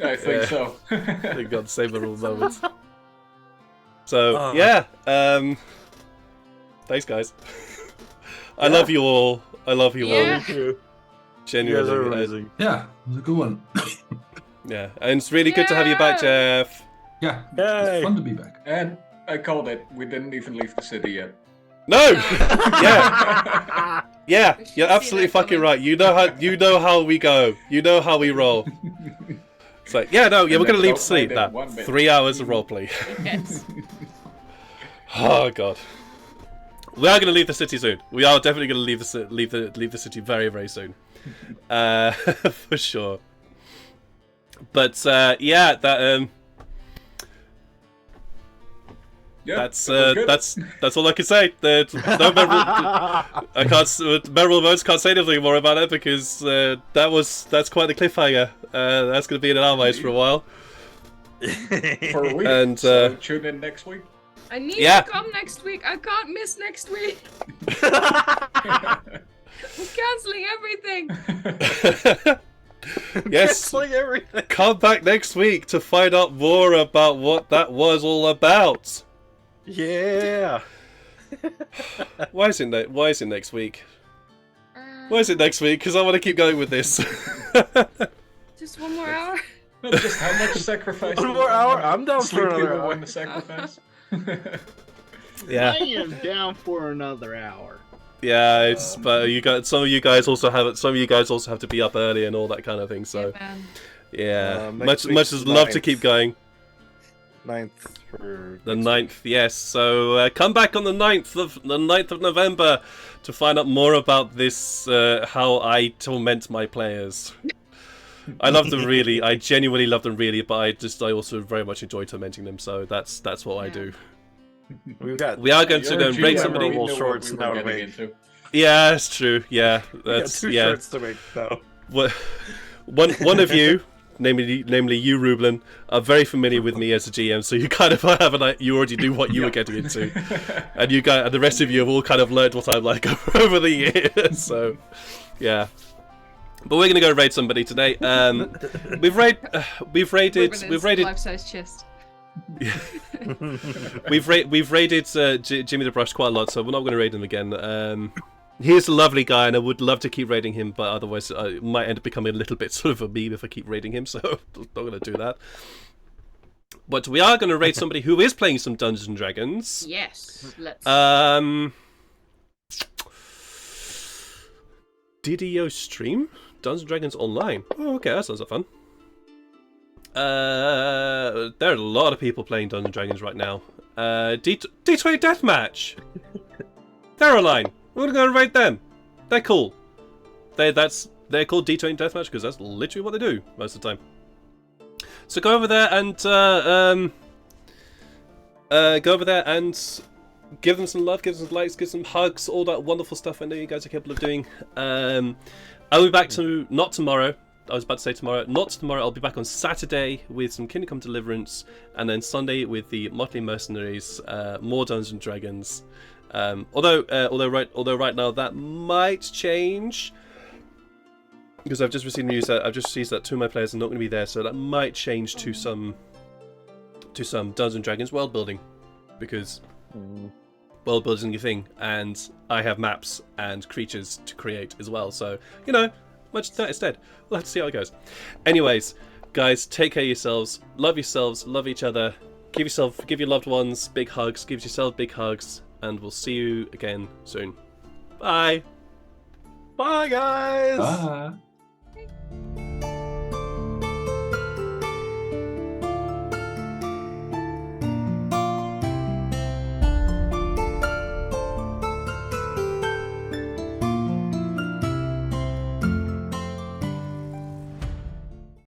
I think Yeah. so. we got the same little moments. So Oh. yeah, thanks guys. I love you all. I love you Yeah. all. Thank you. You Genuinely. guys are amazing. Yeah, it was a good one. Yeah, and it's really good to have you back, Yeah. Jeff. Yeah, Yay. it's fun to be back. And I called it. We didn't even leave the city yet. No, No. yeah, We should you're see absolutely that fucking coming. right. You know how we go. You know how we roll. It's like, yeah, no, yeah, And we're gonna they leave don't sleep. mind it That one bit. 3 hours of roleplay. Yes. Oh god. We are going to leave the city soon. We are definitely going to leave the city very, very soon. for sure. But yeah, that Yeah, that's that was good. that's all I can say. No memorable moments. Can't say anything more about it because that's quite the cliffhanger. That's going to be in our minds for a while. For a week. And so tune in next week. I need Yeah. to come next week. I can't miss next week. I'm canceling everything. Yes, Canceling everything. come back next week to find out more about what that was all about. Yeah. Why is it next week? Why is it next week? Because I want to keep going with this. Just one more hour? Just how much sacrifice? One more hour? I'm down for Sleep another people hour. want to sacrifice. Yeah. I am down for another hour. Yeah, it's but some of you guys also have to be up early and all that kind of thing. So Yeah, man. yeah, Next much week's as love to 9th. keep going. 9th for The next 9th, yes. So come back on the 9th of November to find out more about this. How I torment my players. I love them really. I genuinely love them really, but I also very much enjoy tormenting them. So that's what I do. week. We are going to go and raid somebody. Memorable shorts now to make. Into. Yeah, that's true. Yeah, that's Two yeah. shorts to make now. What- One of you, namely you, Rublin, are very familiar with me as a GM, so you kind of have you already knew what you were getting into, and the rest of you have all kind of learned what I'm like over the years. So, yeah. But we're gonna go raid somebody today. We've raided Life-size chest. we've raided Jimmy the Brush quite a lot, so we're not going to raid him again. He's a lovely guy, and I would love to keep raiding him, but otherwise it might end up becoming a little bit sort of a meme if I keep raiding him, so I'm not going to do that. But we are going to raid somebody who is playing some Dungeons and Dragons. Yes. Let's. DDO stream Dungeons and Dragons online. Oh, okay, that sounds like fun. There are a lot of people playing Dungeons and Dragons right now. D20 Deathmatch. They're online. We're gonna go raid them. They're cool. They're called D20 Deathmatch because that's literally what they do most of the time. So go over there and give them some love, give them some likes, give them some hugs, all that wonderful stuff I know you guys are capable of doing. I'll be back not tomorrow. I was about to say tomorrow. Not tomorrow. I'll be back on Saturday with some Kingdom Come Deliverance, and then Sunday with the Motley Mercenaries, more Dungeons and Dragons. Although right now that might change because I've just received news that two of my players are not going to be there, so that might change to some Dungeons and Dragons world building because world building is your thing, and I have maps and creatures to create as well. So much of that instead. We'll have to see how it goes. Anyways, guys, take care of yourselves, love each other, give your loved ones big hugs, give yourself big hugs, and we'll see you again soon. Bye. Bye, guys. Bye.